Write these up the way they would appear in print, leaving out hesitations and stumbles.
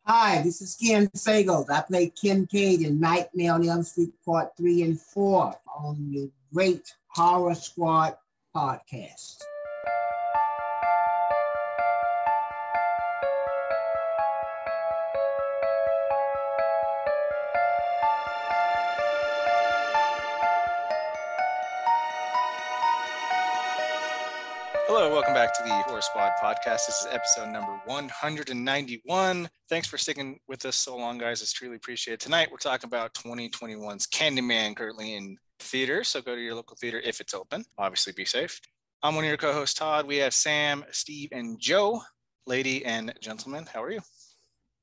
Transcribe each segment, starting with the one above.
Hi, this is Ken Sagos. I play Kincaid in Nightmare on Elm Street Part 3 and 4 on the Great Horror Squad podcast. Hello, welcome back to the Horror Squad podcast. This is episode number 191. Thanks for sticking with us so long, guys. It's truly appreciated. Tonight, we're talking about 2021's Candyman, currently in theaters. So go to your local theater if it's open. Obviously, be safe. I'm one of your co-hosts, Todd. We have Sam, Steve, and Joe. Lady and gentlemen, how are you?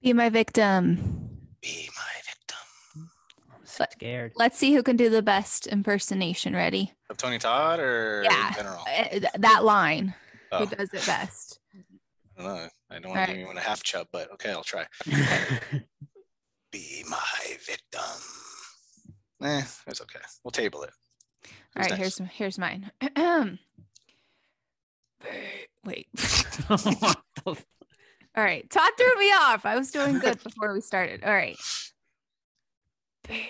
Be my victim. Be my victim. I'm so scared. Let's see who can do the best impersonation. Ready? Of Tony Todd or in general? That line. Oh. Who does it best? I don't know. I don't want to give anyone a half chub, but okay, I'll try. Be my victim. It's okay. We'll table it. All right, here's mine. Wait. All right, Todd threw me off. I was doing good before we started. All right. Be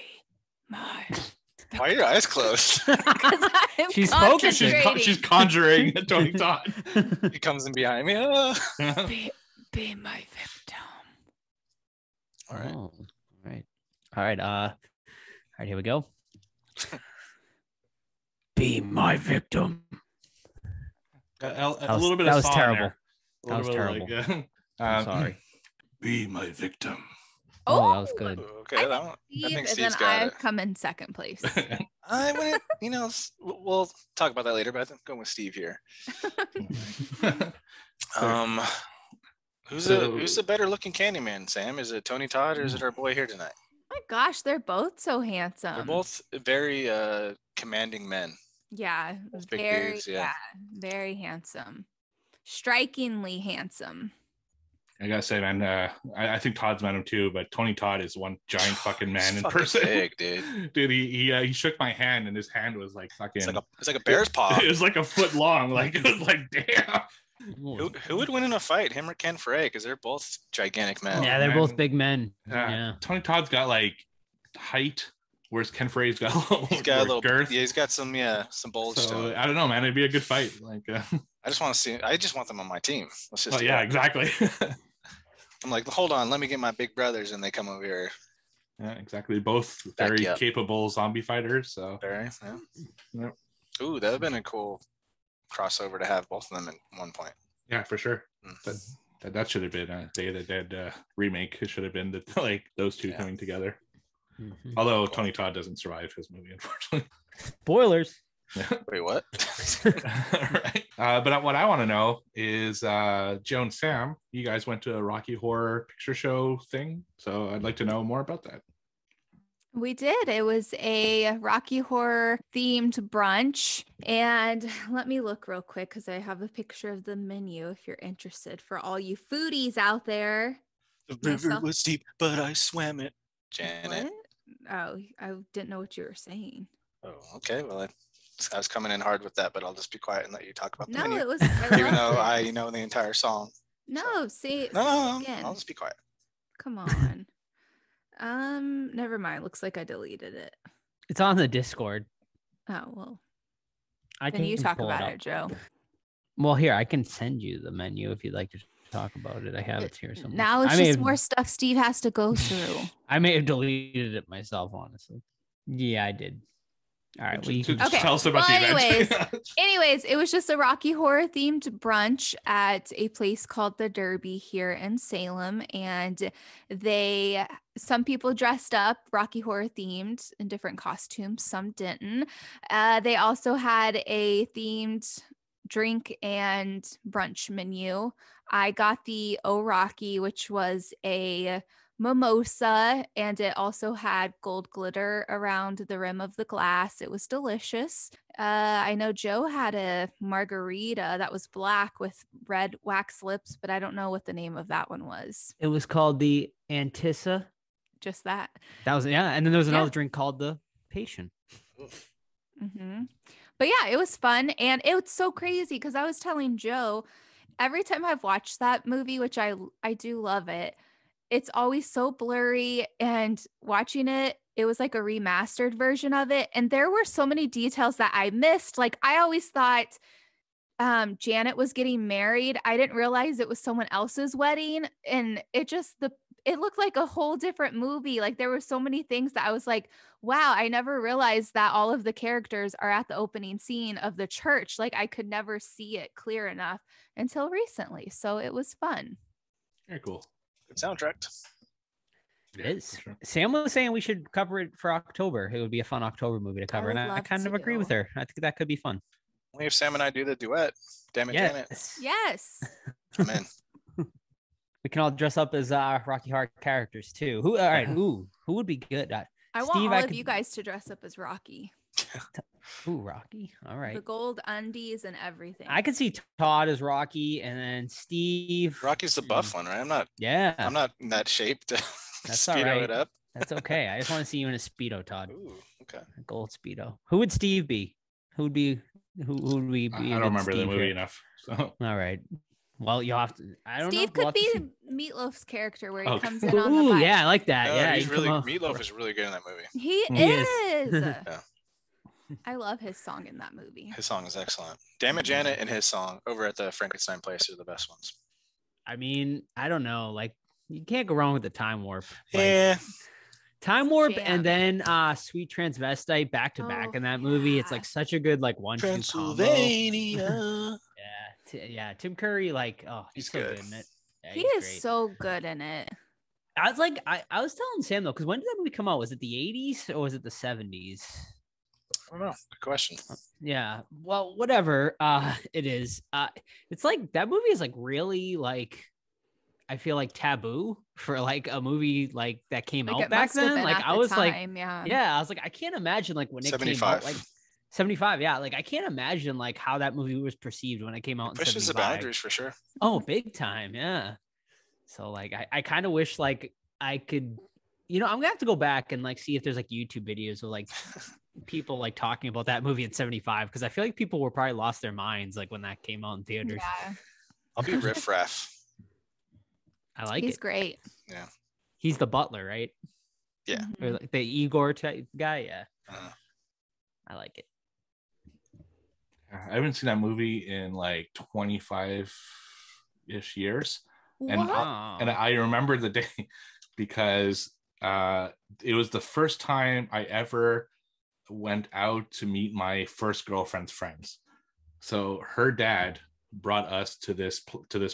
my victim. Why are your eyes closed? She's focusing. She's conjuring Tony Todd. He comes in behind me. Be my victim. All right. Oh, all right. Here we go. Be my victim. A little bit of that was song terrible. there. That was terrible. I'm sorry. Be my victim. Oh, that was good. Okay, that one. I think Steve's got it. Come in second place. I went. We'll talk about that later. But I think I'm going with Steve here. Who's the better looking Candyman, Sam? Is it Tony Todd or is it our boy here tonight? Oh my gosh, they're both so handsome. They're both very commanding men. Yeah, big very dudes, yeah. Very handsome. Strikingly handsome. I gotta say, man, I think Todd's met him too, but Tony Todd is one giant fucking man in Fucking person. big, dude. Dude, he shook my hand and his hand was like fucking. It's like a bear's paw. It was like a foot long. Like it was like, damn. Who would win in a fight, him or Ken Frey? Because they're both gigantic men. Yeah, they're both big men. Yeah. Tony Todd's got like height, whereas Ken Frey's got a little girth. Yeah, he's got some bulge to it. I don't know, man. It'd be a good fight. Like, I just want them on my team. Let's just. Exactly. I'm like, hold on, let me get my big brothers, and they come over here. Yeah, exactly. Both very capable zombie fighters. So very, yeah. Yep. Ooh, that would have been a cool crossover to have both of them at one point. Yeah, for sure. But that should have been a Day of the Dead remake. It should have been like those two coming together. Mm-hmm. Although Tony Todd doesn't survive his movie, unfortunately. Spoilers. Wait, what? Right. But what I want to know is, Joe and Sam, you guys went to a Rocky Horror Picture Show thing. So I'd like to know more about that. We did. It was a Rocky Horror themed brunch. And let me look real quick because I have a picture of the menu if you're interested for all you foodies out there. The river was deep, but I swam it. Janet. What? Oh, I didn't know what you were saying. Oh, okay. Well, I was coming in hard with that, but I'll just be quiet and let you talk about the menu. No, it was. Even though I know the entire song. No, see. No, I'll just be quiet. Come on. Never mind. Looks like I deleted it. It's on the Discord. Oh, well. Can you talk about it, Joe. Well, here, I can send you the menu if you'd like to talk about it. I have it here somewhere. Now it's just more stuff Steve has to go through. I may have deleted it myself, honestly. Yeah, I did. All right. Well, you can tell us about the event. Anyways, it was just a Rocky Horror themed brunch at a place called the Derby here in Salem. And some people dressed up Rocky Horror themed in different costumes. Some didn't. They also had a themed drink and brunch menu. I got the O Rocky, which was a mimosa, and it also had gold glitter around the rim of the glass. It was delicious. I know Joe had a margarita that was black with red wax lips, but I don't know what the name of that one was. It was called the Antissa. Just that. That was, yeah. And then there was another drink called the Patient. Mm-hmm. But yeah, it was fun. And it was so crazy because I was telling Joe, every time I've watched that movie, which I do love it, it's always so blurry, and watching it, it was like a remastered version of it. And there were so many details that I missed. Like I always thought Janet was getting married. I didn't realize it was someone else's wedding. And it looked like a whole different movie. Like there were so many things that I was like, wow, I never realized that all of the characters are at the opening scene of the church. Like I could never see it clear enough until recently. So it was fun. Very cool. Good soundtrack. It is. Sure. Sam was saying we should cover it for October. It would be a fun October movie to cover. And I kind of agree with her. I think that could be fun. Only if Sam and I do the duet. Damn it, yes. Janet. Yes. I'm in. We can all dress up as Rocky Horror characters too. Who? All right. Who would be good? I want all of you guys to dress up as Rocky. Ooh, Rocky. All right. The gold undies and everything. I could see Todd as Rocky, and then Steve. Rocky's the buff one, right? I'm not in that shape to speedo it up. That's okay. I just want to see you in a speedo, Todd. Ooh, okay. A gold speedo. Who would Steve be? Who would we be? I don't remember the movie enough. So. All right. Well, you'll have to. I don't know. Steve could be Meatloaf's character where he comes in on the bike. Yeah, I like that. No, yeah, Meatloaf is really good in that movie. He is. Yeah. I love his song in that movie. His song is excellent. Damn it, Janet, and his song over at the Frankenstein place are the best ones. I mean, I don't know. Like, you can't go wrong with the Time Warp. Yeah. Time Warp and then Sweet Transvestite back to back in that movie. It's like such a good like 1-2 Transylvania. Yeah, Tim Curry, like, oh, he's so good in it. Yeah, he is great. So good in it. I was like, I was telling Sam though, because when did that movie come out? Was it the 80s or was it the 70s? I don't know. Good question. Yeah. Well, whatever. It is. It's like that movie is like really like, I feel like taboo for like a movie like that came out back then. Like I was like, yeah, I was like, I can't imagine like when it 75. Came out, like 75. Yeah. Like I can't imagine like how that movie was perceived when it came out. It pushes the boundaries for sure. Oh, big time. Yeah. So like, I kind of wish like I could, I'm gonna have to go back and like see if there's like YouTube videos of like people like talking about that movie in 75. Cause I feel like people were probably lost their minds like when that came out in theaters. Yeah. I'll be Riff Raff. I like He's great. Yeah. He's the butler, right? Yeah. Mm-hmm. Or like the Igor type guy. Yeah. I like it. I haven't seen that movie in like 25-ish years. And I remember the day because it was the first time I ever went out to meet my first girlfriend's friends. So her dad brought us to this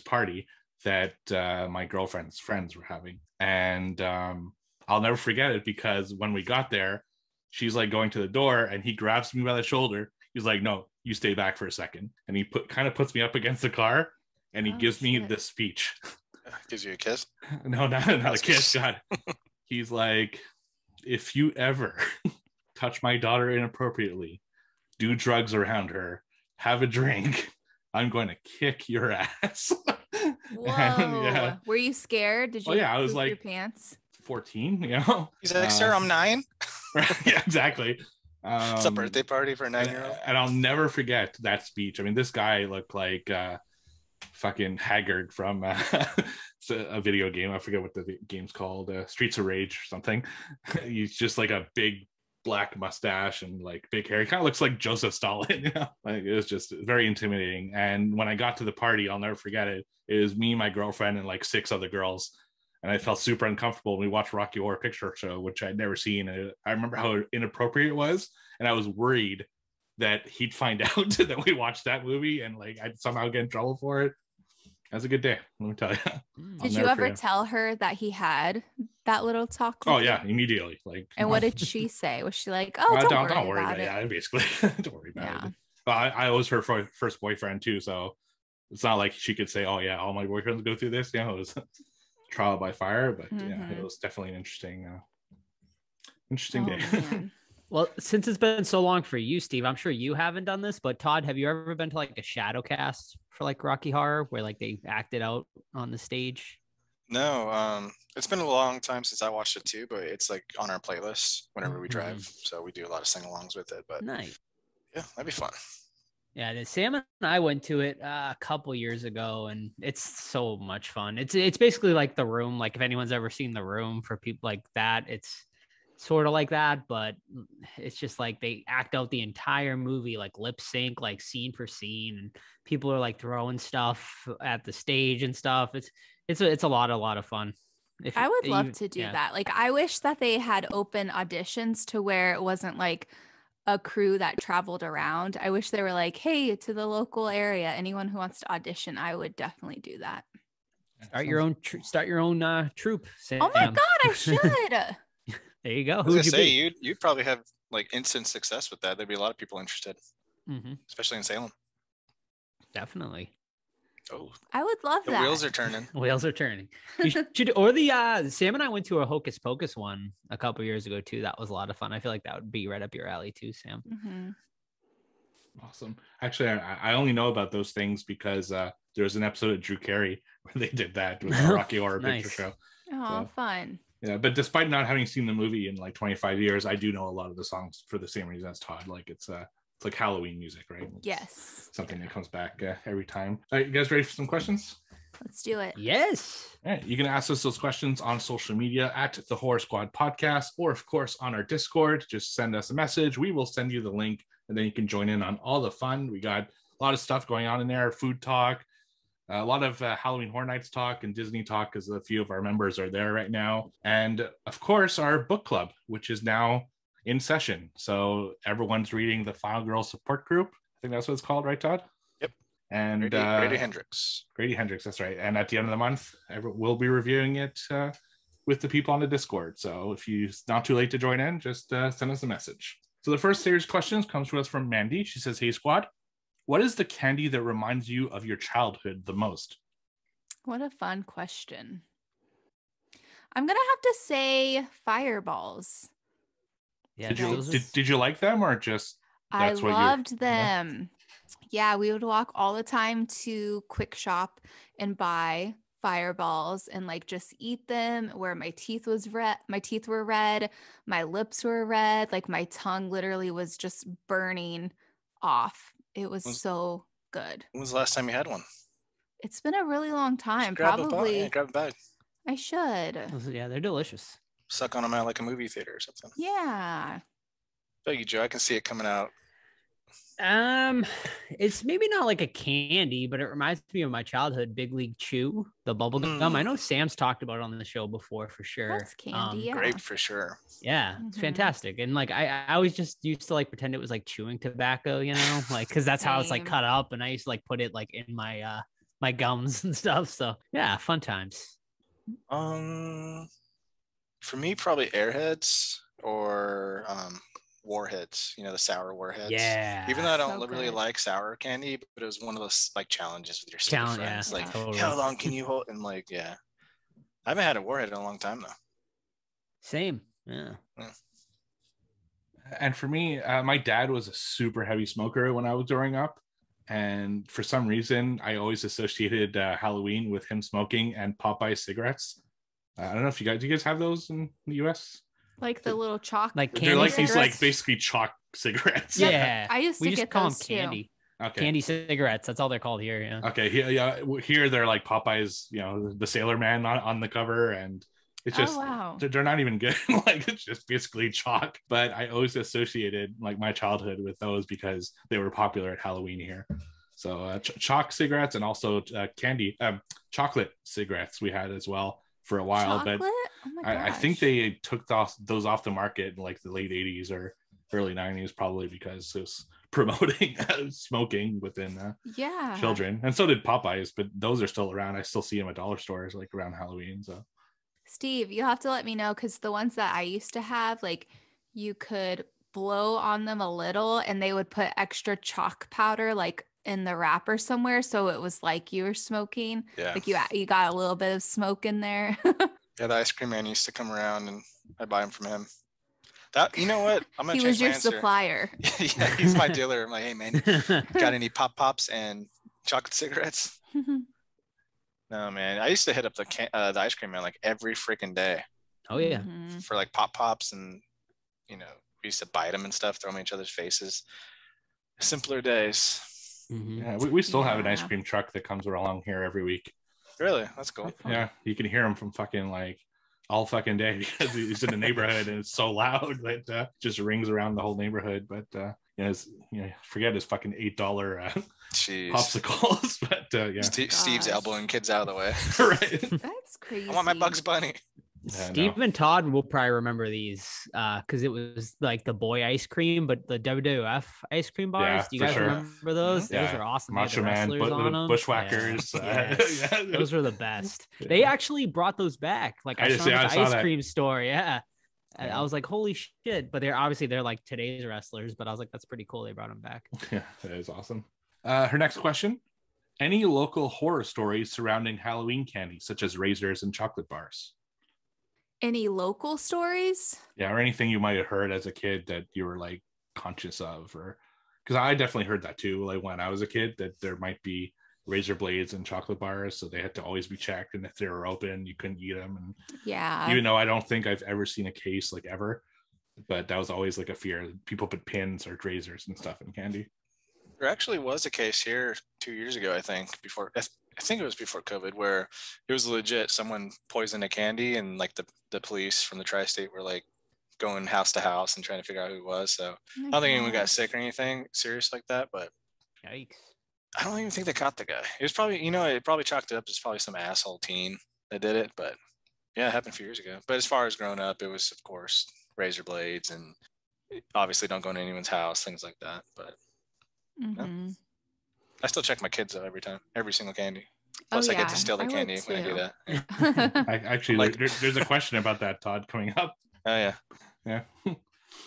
party that my girlfriend's friends were having. And I'll never forget it because when we got there, she's like going to the door and he grabs me by the shoulder. He's like, no, you stay back for a second. And he kind of puts me up against the car and he gives me this speech. Gives you a kiss? No, not a kiss. God. He's like, if you ever touch my daughter inappropriately, do drugs around her, have a drink, I'm going to kick your ass. Whoa. And, were you scared? Did you I was like your pants? 14, He's like, sir, I'm 9. Yeah, exactly. It's a birthday party for a 9-year-old. And I'll never forget that speech. I mean, this guy looked like fucking Haggard from a video game. I forget what the game's called, Streets of Rage or something. He's just like a big black mustache and like big hair. He kind of looks like Joseph Stalin, Like it was just very intimidating. And when I got to the party, I'll never forget it. It was me, my girlfriend, and like 6 other girls. And I felt super uncomfortable. We watched Rocky Horror Picture Show, which I'd never seen. And I remember how inappropriate it was. And I was worried that he'd find out that we watched that movie and like I'd somehow get in trouble for it. That was a good day, let me tell you. Did you ever tell her that he had that little talk? Oh yeah, immediately. Like, and what did she say? Was she like, "Oh, don't worry about it"? Yeah, basically, don't worry about it. Well, I was her first boyfriend too, so it's not like she could say, "Oh yeah, all my boyfriends go through this." It was trial by fire, but yeah, it was definitely an interesting day. Well, since it's been so long for you, Steve, I'm sure you haven't done this, but Todd, have you ever been to like a shadow cast for like Rocky Horror where like they acted out on the stage? No, it's been a long time since I watched it too, but it's like on our playlist whenever we drive. So we do a lot of sing-alongs with it, but nice. Yeah, that'd be fun. Yeah, Sam and I went to it a couple years ago, and it's so much fun. It's basically like The Room. Like if anyone's ever seen The Room, for people like that, it's sort of like that, but it's just like they act out the entire movie like lip sync, like scene for scene, and people are like throwing stuff at the stage and stuff. It's a lot of fun. I would love to do that. Like I wish that they had open auditions to where it wasn't like a crew that traveled around. I wish they were like, hey, to the local area, anyone who wants to audition, I would definitely do that. Start your own troupe, Sam. Oh my God, I should. There you go. I was gonna say you'd probably have like instant success with that. There'd be a lot of people interested, especially in Salem. Definitely. Oh, I would love that. The wheels are turning. Wheels are turning. You should, or the Sam and I went to a Hocus Pocus one a couple years ago too. That was a lot of fun. I feel like that would be right up your alley too, Sam. Awesome. Actually, I only know about those things because there was an episode of Drew Carey where they did that with the Rocky Horror Picture Show. Oh, fun. Yeah, but despite not having seen the movie in like 25 years, I do know a lot of the songs for the same reason as Todd. Like it's like Halloween music, right? Yes. Something that comes back every time. All right, you guys ready for some questions? Let's do it. Yes. All right, you can ask us those questions on social media at the Horror Squad Podcast, or of course on our Discord. Just send us a message. We will send you the link, and then you can join in on all the fun. We got a lot of stuff going on in there, food talk, a lot of Halloween Horror Nights talk and Disney talk, because a few of our members are there right now. And of course, our book club, which is now in session. So everyone's reading the Final Girl Support Group. I think that's what it's called, right, Todd? Yep. And Grady Hendrix. Grady Hendrix, that's right. And at the end of the month, we'll be reviewing it with the people on the Discord. So if it's not too late to join in, just send us a message. So the first series of questions comes to us from Mandy. She says, hey, squad, what is the candy that reminds you of your childhood the most? What a fun question. I'm going to have to say Fireballs. Yeah. Did you like them, or just I loved them. Yeah, we would walk all the time to Quick Shop and buy Fireballs and like just eat them, where my teeth were red, my lips were red, like my tongue literally was just burning off. It was so good. When was the last time you had one? It's been a really long time. Grab Probably a bag. I should. Yeah, they're delicious. Suck on them out like a movie theater or something. Yeah. Thank you, Joe. I can see it coming out. It's maybe not like a candy, but it reminds me of my childhood. Big League Chew, the bubble gum. I know Sam's talked about it on the show before for sure. That's candy. Yeah. Grape for sure. Yeah, it's fantastic. And like I always just used to like pretend it was like chewing tobacco, you know, like because that's how it's like cut up, and I used to like put it like in my my gums and stuff. So yeah, fun times. For me, probably Airheads or Warheads, the sour Warheads. Yeah. Even though I don't really like sour candy, but it was one of those like challenges with your stupid friends. Yeah, like, totally. How long can you hold? And like, yeah. I haven't had a Warhead in a long time though. Same. Yeah. And for me, my dad was a super heavy smoker when I was growing up. And for some reason, I always associated Halloween with him smoking and Popeye cigarettes. I don't know if do you guys have those in the US? Like the little chalk. Like candy they're like cigarettes? these like basically chalk cigarettes. Yeah. I used to get call those them candy. too. Okay. Candy cigarettes. That's all they're called here. Yeah. Okay. Here they're like Popeye's, the Sailor Man on the cover, and it's just they're not even good. Like it's just basically chalk. But I always associated like my childhood with those because they were popular at Halloween here. So chalk cigarettes and also chocolate cigarettes we had as well for a while. Chocolate? But Oh my gosh. I think they took those off the market in like the late 80s or early 90s, probably because it was promoting smoking within children. And so did Popeyes, but those are still around. I still see them at dollar stores like around Halloween. So Steve, you'll have to let me know, because the ones that I used to have, like you could blow on them a little and they would put extra chalk powder like in the wrapper somewhere, so it was like you were smoking. Yeah. Like you got a little bit of smoke in there. Yeah, the ice cream man used to come around and I'd buy them from him. That, you know what? I'm gonna He change was your my answer. supplier. Yeah, he's my dealer. I'm like, hey man, got any pops and chocolate cigarettes? No man, I used to hit up the ice cream man like every freaking day. Oh yeah. For like pops, and we used to bite them and stuff, throw them in each other's faces. Simpler days. Mhm. Yeah, we still have an ice Yeah. cream truck that comes along here every week. Really? That's cool. Yeah, you can hear him from fucking like all fucking day because he's in the neighborhood and it's so loud that just rings around the whole neighborhood. But forget his fucking $8 Jeez. popsicles. But yeah, Steve's elbowing kids out of the way. Right. That's crazy. I want my Bugs Bunny. Yeah, Steve and Todd will probably remember these because it was like the boy ice cream, but the WWF ice cream bars. Yeah, Do you for guys sure. remember those? Mhm. Those Yeah. are awesome. They had the Macho Man, wrestlers on them. Bushwhackers. Yeah. Yes. Yeah. Those were the best. Yeah. They actually brought those back. Like I saw them at the ice cream store. Yeah. And I was like, holy shit. But they're like today's wrestlers. But I was like, that's pretty cool. They brought them back. Yeah, that is awesome. Her next question. Any local horror stories surrounding Halloween candy, such as razors and chocolate bars? Any local stories? Yeah, or anything you might have heard as a kid that you were like conscious of, or because I definitely heard that too, like when I was a kid, that there might be razor blades and chocolate bars, so they had to always be checked, and if they were open, you couldn't eat them. And Yeah. even though I don't think I've ever seen a case like ever, but that was always like a fear. People put pins or razors and stuff in candy. There actually was a case here 2 years ago, I think, I think it was before COVID, where it was legit. Someone poisoned a candy, and like the police from the tri-state were like going house to house and trying to figure out who it was. So I don't think anyone got sick or anything serious like that, but Yikes. I don't even think they caught the guy. It was probably, it probably chalked it up as probably some asshole teen that did it, but yeah, it happened a few years ago. But as far as growing up, it was, of course, razor blades, and obviously don't go into anyone's house, things like that. But Mhm. I still check my kids though every single candy. Plus, I get to steal the candy when I do that. Yeah. There's a question about that, Todd, coming up. Oh yeah, Yeah. You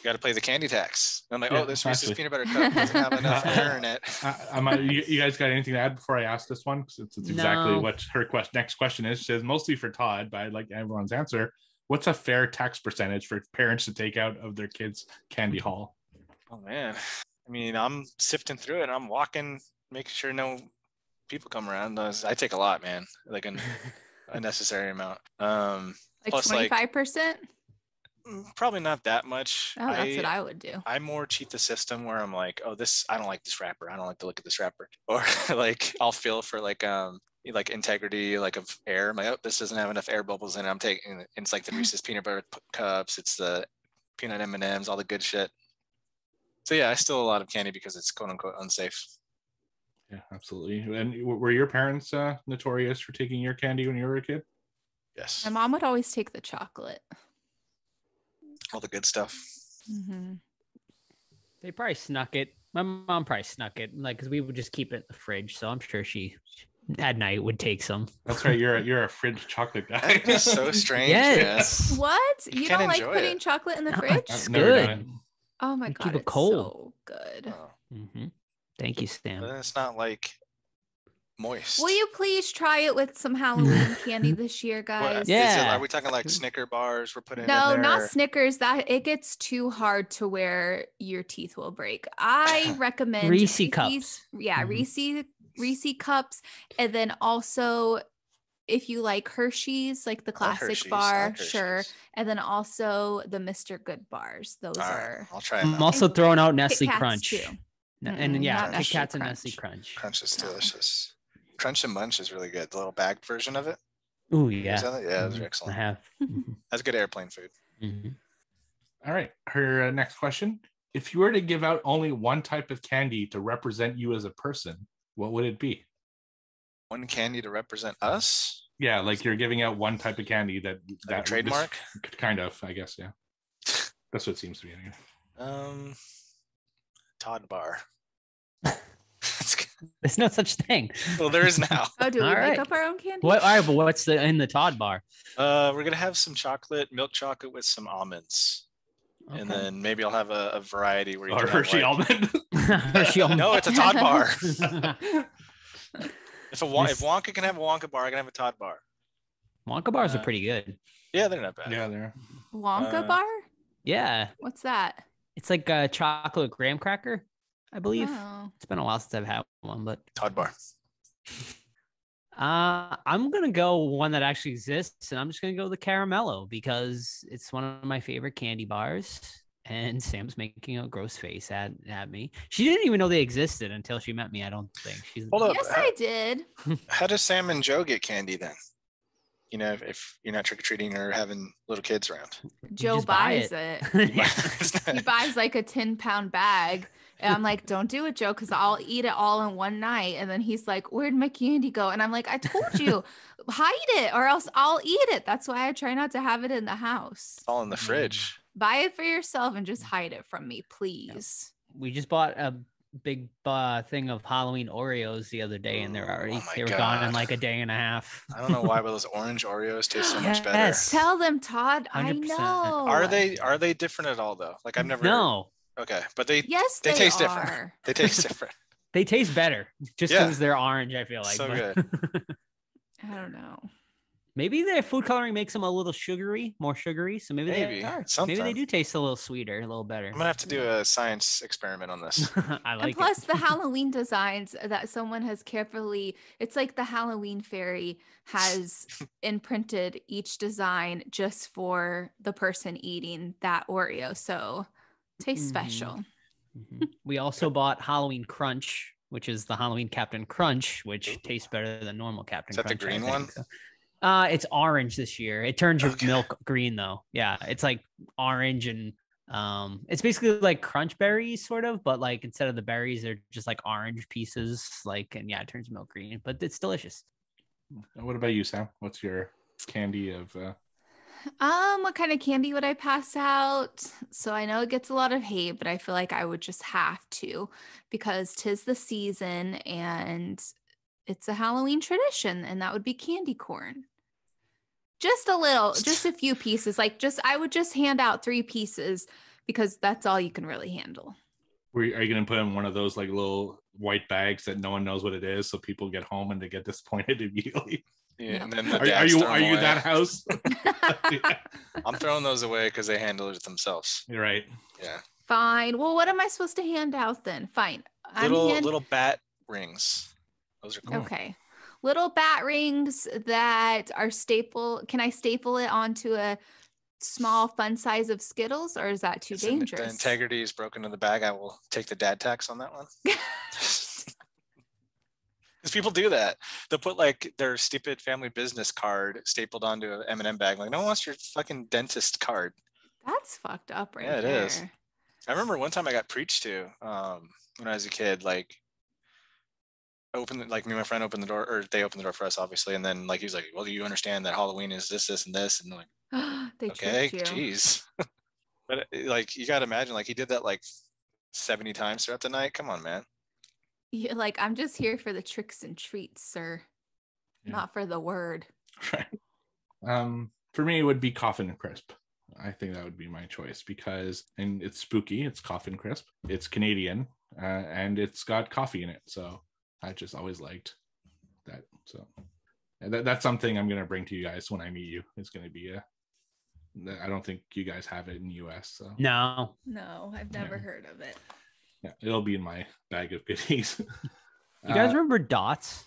got to play the candy tax. I'm like, Yeah, oh, this Reese's actually. peanut butter cup doesn't have enough air in it. You guys got anything to add before I ask this one? Because it's exactly No. what her next question is. She says mostly for Todd, but I'd like everyone's answer. What's a fair tax percentage for parents to take out of their kids' candy haul? Oh man, I mean, I'm sifting through it. And I'm walking, making sure no people come around. I take a lot, man, like an unnecessary amount. Like Plus, 25%? Probably not that much. Oh, that's what I would do. I more cheat the system where I'm like, oh, I don't like this wrapper. I don't like the look of this wrapper. Or like I'll feel for like integrity, like of air. I'm like, oh, this doesn't have enough air bubbles in it. I'm taking, it's like the Reese's peanut butter cups. It's the peanut M&Ms, all the good shit. So yeah, I steal a lot of candy because it's quote unquote unsafe. Yeah, absolutely. And were your parents notorious for taking your candy when you were a kid? Yes. My mom would always take the chocolate. All the good stuff. Mm-hmm. They probably snuck it. My mom probably snuck it, like, because we would just keep it in the fridge. So I'm sure she at night would take some. That's right. You're a fridge chocolate guy. That's so strange. Yes. What? You can't don't like enjoy putting it. chocolate in the No, fridge? it's I've never done it. good. Oh my You god, keep it it's cold. so good. Oh, Mm-hmm. Thank you, Stan. but it's not like moist. Will you please try it with some Halloween candy this year, What, guys? Yeah. are we talking like Snicker bars we're putting in No, there? not or- Snickers. That it gets too hard to where your teeth will break. I recommend Reese Reese's- cups. Yeah, Mhm. Reese cups, and then also if you like Hershey's, like the I like classic Hershey's, I bar, like sure. Hershey's. And then also the Mr. Good bars. Those All right, are I'll try I'm them. also throwing out Kit Nestle Kats Crunch. too. And then, Mm-mm, yeah, not Kit Nestle Kats and Crunch. Nestle Crunch. Crunch is No. delicious. Crunch and Munch is really good. The little bagged version of it. Oh, Is yeah. that it? Yeah, those Mhm. are I excellent. have. Mhm. That's good airplane food. Mhm. All right. Her next question. If you were to give out only one type of candy to represent you as a person, what would it be? One candy to represent us. Yeah, like you're giving out one type of candy that Like a trademark. Kind of, I guess. Yeah, that's what it seems to be. Anyway. Todd bar. There's no such thing. Well, there is now. Oh, do we All make right. up our own candy? What? All right, but what's in the Todd bar? We're gonna have some milk chocolate with some almonds, and Okay. then maybe I'll have a variety where you Or can Hershey have, like, almond. Hershey almond. No, it's a Todd bar. This- If Wonka can have a Wonka bar, I can have a Todd bar. Wonka bars are Uh, pretty good. Yeah, they're not bad. Yeah, there. Wonka bar? Yeah, What's that? it's like a chocolate graham cracker, I believe. Oh. It's been a while since I've had one, but Todd bar. I'm gonna go one that actually exists, and I'm just gonna go the caramello because it's one of my favorite candy bars, And Sam's making a gross face at me. She didn't even know they existed until she met me. I don't think she's. Hold up. Yes, I did. How does Sam and Joe get candy then? You know, if you're not trick or treating or having little kids around. Joe buys it. He buys like a 10-pound bag. And I'm like, don't do it, Joe, because I'll eat it all in one night. And then he's like, where'd my candy go? And I'm like, I told you, hide it or else I'll eat it. That's why I try not to have it in the house. It's all in the fridge. Buy it for yourself and just hide it from me, please. We just bought a big thing of Halloween Oreos the other day, and they were gone in like a day and a half. I don't know why, but those orange Oreos taste so much better. Tell them, Todd. 100%. I know. Are they different at all though? Like I've never. No. Okay, but they they taste different. They taste different. They taste better just because they're orange. I feel like so good. I don't know. Maybe their food coloring makes them a little more sugary. So maybe they do taste a little sweeter, a little better. I'm gonna have to do a science experiment on this. I like and plus the Halloween designs that someone has carefully, it's like the Halloween fairy has imprinted each design just for the person eating that Oreo. So tastes special. Mm-hmm. We also bought Halloween Crunch, which is the Halloween Captain Crunch, which tastes better than normal Captain Crunch. Is that the green one? So. It's orange this year. It turns your milk green though. Yeah, it's like orange and it's basically like crunch berries sort of, but like instead of the berries, they're just like orange pieces. Like, and yeah, it turns milk green, but it's delicious. What about you, Sam? What's your candy of? What kind of candy would I pass out? So I know it gets a lot of hate, but I feel like I would just have to because 'tis the season and it's a Halloween tradition, and that would be candy corn. Just a few pieces. I would just hand out 3 pieces because that's all you can really handle. Are you going to put in one of those like little white bags that no one knows what it is, so people get home and they get disappointed immediately? Yeah. And then are you that house? Yeah. I'm throwing those away because they handle it themselves. You're right. Yeah. Fine. Well, what am I supposed to hand out then? Fine. Little bat rings. Those are cool. Okay. Little bat rings that are staple. Can I staple it onto a small fun size of Skittles, or is that too dangerous? The integrity is broken in the bag. I will take the dad tax on that one. Because people do that. They'll put like their stupid family business card stapled onto an M&M bag. Like, no one wants your fucking dentist card. That's fucked up right there. Yeah, it is. I remember one time I got preached to when I was a kid, like, me and my friend opened the door, or they opened the door for us, obviously, and then like he was like, "Well, do you understand that Halloween is this, and this?" And like, okay, jeez. But like, you gotta imagine, like he did that like 70 times throughout the night. Come on, man. You're like, I'm just here for the tricks and treats, sir, not for the word. Right. For me, it would be Coffin Crisp. I think that would be my choice because, and it's spooky. It's Coffin Crisp. It's Canadian, and it's got coffee in it. So I just always liked that. So that's something I'm going to bring to you guys when I meet you. It's going to be I don't think you guys have it in the US. So. No, I've never heard of it. Yeah, it'll be in my bag of goodies. You guys remember Dots?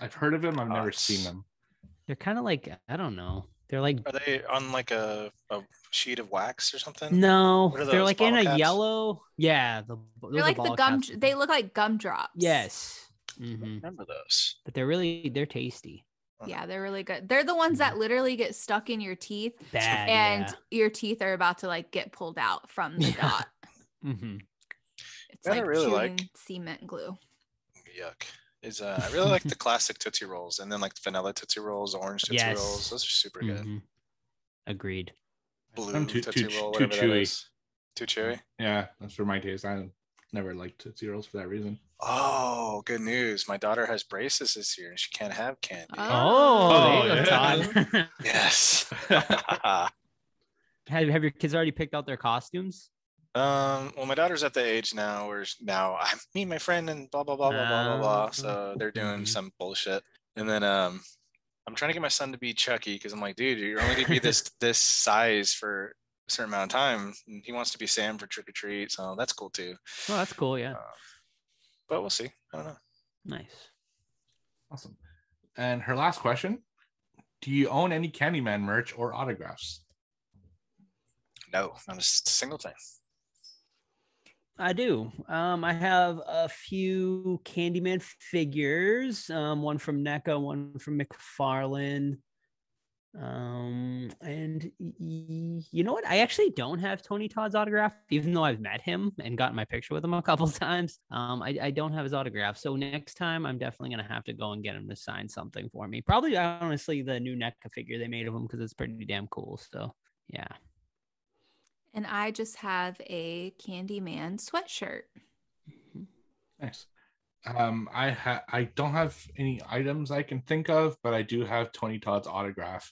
I've heard of them. I've never seen them. They're kind of like, I don't know. They're like, are they on like a sheet of wax or something? No, they're like in a yellow. Yeah, they're like the gum. They look like gumdrops. Yes, I remember those. But they're tasty. Yeah, they're really good. They're the ones that literally get stuck in your teeth, your teeth are about to like get pulled out from the dot. It's like really cement glue. Yuck. I really like the classic Tootsie Rolls, and then like the vanilla Tootsie Rolls, orange Tootsie Rolls. Those are super good. Agreed. Blue Tootsie Roll, whatever that is. Too chewy? Yeah, that's for my taste. I never liked Tootsie Rolls for that reason. Oh, good news. My daughter has braces this year and she can't have candy. Oh, there you go, Todd. Yes. Have your kids already picked out their costumes? Well, my daughter's at the age now where I'm me and my friend and blah blah blah blah blah blah blah. So they're doing some bullshit. And then I'm trying to get my son to be Chucky because I'm like, dude, you're only gonna be this size for a certain amount of time. And he wants to be Sam for trick or treat, so that's cool too. Oh, that's cool, yeah. But we'll see. I don't know. Nice. Awesome. And her last question: do you own any Candyman merch or autographs? No, not a single thing. I do. I have a few Candyman figures. One from NECA, one from McFarlane. And you know what? I actually don't have Tony Todd's autograph, even though I've met him and gotten my picture with him a couple times. I don't have his autograph. So next time I'm definitely going to have to go and get him to sign something for me. Probably, honestly, the new NECA figure they made of him, because it's pretty damn cool. So yeah. And I just have a Candyman sweatshirt. Nice. I don't have any items I can think of, but I do have Tony Todd's autograph.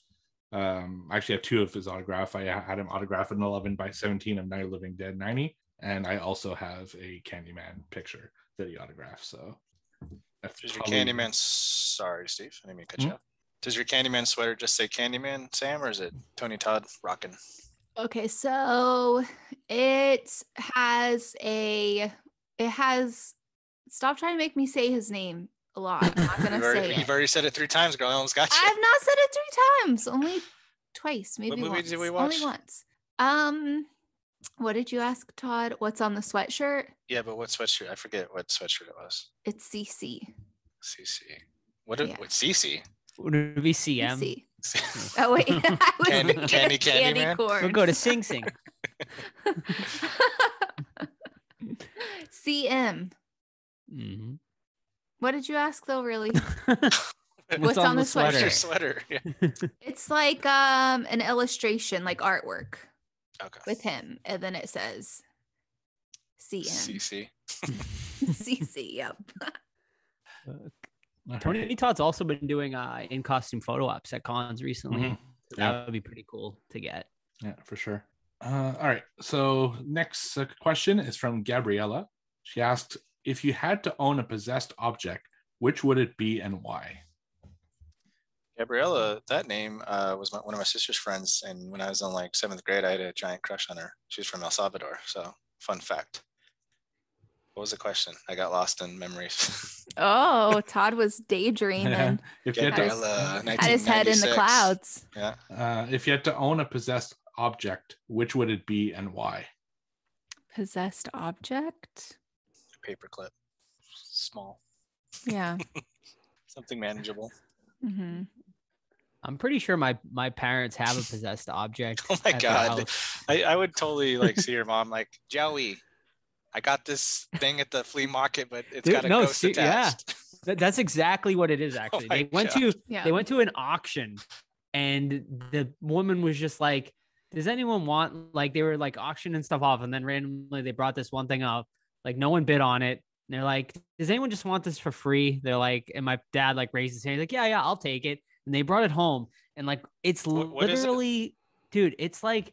I actually have two of his autograph. I had him autograph an 11 by 17 of Night of the Living Dead 90, and I also have a Candyman picture that he autographed. So that's Does your Candyman? Sorry, Steve, I didn't mean to cut you off. Does your Candyman sweater just say Candyman, Sam, or is it Tony Todd rocking? Okay, so it has. Stop trying to make me say his name a lot. I'm not gonna say it. You've already said it 3 times, girl. I almost got you. I've not said it 3 times. Only twice, maybe What movie once. did we watch? Only once. What did you ask, Todd? What's on the sweatshirt? Yeah, but what sweatshirt? I forget what sweatshirt it was. It's CC. CC. What CC? Would it be CM? CC. Oh wait, I was candy man. corn. We'll go to Sing Sing. CM. Mm-hmm. What did you ask though? Really? What's on the Sweater. Yeah. It's like an illustration, like artwork. Okay. With him, and then it says CM. CC. CC. Yep. Tony Todd's also been doing in costume photo ops at cons recently. Mm-hmm. So that would be pretty cool to get. Yeah, for sure. All right. So next question is from Gabriella. She asked, if you had to own a possessed object, which would it be and why? Gabriella, that name was one of my sister's friends, and when I was in like 7th grade, I had a giant crush on her. She's from El Salvador, so fun fact. What was the question? I got lost in memories. Oh, Todd was daydreaming. If you had his head in the clouds. Yeah. If you had to own a possessed object, which would it be and why? Possessed object? Paperclip. Small. Yeah. Something manageable. Mm-hmm. I'm pretty sure my parents have a possessed object. Oh my God. I would totally like see your mom like, Joey, I got this thing at the flea market, but it's got a ghost attached. Yeah. That's exactly what it is, actually. They went to an auction, and the woman was just like, does anyone want, like, they were like auctioning stuff off, and then randomly they brought this one thing up, like no one bid on it. And they're like, does anyone just want this for free? They're like, and my dad like raised his hand. He's like, yeah, I'll take it. And they brought it home, and like, it's literally, dude, it's like,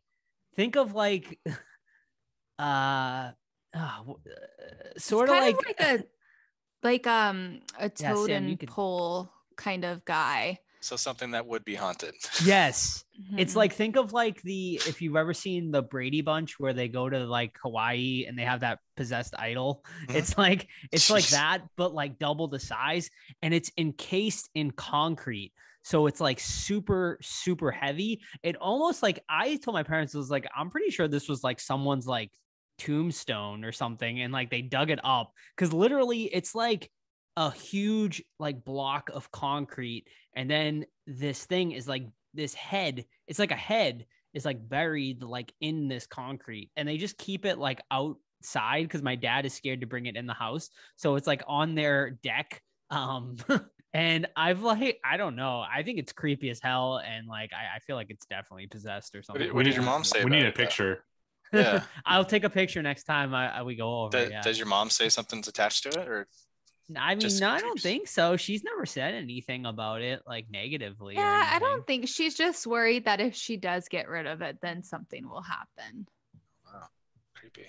think of like, sort of like a totem pole kind of guy. So something that would be haunted. Yes. Mm-hmm. It's like, think of like if you've ever seen the Brady Bunch where they go to like Hawaii and they have that possessed idol. Mm-hmm. It's like that, but like double the size, and it's encased in concrete. So it's like super, super heavy. It almost like, I told my parents, it was like, I'm pretty sure this was like someone's like tombstone or something, and like they dug it up, because literally it's like a huge like block of concrete, and then this thing is like this head, it's like a head is like buried like in this concrete, and they just keep it like outside because my dad is scared to bring it in the house, so it's like on their deck. And I've like, I don't know, I think it's creepy as hell, and like I feel like it's definitely possessed or something. What did your mom say? We need a picture. Yeah. I'll take a picture next time we go over. Does your mom say something's attached to it, or? I mean, no, I don't think so. She's never said anything about it like negatively. Yeah, I don't think, she's just worried that if she does get rid of it, then something will happen. Wow, creepy.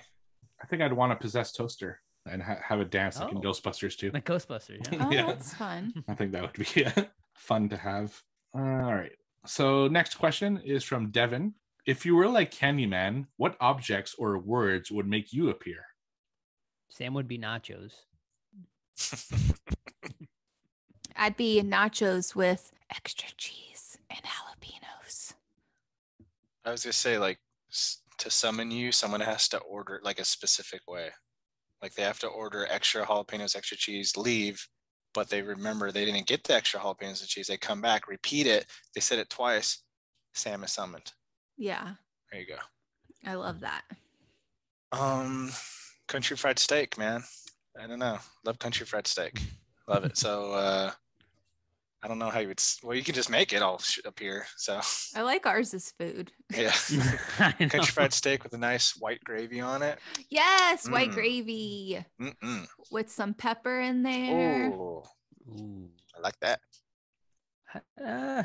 I think I'd want a possessed toaster and have a dance like in Ghostbusters too. Like Ghostbusters, yeah. Oh, yeah. That's fun. I think that would be fun to have. All right. So next question is from Devin. If you were like Candyman, what objects or words would make you appear? Sam would be nachos. I'd be nachos with extra cheese and jalapenos. I was gonna say like to summon you, someone has to order like a specific way. Like they have to order extra jalapenos, extra cheese, leave, but they remember they didn't get the extra jalapenos and cheese. They come back, repeat it. They said it twice. Sam is summoned. Yeah. There you go. I love that. Country fried steak, man. I don't know. Love country fried steak. Love it. So, I don't know how you would. Well, you can just make it all up here. So I like ours as food. yeah, country fried steak with a nice white gravy on it. Yes, white gravy with some pepper in there. Oh, I like that. I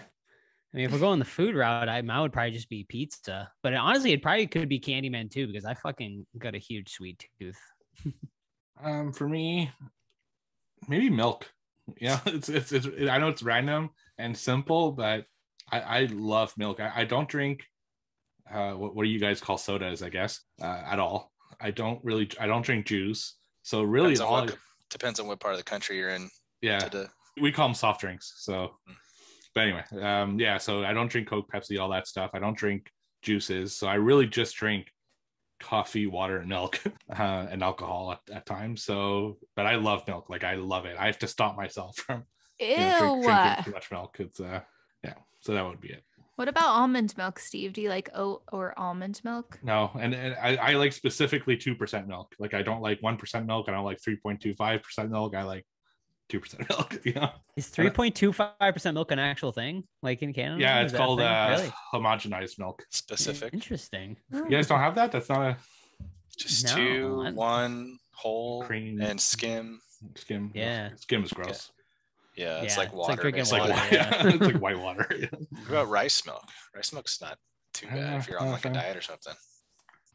mean, if we're going the food route, I would probably just be pizza. But honestly, it probably could be Candyman too, because I fucking got a huge sweet tooth. For me, maybe milk. Yeah, it's I know it's random and simple, but I love milk. I don't drink what do you guys call sodas, I guess, at all. I don't drink juice. So really depends on what part of the country you're in. Yeah. We call them soft drinks. So but anyway, yeah, so I don't drink Coke, Pepsi, all that stuff. I don't drink juices. So I really just drink coffee, water, and milk, and alcohol at times. So, but I love milk. Like I love it. I have to stop myself from drinking too much milk. It's yeah. So that would be it. What about almond milk, Steve? Do you like oat or almond milk? No, and I like specifically 2% milk. Like I don't like 1% milk. I don't like 3.25% milk. I like 2% milk. You know, is 3.25% milk an actual thing? Like in Canada? Yeah, it's called really? homogenized milk. Specific. Interesting. You guys don't have that? That's not a just 2, 1 whole cream and skim. Skim. Yeah, skim is gross. Yeah, it's like water. It's like drinking It's like water. it's like white water. Yeah. What about rice milk? Rice milk's not too bad if you're on like a diet or something.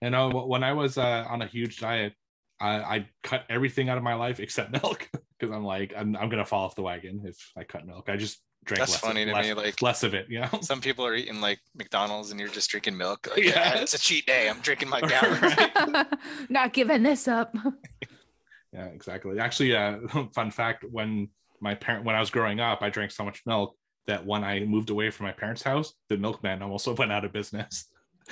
You know, when I was on a huge diet, I cut everything out of my life except milk because I'm like, I'm gonna fall off the wagon if I cut milk. I just drank That's funny to me. Like less of it, you know. Some people are eating like McDonald's and you're just drinking milk. Like, yeah, it's a cheat day. I'm drinking my gallon. Not giving this up. Yeah, exactly. Actually, fun fact: when I was growing up, I drank so much milk that when I moved away from my parents' house, the milkman almost went out of business.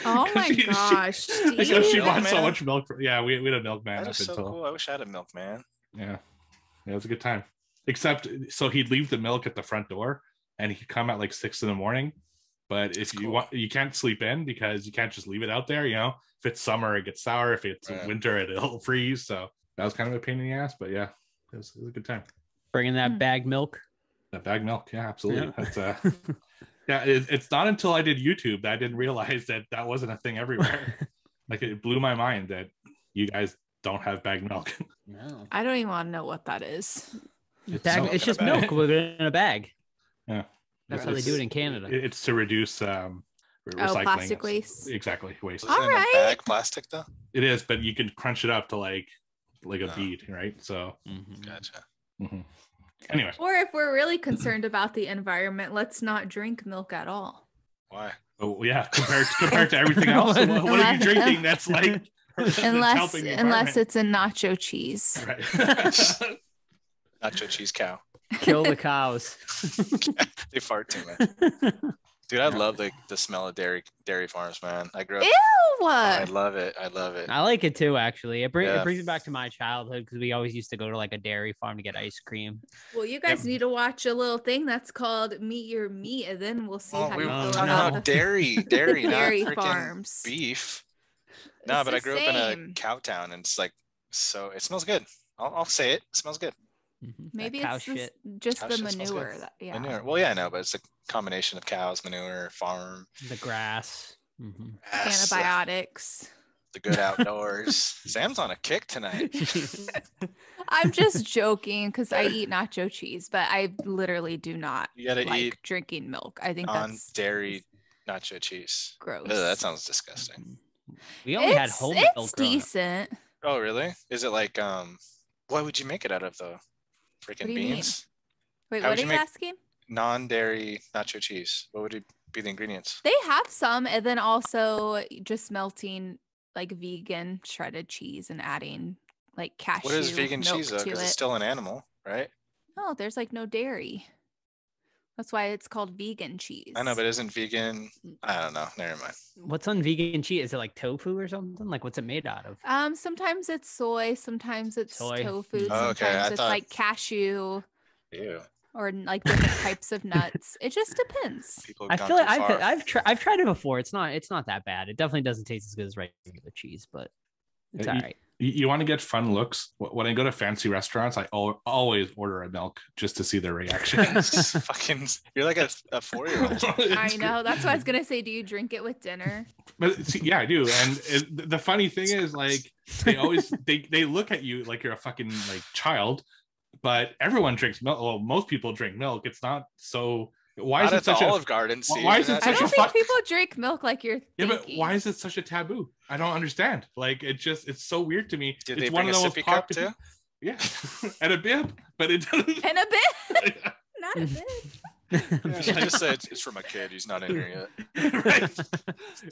Oh my gosh! Because she bought so much milk. We had a milkman. That is so cool. I wish I had a milkman. Yeah, it was a good time. Except, so he'd leave the milk at the front door, and he'd come at like 6 a.m. But if you want, you can't sleep in because you can't just leave it out there. You know, if it's summer, it gets sour. If it's winter, it'll freeze. So that was kind of a pain in the ass. But yeah, it was a good time. Bringing that bag milk. That bag milk, yeah, absolutely. Yeah. That's yeah, it's not until I did YouTube that I didn't realize that wasn't a thing everywhere. Like it blew my mind that you guys don't have bag milk. No, I don't even want to know what that is. It's just milk in a bag. Yeah, that's how they do it in Canada. It's to reduce recycling. Plastic waste. Exactly, waste. Isn't it a bag plastic though? It is, but you can crunch it up to like a bead, right? So Gotcha. Mm-hmm. Anyway, or if we're really concerned about the environment, let's not drink milk at all. Why? Oh yeah, compared to everything else, what are you drinking? That's like unless it's a nacho cheese. Right. Nacho cheese cow. Kill the cows. They fart too much. Dude, I love the smell of dairy farms, man. I grew up. Ew! I love it. I love it. I like it too, actually. It brings me back to my childhood because we always used to go to like a dairy farm to get ice cream. Well, you guys need to watch a little thing that's called Meet Your Meat, and then we'll see how you feel about the dairy dairy not farms. Beef. No, but I grew up in a cow town, and it's like, so it smells good. I'll say it. It smells good. Maybe it's just the manure. Manure. Well, yeah, I know, but it's a combination of cows, manure, farm, the grass, antibiotics, the good outdoors. Sam's on a kick tonight. I'm just joking because I eat nacho cheese, but I literally do not eat drinking milk. I think that's dairy nacho cheese. Gross. Ugh, that sounds disgusting. We only had whole milk. It's decent. Oh, really? Is it like what would you make it out of though? Freaking beans. Wait, what are you asking? Non-dairy nacho cheese. What would be the ingredients? They have some, and then also just melting like vegan shredded cheese and adding like cashew. What is vegan cheese though? Because it's still an animal, right? Oh, there's like no dairy. That's why it's called vegan cheese. I know, but isn't vegan? I don't know. Never mind. What's on vegan cheese? Is it like tofu or something? Like, what's it made out of? Sometimes it's soy, sometimes it's Soy. tofu, Oh, okay. sometimes I it's thought- like cashew. Ew. Or like different types of nuts. It just depends. People I have feel gone like too far. I've tried it before. It's not that bad. It definitely doesn't taste as good as regular cheese, but it's all right. You want to get fun looks? When I go to fancy restaurants, I always order a milk just to see their reaction. Fucking, you're like a 4-year-old. I know. That's what I was gonna say. Do you drink it with dinner? But see, yeah, I do. And the funny thing is, like, they always they look at you like you're a fucking like child. But everyone drinks milk. Well, most people drink milk. It's not so. Why Not is it at the such a Olive Garden? why is it I such don't a think people drink milk like you're yeah? thinking. But why is it such a taboo? I don't understand. Like, it's so weird to me. Did It's they one bring of a the most sippy cup popular. too? Yeah, and a bib, but it doesn't. And a bit. Not a bit. You should just say it's from a kid. He's not in here yet. Right.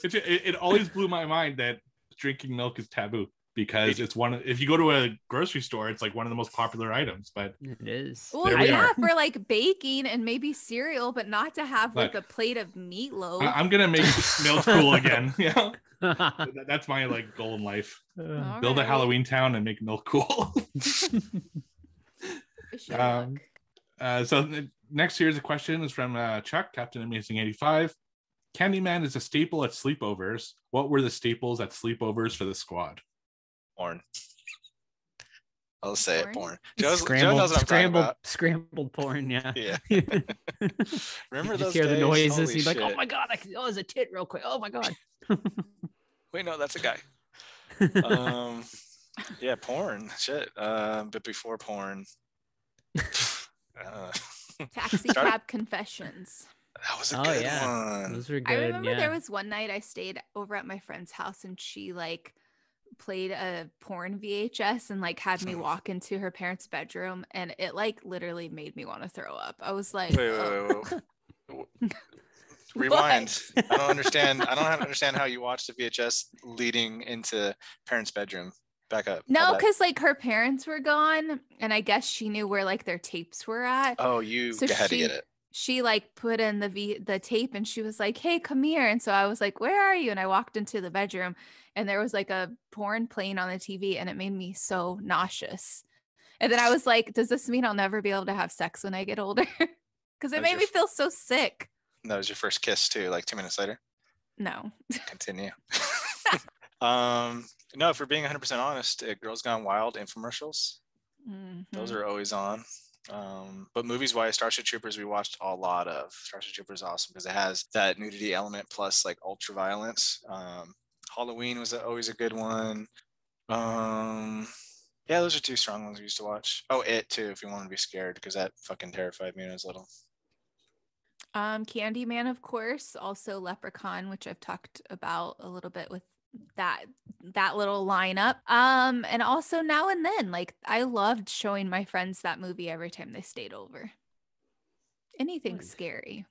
It always blew my mind that drinking milk is taboo because it's if you go to a grocery store, it's like one of the most popular items. But It is. Well, There we yeah, are. for like baking and maybe cereal, but not to have with a Look, plate of meatloaf. I'm gonna make milk cool again. Yeah, All that's my like goal in life. All Build a right. Halloween town and make milk cool. Wish you Um, luck. So next here's a question is from Chuck, Captain Amazing 85. Candyman is a staple at sleepovers. What were the staples at sleepovers for the squad? Porn. I'll say it. Porn? Porn. Joe knows what I'm talking about. scrambled porn. Yeah. Yeah. Remember You those just hear the days? noises. Holy You're like, oh shit. my god! It's a tit real quick. Oh my god. Wait, no, that's a guy. Yeah, porn. Shit. But before porn. Taxi Start- cab confessions. That was a Oh, good yeah. one. Those were good. I remember yeah. there was one night I stayed over at my friend's house and she like played a porn VHS and like had me walk into her parents' bedroom and it like literally made me want to throw up. I was like, Wait. Rewind. I don't understand. I don't understand how you watched the VHS leading into parents' bedroom. Back up. No, How that- because like her parents were gone and I guess she knew where like their tapes were at. Oh, you So had to get it. She like put in the tape and she was like, hey, come here. And so I was like, where are you? And I walked into the bedroom and there was like a porn playing on the TV and it made me so nauseous. And then I was like, does this mean I'll never be able to have sex when I get older? Because it That was made your me feel so sick. That was your first kiss too, like 2 minutes later. No. Continue. No, for being 100% honest, Girls Gone Wild infomercials, those Mhm. are always on. But movies wise, Starship Troopers we watched a lot of. Starship Troopers is awesome because it has that nudity element plus like ultra violence. Halloween was always a good one. Yeah, those are two strong ones we used to watch. Oh, It too, if you want to be scared, because that fucking terrified me when I was little. Candyman, of course, also Leprechaun, which I've talked about a little bit with that little lineup. And also Now and Then, like I loved showing my friends that movie every time they stayed over. Anything Nice. scary.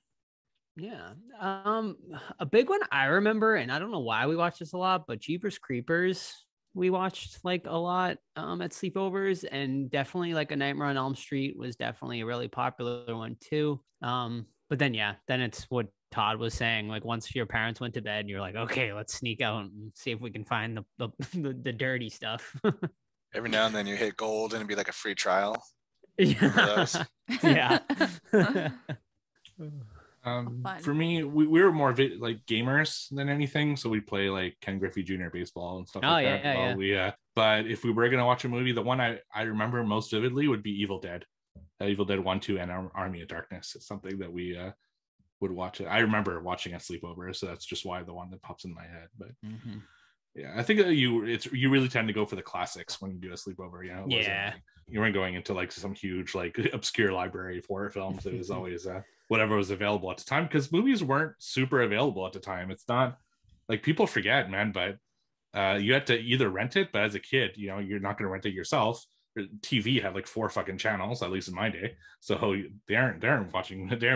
Yeah. A big one I remember, and I don't know why we watched this a lot, but Jeepers Creepers we watched like a lot at sleepovers, and definitely like A Nightmare on Elm Street was definitely a really popular one too. But then it's what Todd was saying. Like once your parents went to bed, you're like, okay, let's sneak out and see if we can find the dirty stuff. Every now and then you hit gold and it'd be like a free trial. Yeah. Yeah. Fun. For me, we were more like gamers than anything, so we play like Ken Griffey Jr. baseball and stuff Oh, like yeah, that. yeah, We but if we were gonna watch a movie, the one I remember most vividly would be Evil Dead. Evil Dead 1, 2, and Army of Darkness. It's something that we would watch. I remember watching at sleepover, so that's just why the one that pops in my head. But yeah, I think that you really tend to go for the classics when you do a sleepover. You know, it wasn't Yeah. like- you weren't going into like some huge like obscure library of horror films. It was always whatever was available at the time, because movies weren't super available at the time. It's not like people forget, man, but you had to either rent it, but as a kid, you know, you're not going to rent it yourself. TV had like 4 fucking channels, at least in my day. So they aren't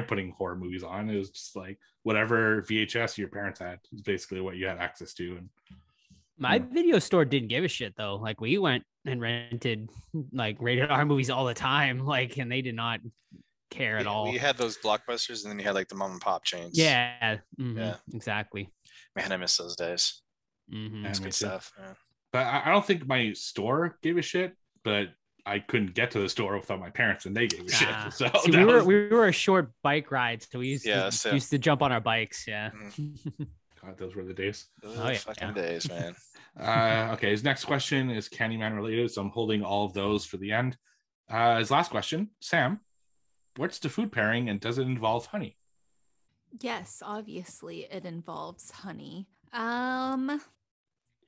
putting horror movies on. It was just like whatever VHS your parents had is basically what you had access to. And My video store didn't give a shit though. Like we went and rented like rated R movies all the time. Like, and they did not care at all. You had those Blockbusters, and then you had like the mom and pop chains. Yeah. Yeah. Exactly. Man, I miss those days. It's good stuff. Man. But I don't think my store gave a shit, but I couldn't get to the store without my parents, and they gave a shit. So see, we were a short bike ride, so we used to jump on our bikes. Yeah. God, those were the days. Fucking days, man. Okay, his next question is Candyman related, so I'm holding all of those for the end. His last question, Sam, what's the food pairing, and does it involve honey? Yes, obviously it involves honey.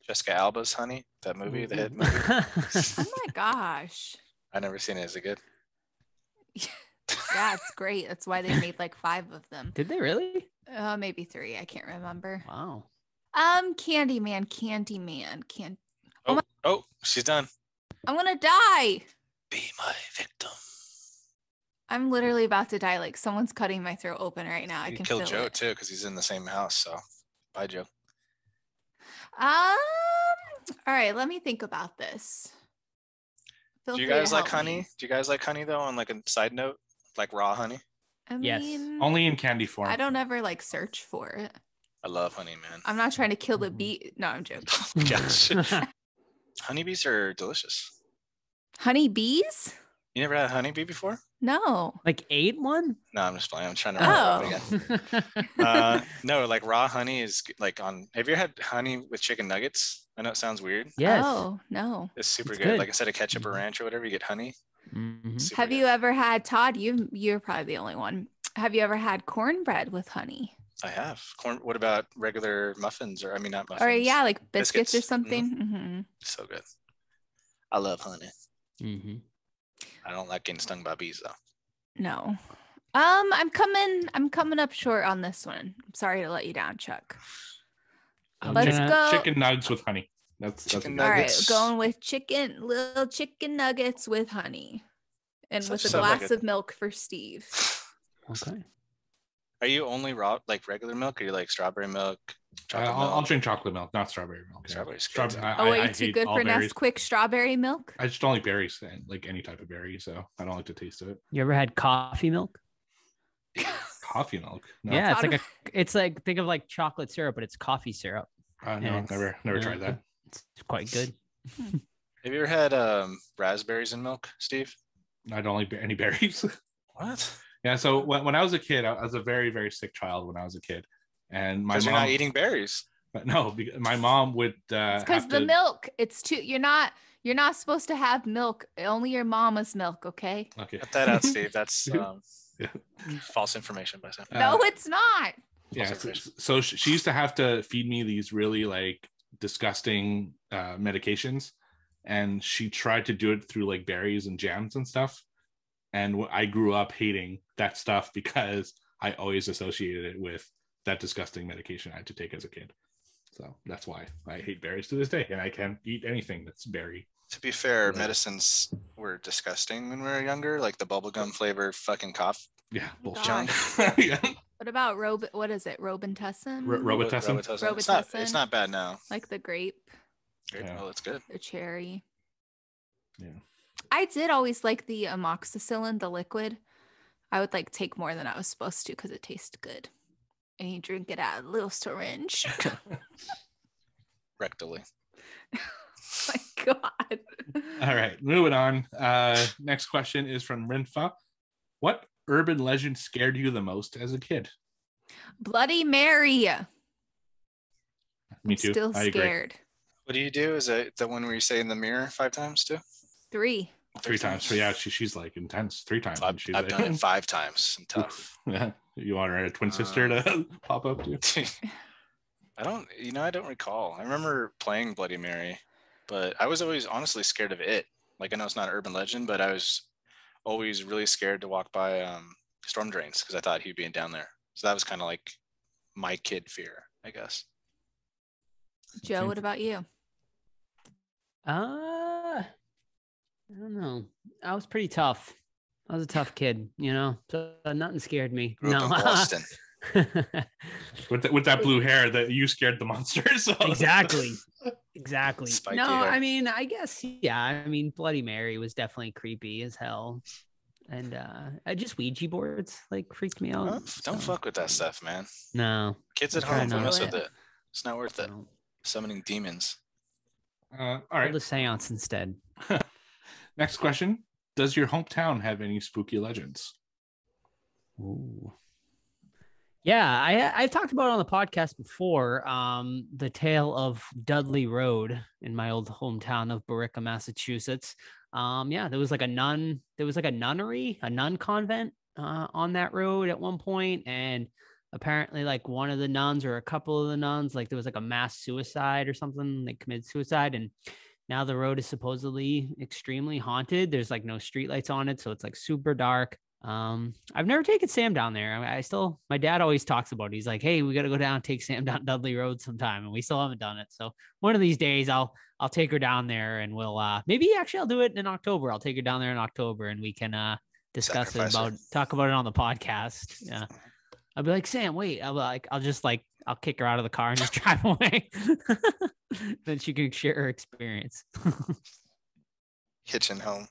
Jessica Alba's Honey, that movie, the hit movie. Oh my gosh. I never seen it. Is it good? Yeah, it's great. That's why they made like 5 of them. Did they really? Maybe 3. I can't remember. Wow. Candyman. Oh, she's done. I'm gonna die. Be my victim. I'm literally about to die. Like someone's cutting my throat open right now. I can kill feel Joe it. too, because he's in the same house. So, bye, Joe. All right. Let me think about this. Do you guys like honey? Do you guys like honey though? On like a side note, like raw honey. I yes. mean, Only in candy form. I don't ever like search for it. I love honey, man. I'm not trying to kill the bee. No, I'm joking. Gosh. Honeybees are delicious. Honeybees? You never had a honeybee before? No. Like ate one? No, I'm just playing. I'm trying to remember again. No, like raw honey is like on. Have you ever had honey with chicken nuggets? I know it sounds weird. Yes. Oh, no. It's super good. Like instead of ketchup or ranch or whatever, you get honey. Have you ever had, Todd? You're probably the only one. Have you ever had cornbread with honey? I have. Corn. What about regular muffins? Or I mean, not muffins. Or yeah, like biscuits or something. Mm-hmm. So good. I love honey. I don't like getting stung by bees though. No. I'm coming up short on this one. I'm sorry to let you down, Chuck. Let's go. Chicken nuggets with honey. That's chicken nuggets. All right, going with little chicken nuggets with honey, and with a glass of milk for Steve. Okay. Are you only raw, like regular milk, or you like strawberry milk? I'll drink chocolate milk, not strawberry milk. Strawberry's you too good for Nesquik strawberry milk? I just don't like berries, and like any type of berry, so I don't like the taste of it. You ever had coffee milk? Coffee milk? No. Yeah, it's like think of like chocolate syrup, but it's coffee syrup. No, never tried that. It's quite good. Have you ever had raspberries in milk, Steve? I don't like any berries. What? Yeah, so when I was a kid, I was a very, very sick child when I was a kid. And my mom... you're not eating berries. No, my mom would... because the milk, it's too... You're not supposed to have milk. Only your mama's milk, okay? Okay. Cut that out, Steve. That's false information by Sam. No, it's not. Yeah, so she used to have to feed me these really like disgusting medications. And she tried to do it through like berries and jams and stuff. And I grew up hating that stuff because I always associated it with that disgusting medication I had to take as a kid. So that's why I hate berries to this day. And I can't eat anything that's berry. To be fair, medicines were disgusting when we were younger, like the bubblegum flavor fucking cough. Yeah, bullshit. Yeah. What about Robitussin? Robitussin. It's not bad now. Like the grape. Yeah. Oh, it's good. The cherry. Yeah. I did always like the amoxicillin, the liquid. I would like take more than I was supposed to because it tastes good. And you drink it out of a little syringe. Rectally. Oh my God. All right, moving on. Next question is from Rinfa. What urban legend scared you the most as a kid? Bloody Mary. Me too. Still scared. What do you do? Is it the one where you say in the mirror 5 times too? 3 times. So yeah, she's like intense. 3 times. I've done it 5 times. I'm tough. Yeah. You want her twin sister to pop up too? I don't recall. I remember playing Bloody Mary, but I was always honestly scared of it. Like I know it's not an urban legend, but I was always really scared to walk by storm drains because I thought he'd be down there. So that was kind of like my kid fear, I guess. Joe, what about you? I don't know. I was pretty tough. I was a tough kid, so nothing scared me. Grew up in Boston. with that blue hair that you scared the monsters. So. Exactly. Spiky no, hair. I mean, I guess, yeah. I mean, Bloody Mary was definitely creepy as hell. And just Ouija boards like freaked me out. Don't fuck with that stuff, man. No. Kids at home, don't mess with it. It's not worth it. No. Summoning demons. All right. The seance instead. Next question. Does your hometown have any spooky legends? Ooh. Yeah, I've talked about it on the podcast before. The tale of Dudley Road in my old hometown of Barica, Massachusetts. There was like a nunnery, a nun convent on that road at one point, and apparently like one of the nuns or a couple of the nuns, like there was like a mass suicide or something. They committed suicide, and now the road is supposedly extremely haunted. There's like no streetlights on it, so it's like super dark. I've never taken Sam down there. My dad always talks about it. He's like, hey, we got to go down and take Sam down Dudley Road sometime. And we still haven't done it. So one of these days I'll take her down there and we'll, maybe actually I'll do it in October. I'll take her down there in October and we can, discuss talk about it on the podcast. Yeah. I'll be like, Sam, wait, I'll kick her out of the car and just drive away. Then she can share her experience. Hitching home.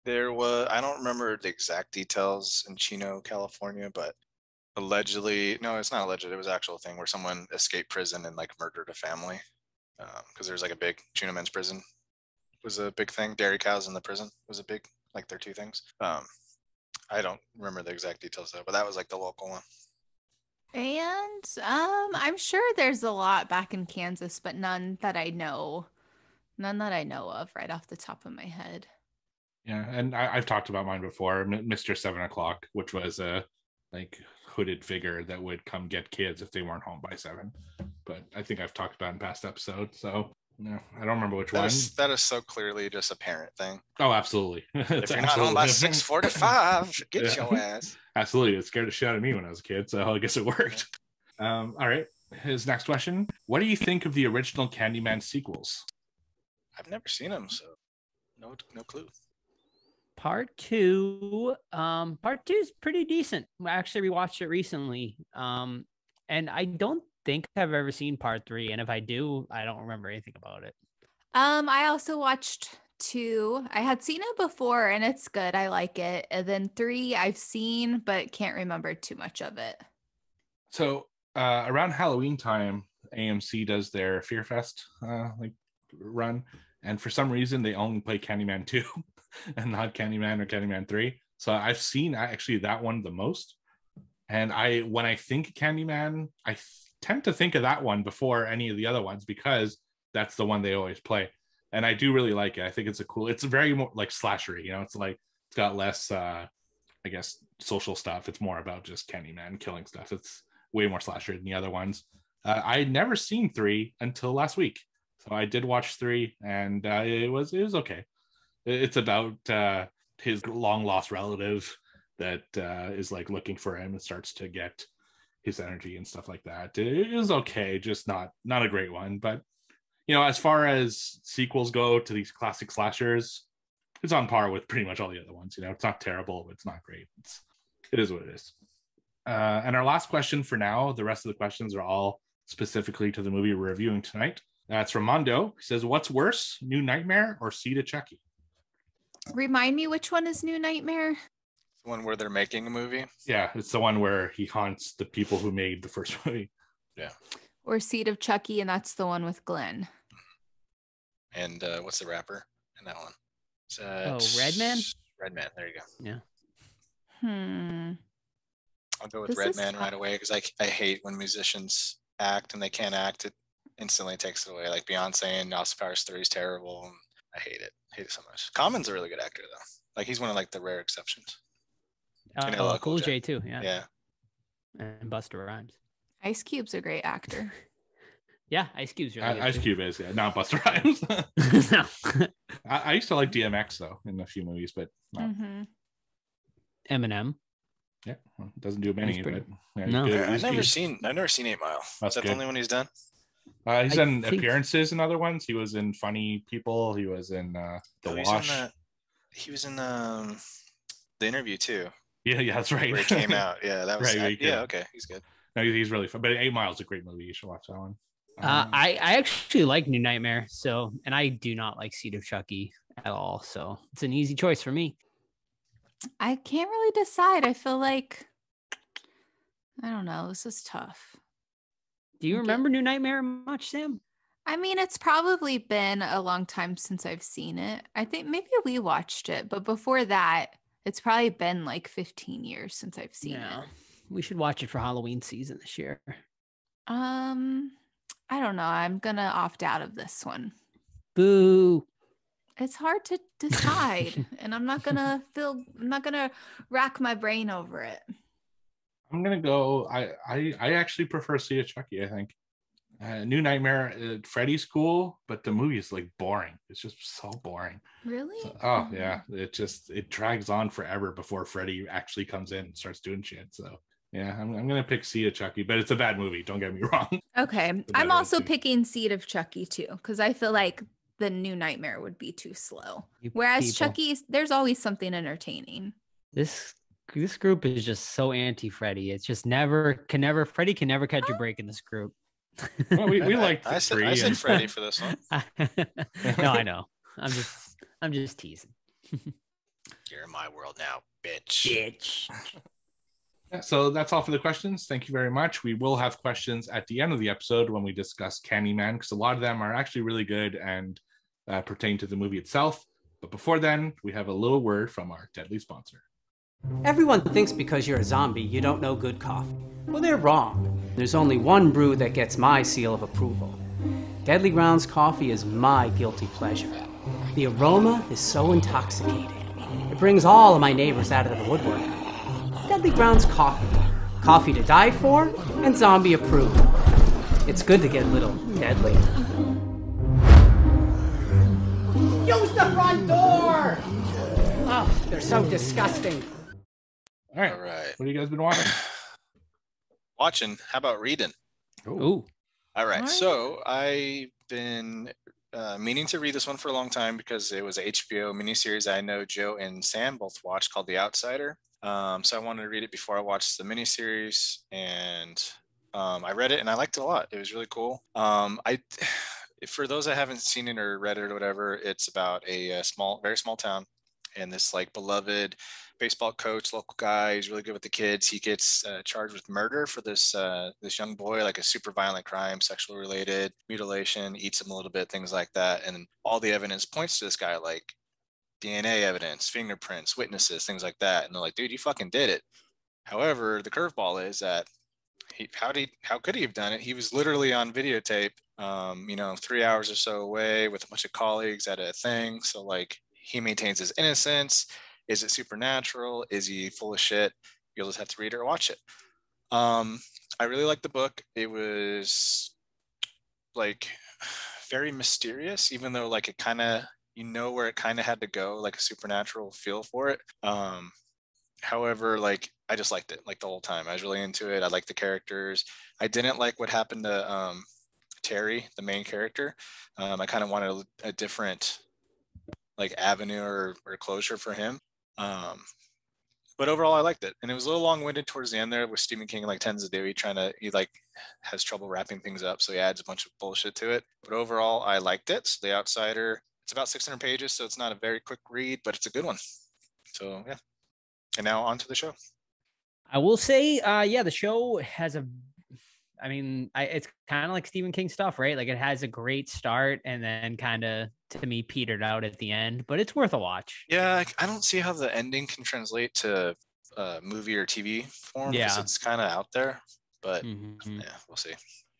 I don't remember the exact details in Chino, California, but allegedly, no, it's not alleged. It was an actual thing where someone escaped prison and like murdered a family. Because there's like a big Chino men's prison was a big thing. Dairy cows in the prison was a big, like they're two things. I don't remember the exact details though, but that was like the local one. And I'm sure there's a lot back in Kansas, but none that I know of right off the top of my head. Yeah, and I've talked about mine before, Mr. 7 o'clock, which was a like hooded figure that would come get kids if they weren't home by 7. But I think I've talked about it in past episodes, so no, I don't remember which one. That is so clearly just a parent thing. Oh, absolutely. If you're not home by 6:45, get your ass. Absolutely, it scared the shit out of me when I was a kid, so I guess it worked. All right, his next question: what do you think of the original Candyman sequels? I've never seen them, so no clue. Part 2 is pretty decent. I actually rewatched it recently. And I don't think I've ever seen part 3. And if I do, I don't remember anything about it. I also watched 2. I had seen it before and it's good. I like it. And then 3 I've seen, but can't remember too much of it. So around Halloween time, AMC does their Fear Fest run. And for some reason, they only play Candyman 2 and not Candyman or Candyman 3. So I've seen actually that one the most. And when I think Candyman, I tend to think of that one before any of the other ones because that's the one they always play. And I do really like it. I think it's very more like slashery, it's like, it's got less, I guess, social stuff. It's more about just Candyman killing stuff. It's way more slashery than the other ones. I had never seen 3 until last week. So I did watch 3 and it was okay. It's about his long lost relative that is like looking for him and starts to get his energy and stuff like that. It was okay, just not a great one. But as far as sequels go to these classic slashers, it's on par with pretty much all the other ones. It's not terrible, but it's not great. It is what it is. And our last question for now, the rest of the questions are all specifically to the movie we're reviewing tonight. That's from Mondo. He says, what's worse, New Nightmare or Seed of Chucky? Remind me, which one is New Nightmare? The one where they're making a movie? Yeah, it's the one where he haunts the people who made the first movie. Yeah. Or Seed of Chucky, and that's the one with Glenn. And what's the rapper in that one? Redman? Redman, there you go. Yeah. I'll go with Redman right away because I hate when musicians act and they can't act. It instantly takes it away. Like Beyonce and Austin Powers 3 is terrible. And I hate it. So much. Common's a really good actor though. Like he's one of like the rare exceptions. Cool J too. Yeah. Yeah. And Busta Rhymes. Ice Cube's a great actor. Yeah, Ice Cube's really good. Ice Cube is, not Busta Rhymes. No. I used to like DMX though in a few movies, but no. Mm-hmm. Eminem. Yeah, well, doesn't do many, but no. I've never seen 8 Mile. Is that the only one he's done? He's done appearances in other ones. He was in Funny People. He was in The Wash. He was in the Interview too. Yeah, that's right. Where it came out. Yeah, that was right. Yeah, okay, he's good. No, he's really fun. But 8 Mile is a great movie. You should watch that one. I actually like New Nightmare. And I do not like Seed of Chucky. at all. So it's an easy choice for me. I can't really decide. I feel like, I don't know. This is tough. Do you remember New Nightmare much, Sam? I mean, it's probably been a long time since I've seen it. I think maybe we watched it, but before that, it's probably been like 15 years since I've seen it. We should watch it for Halloween season this year. I don't know. I'm gonna opt out of this one. Boo. It's hard to decide, and I'm not gonna rack my brain over it. I'm gonna go. I actually prefer See a Chucky. I think New Nightmare, Freddy's cool, but the movie is like boring. It's just so boring. Really? So, yeah, it drags on forever before Freddy actually comes in and starts doing shit. So yeah, I'm gonna pick See a Chucky, but it's a bad movie. Don't get me wrong. Okay, I'm also picking Seed of Chucky too, because I feel like the New Nightmare would be too slow. Whereas Chucky's, there's always something entertaining. This group is just so anti-Freddy. It's just Freddy can never catch a break in this group. Well, we like I said Freddy for this one. No, I know. I'm just teasing. You're in my world now, bitch. Yeah, so that's all for the questions. Thank you very much. We will have questions at the end of the episode when we discuss Candyman, because a lot of them are actually really good and pertain to the movie itself. But before then, we have a little word from our deadly sponsor. Everyone thinks because you're a zombie, you don't know good coffee. Well, they're wrong. There's only one brew that gets my seal of approval. Deadly Grounds coffee is my guilty pleasure. The aroma is so intoxicating. It brings all of my neighbors out of the woodwork. Deadly Grounds coffee. Coffee to die for and zombie approved. It's good to get a little deadly. Use the front door! Oh, they're so disgusting. All right. What have you guys been watching? How about reading? Ooh. All right. So I've been meaning to read this one for a long time because it was a HBO miniseries I know Joe and Sam both watched called The Outsider. So I wanted to read it before I watched the miniseries, and I read it and I liked it a lot. It was really cool. For those that haven't seen it or read it or whatever, it's about a very small town, and this like beloved baseball coach, local guy. He's really good with the kids. He gets charged with murder for this young boy, like a super violent crime, sexual related, mutilation, eats him a little bit, things like that. And all the evidence points to this guy, like DNA evidence, fingerprints, witnesses, things like that. And they're like, dude, you fucking did it. However, the curveball is that how could he have done it? He was literally on videotape, 3 hours or so away with a bunch of colleagues at a thing. So like he maintains his innocence. Is it supernatural? Is he full of shit? You'll just have to read it or watch it. I really liked the book. It was like very mysterious, even though like it kind of, where it kind of had to go, like a supernatural feel for it. However, like I just liked it like the whole time. I was really into it. I liked the characters. I didn't like what happened to Terry, the main character. I kind of wanted a different like avenue or closure for him. But overall I liked it, and it was a little long-winded towards the end there with Stephen King like tends to do. He like has trouble wrapping things up, so he adds a bunch of bullshit to it. But overall I liked it. So The Outsider, it's about 600 pages, so it's not a very quick read, but it's a good one. So yeah. And now on to the show. I will say the show has it's kind of like Stephen King stuff, right? Like it has a great start and then kind of, to me, petered out at the end, but it's worth a watch. Yeah, I don't see how the ending can translate to movie or TV form, because it's kind of out there, but yeah, we'll see.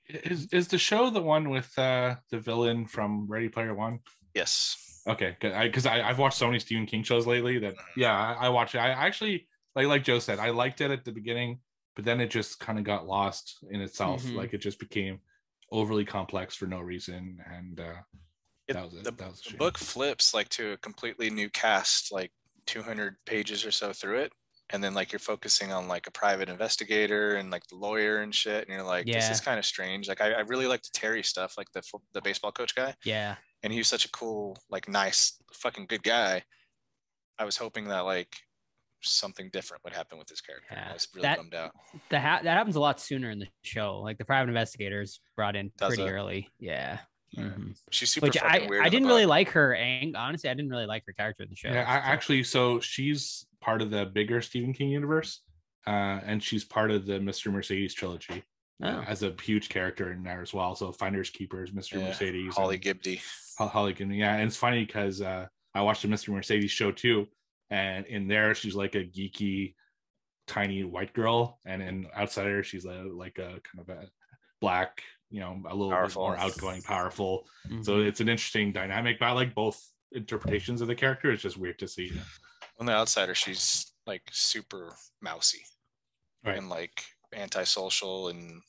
Is the show the one with the villain from Ready Player One? Yes. Okay, because I've watched so many Stephen King shows lately that I watched it. I actually like Joe said, I liked it at the beginning, but then it just kind of got lost in itself. Like it just became overly complex for no reason, and that was it. The book flips like to a completely new cast, like 200 pages or so through it, and then like you're focusing on like a private investigator and like the lawyer and shit, and you're like, this is kind of strange. Like I really liked the Terry stuff, like the baseball coach guy. Yeah. And he was such a cool, like nice, fucking good guy. I was hoping that like something different would happen with this character. I was really bummed out. That happens a lot sooner in the show. Like the private investigators brought in pretty early. Yeah. She's super Which fucking weird. I didn't really like her. And honestly, I didn't really like her character in the show. Yeah, actually, so she's part of the bigger Stephen King universe, and she's part of the Mr. Mercedes trilogy as a huge character in there as well. So Finders Keepers, Mr. Mercedes, Holly Gibney. Holly Gibney, yeah. And it's funny because I watched the Mr. Mercedes show too, and in there she's like a geeky, tiny white girl, and in Outsider she's like a kind of a black, a little powerful, bit more outgoing, powerful. So it's an interesting dynamic, but I like both interpretations of the character. It's just weird to see. On the Outsider, she's like super mousy, right, and like antisocial, and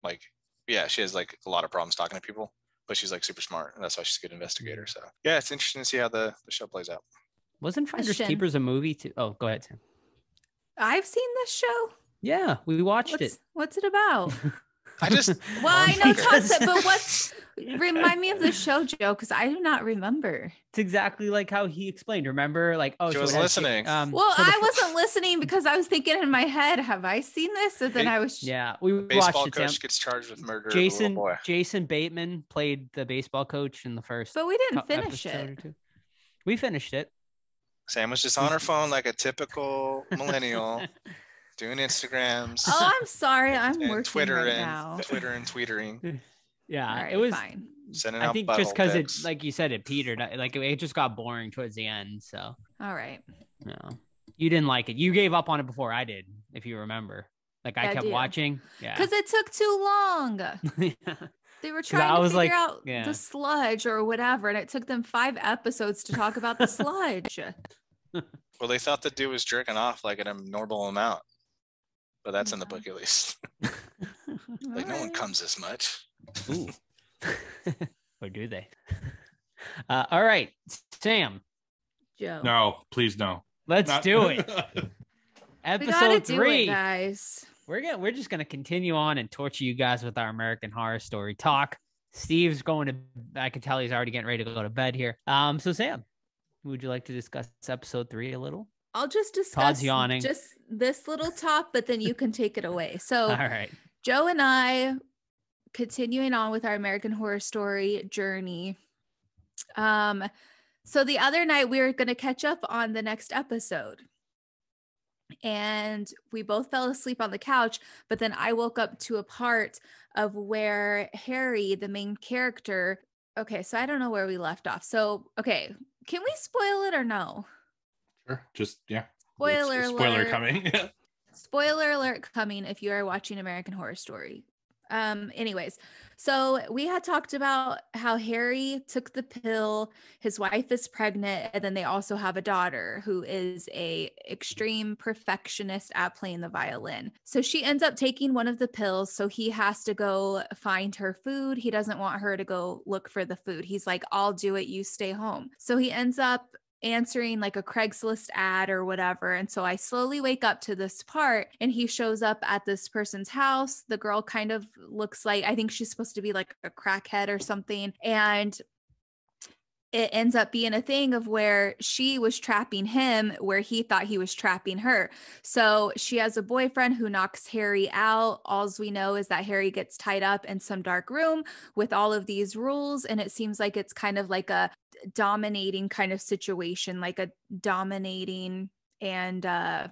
like she has like a lot of problems talking to people, but she's like super smart, and that's why she's a good investigator. So yeah, it's interesting to see how the show plays out. Wasn't Finders Keepers a movie too? Oh, go ahead, Sam. I've seen this show. Yeah, we watched it. What's it about? I just I know Todd said, but remind me of the show, Joe, because I do not remember. It's exactly like how he explained. Remember, like she was listening. I wasn't listening because I was thinking in my head, have I seen this? And then I was we baseball watched it. Coach Sam gets charged with murder. Jason Bateman played the baseball coach in the first. But we didn't finish it. We finished it. Sam was just on her phone like a typical millennial. Doing Instagrams. Oh, I'm sorry. I'm working Twitter right now. Twitter and tweetering. Yeah, right, it was fine. Sending out. I think just because it's like you said, it petered. Like it just got boring towards the end. So. All right. No, you didn't like it. You gave up on it before I did, if you remember. Like I kept watching. Yeah. Because it took too long. They were trying to figure out the sludge or whatever, and it took them 5 episodes to talk about the sludge. Well, they thought the dude was jerking off like an abnormal amount. But that's in the book, at least. Like, no one comes this much. Ooh. Or do they? All right, Sam. Joe. No, please no. Let's do it. Episode 3, guys. We're just gonna continue on and torture you guys with our American Horror Story talk. Steve's going to. I can tell he's already getting ready to go to bed here. So Sam, would you like to discuss episode 3 a little? I'll just discuss just this little top, but then you can take it away. So, all right, Joe and I, continuing on with our American Horror Story journey. So the other night we were going to catch up on the next episode, and we both fell asleep on the couch. But then I woke up to a part of where Harry, the main character. Okay, so I don't know where we left off. So, okay, can we spoil it or no? Just Spoiler alert coming. Spoiler alert coming if you are watching American Horror Story. Anyways, so we had talked about how Harry took the pill, his wife is pregnant, and then they also have a daughter who is a extreme perfectionist at playing the violin. So she ends up taking one of the pills, so he has to go find her food. He doesn't want her to go look for the food. He's like, I'll do it, you stay home. So he ends up answering like a Craigslist ad or whatever. And so I slowly wake up to this part, and he shows up at this person's house. The girl kind of looks like, I think she's supposed to be like a crackhead or something. And it ends up being a thing of where she was trapping him where he thought he was trapping her. So she has a boyfriend who knocks Harry out. All we know is that Harry gets tied up in some dark room with all of these rules. And it seems like it's kind of like a dominating kind of situation, like a dominating and I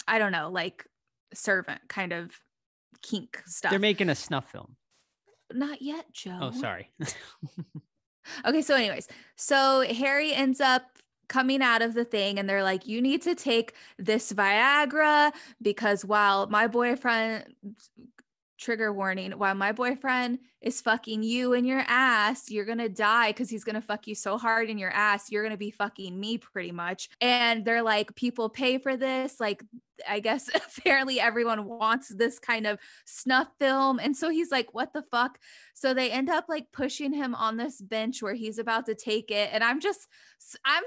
don't know, like servant kind of kink stuff. They're making a snuff film. Not yet, Joe. Oh, sorry. Okay, so anyways, so Harry ends up coming out of the thing, and they're like, you need to take this Viagra because while my boyfriend, trigger warning, while my boyfriend is fucking you in your ass, you're gonna die because he's gonna fuck you so hard in your ass, you're gonna be fucking me pretty much. And they're like, people pay for this, like I guess apparently everyone wants this kind of snuff film. And so he's like, what the fuck? So they end up like pushing him on this bench where he's about to take it. And I'm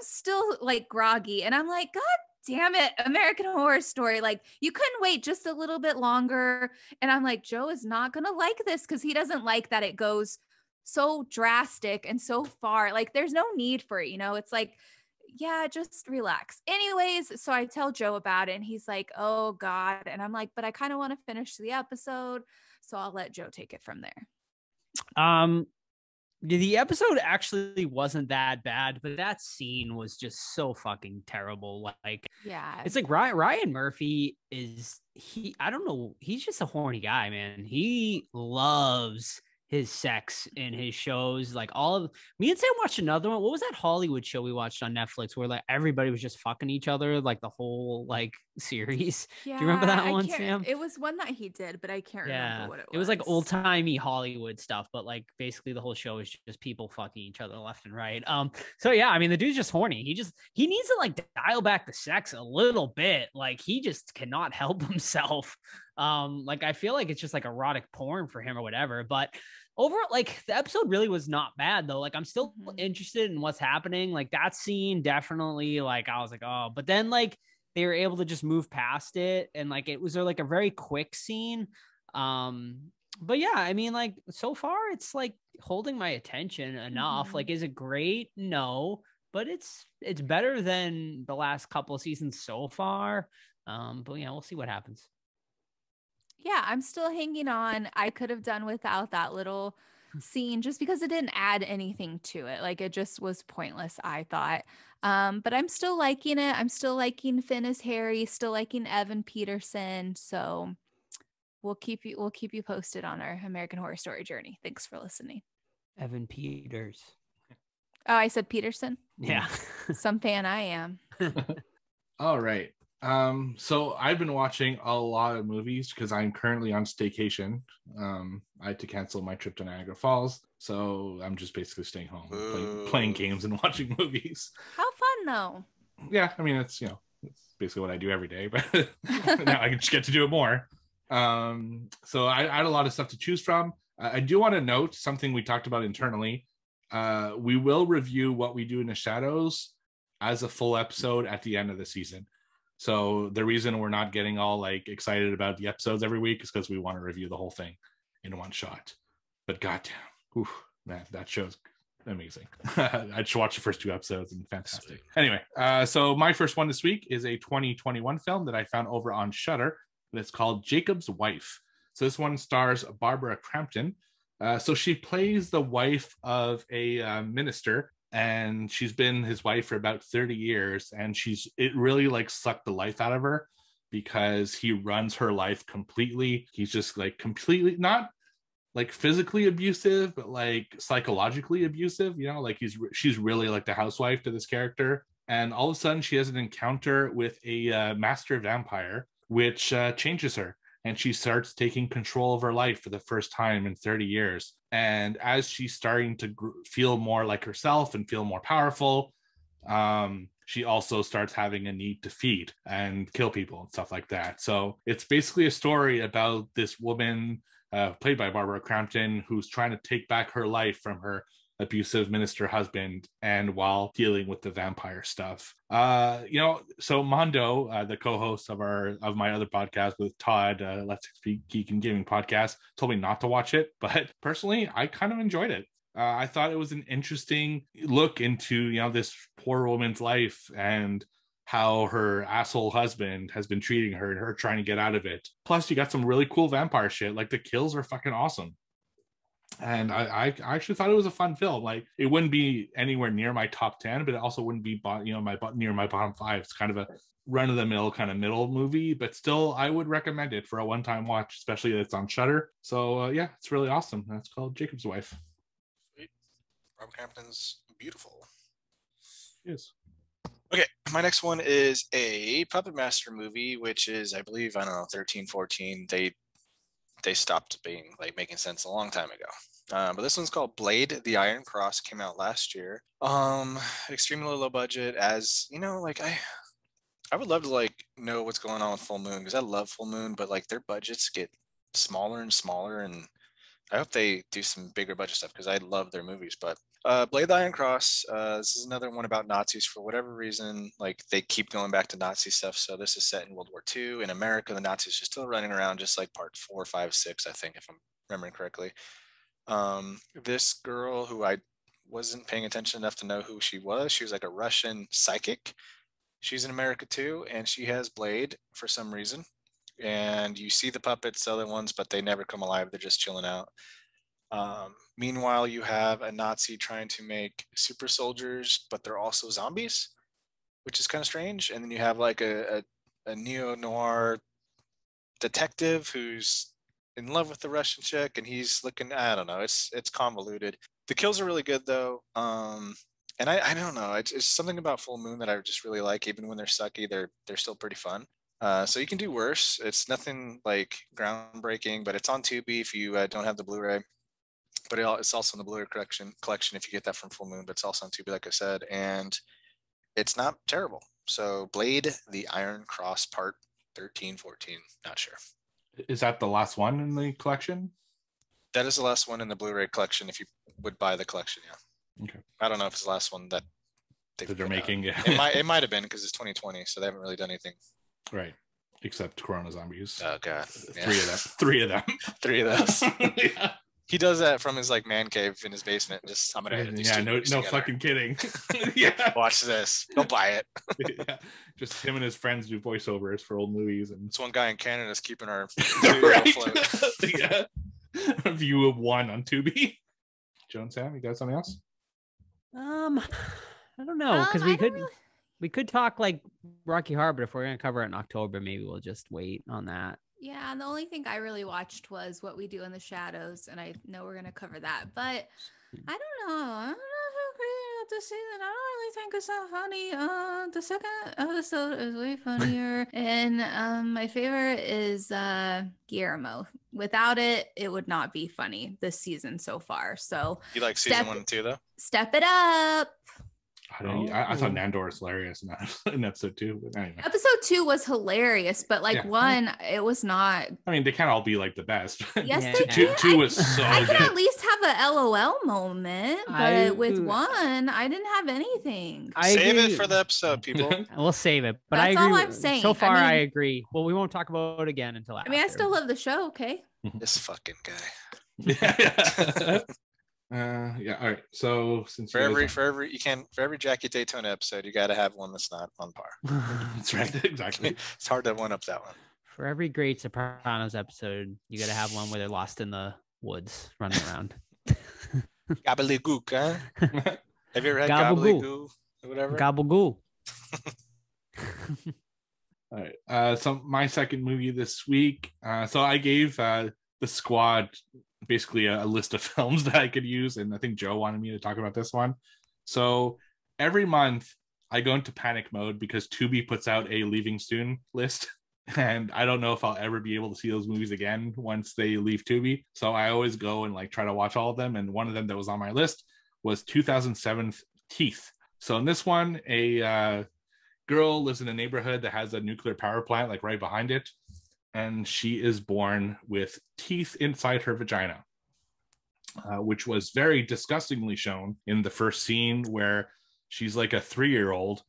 still like groggy, and I'm like, God damn it, American Horror Story. Like, you couldn't wait just a little bit longer. And I'm like, Joe is not going to like this because he doesn't like that it goes so drastic and so far. Like, there's no need for it. It's like, yeah, just relax. Anyways, so I tell Joe about it, and he's like, oh God. And I'm like, but I kind of want to finish the episode. So I'll let Joe take it from there. The episode actually wasn't that bad, but that scene was just so fucking terrible. Like, Yeah. it's like Ryan Murphy I don't know, he's just a horny guy, man. He loves his sex in his shows. Like, all of me and Sam watched another one. What was that Hollywood show we watched on Netflix where like everybody was just fucking each other like the whole like series? Yeah, do you remember that one, Sam? It was one that he did, but I can't remember what it was. It was like old timey Hollywood stuff, but like basically the whole show is just people fucking each other left and right. So yeah, I mean the dude's just horny. He needs to like dial back the sex a little bit. Like he just cannot help himself. Like I feel like it's just like erotic porn for him or whatever. But overall, like the episode really was not bad though. Like I'm still interested in what's happening. Like that scene definitely, like I was like, oh, but then like they were able to just move past it, and like it was like a very quick scene. But yeah, I mean, like so far it's like holding my attention enough. Like, is it great? No, but it's better than the last couple of seasons so far. But yeah, we'll see what happens. Yeah, I'm still hanging on. I could have done without that little scene just because it didn't add anything to it. Like it just was pointless, I thought. But I'm still liking it. I'm still liking Finn as Harry, still liking Evan Peterson. So we'll keep you posted on our American Horror Story journey. Thanks for listening. Evan Peters. Oh, I said Peterson? Yeah. Some fan I am. All right. So I've been watching a lot of movies because I'm currently on staycation. I had to cancel my trip to Niagara Falls, so I'm just basically staying home, playing games and watching movies. How fun though. Yeah, I mean it's basically what I do every day, but now I just get to do it more. So I had a lot of stuff to choose from. I do want to note something we talked about internally. We will review What We Do in the Shadows as a full episode at the end of the season. So the reason we're not getting all like excited about the episodes every week is because we want to review the whole thing in one shot. But goddamn, man, that show's amazing. I just watched the first 2 episodes and fantastic. Anyway, so my first one this week is a 2021 film that I found over on Shudder, and it's called Jacob's Wife. So this one stars Barbara Crampton. So she plays the wife of a minister, and she's been his wife for about 30 years, and it really like sucked the life out of her because he runs her life completely. He's just like completely not like physically abusive, but like psychologically abusive, like she's really like the housewife to this character. And all of a sudden she has an encounter with a master vampire, which changes her. And she starts taking control of her life for the first time in 30 years. And as she's starting to feel more like herself and feel more powerful, she also starts having a need to feed and kill people and stuff like that. So it's basically a story about this woman, played by Barbara Crampton, who's trying to take back her life from her abusive minister husband, and while dealing with the vampire stuff. So Mondo, the co-host of my other podcast with Todd, Let's Speak Geek and Gaming podcast, told me not to watch it, but personally I kind of enjoyed it. I thought it was an interesting look into this poor woman's life and how her asshole husband has been treating her and her trying to get out of it. Plus you got some really cool vampire shit. Like the kills are fucking awesome. And I actually thought it was a fun film. Like it wouldn't be anywhere near my top 10, but it also wouldn't be near my bottom 5. It's kind of a run-of-the-mill kind of middle movie, but still I would recommend it for a one-time watch, especially if it's on Shudder. So yeah, it's really awesome. That's called Jacob's Wife. Sweet. Rob Crampton's beautiful. Yes. Okay, my next one is a Puppet Master movie, which is, I believe, 13, 14. They stopped being like making sense a long time ago. But this one's called Blade: The Iron Cross, came out last year. Extremely low budget, as like I would love to like know what's going on with Full Moon, because I love Full Moon, but like their budgets get smaller and smaller, and I hope they do some bigger budget stuff because I love their movies. But Blade: The Iron Cross, this is another one about Nazis. For whatever reason, like they keep going back to Nazi stuff. So this is set in World War II. In America, the Nazis are still running around, just like part 4, 5, 6, I think, if I'm remembering correctly. This girl who I wasn't paying attention enough to know who she was like a Russian psychic. She's in America too, and she has Blade for some reason. And you see the puppets, other ones, but they never come alive. They're just chilling out. Meanwhile, you have a Nazi trying to make super soldiers, but they're also zombies, which is kind of strange. And then you have like a neo-noir detective who's in love with the Russian chick, and he's looking, I don't know, it's convoluted. The kills are really good though. And I don't know, it's something about Full Moon that I just really like. Even when they're sucky, they're still pretty fun. So you can do worse. It's nothing like groundbreaking, but it's on Tubi if you don't have the Blu-ray. But it's also in the Blu-ray collection if you get that from Full Moon. But it's also on Tubi, like I said, and it's not terrible. So Blade: The Iron Cross Part 13, 14. Not sure. Is that the last one in the collection? That is the last one in the Blu-ray collection if you would buy the collection, yeah. Okay. I don't know if it's the last one that they're making. Yeah. It might have been because it's 2020, so they haven't really done anything. Right. Except Corona Zombies. Oh god. Yeah. Three of them. Three of those. Yeah. He does that from his like man cave in his basement. Just I'm gonna edit these two movies together. Fucking kidding. Yeah. Watch this. Don't buy it. Yeah. Just him and his friends do voiceovers for old movies, and this one guy in Canada is keeping our right. afloat. Yeah. A view of one on Tubi. Joe and Sam, you got something else? I don't know, because we could talk like Rocky Horror, but if we're gonna cover it in October, maybe we'll just wait on that. Yeah, and the only thing I really watched was What We Do in the Shadows, and I know we're gonna cover that, but I don't know. I don't know how crazy this season. I don't really think it's that funny. The second episode is way funnier, and my favorite is Guillermo. Without it, it would not be funny this season so far. So you like season 1 and 2 though? Step it up. I thought Nandor was hilarious in episode 2. But anyway. Episode 2 was hilarious, but like 1, it was not. I mean, they can't all be like the best. Yes, they can. 2 was so I good. could at least have a LOL moment, but with 1, I didn't have anything. Save it for the episode, people. We'll save it. But that's I agree. All I'm saying. So far, I agree. Well, we won't talk about it again until after. I mean, I still love the show. Okay. This fucking guy. Yeah. All right. So since for every Jackie Daytona episode, you got to have one that's not on par. That's right. Exactly. It's hard to one up that one. For every great Sopranos episode, you got to have one where they're lost in the woods running around. Gobbledygook, huh? Have you ever had gobbledygook or whatever? Gabagool. All right. So my second movie this week. So I gave the squad basically a list of films that I could use, and I think Joe wanted me to talk about this one. So every month I go into panic mode because Tubi puts out a Leaving Soon list, and I don't know if I'll ever be able to see those movies again once they leave Tubi. So I always go and like try to watch all of them, and one of them that was on my list was 2007's Teeth. So in this one, a girl lives in a neighborhood that has a nuclear power plant like right behind it, and she is born with teeth inside her vagina, which was very disgustingly shown in the first scene where she's like a 3-year-old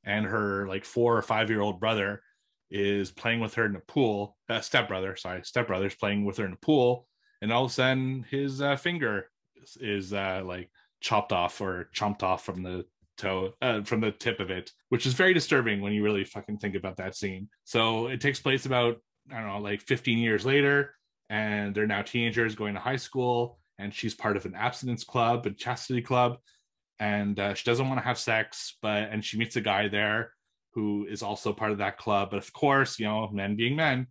and her like 4 or 5-year-old brother is playing with her in the pool. Stepbrother's playing with her in the pool, and all of a sudden his finger is like chopped off from the toe, from the tip of it, which is very disturbing when you really fucking think about that scene. So it takes place about, I don't know, like 15 years later, and they're now teenagers going to high school, and she's part of an abstinence club and chastity club, and she doesn't want to have sex, and she meets a guy there who is also part of that club. But of course, you know, men being men,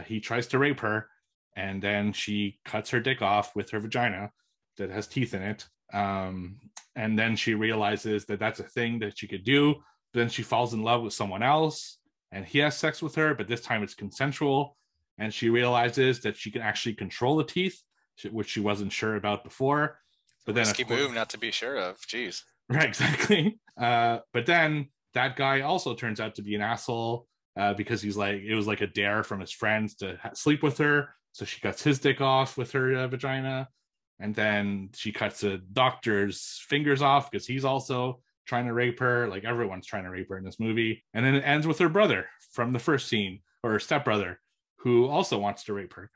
he tries to rape her, and then she cuts her dick off with her vagina that has teeth in it. And then she realizes that that's a thing that she could do. Then she falls in love with someone else, and he has sex with her, but this time it's consensual. And she realizes that she can actually control the teeth, which she wasn't sure about before. But then risky move not to be sure of. Jeez. Right, exactly. But then that guy also turns out to be an asshole because it was like a dare from his friends to sleep with her. So she cuts his dick off with her vagina. And then she cuts the doctor's fingers off because he's also trying to rape her. Like everyone's trying to rape her in this movie. And then it ends with her brother from the first scene, or her stepbrother, who also wants to rape her.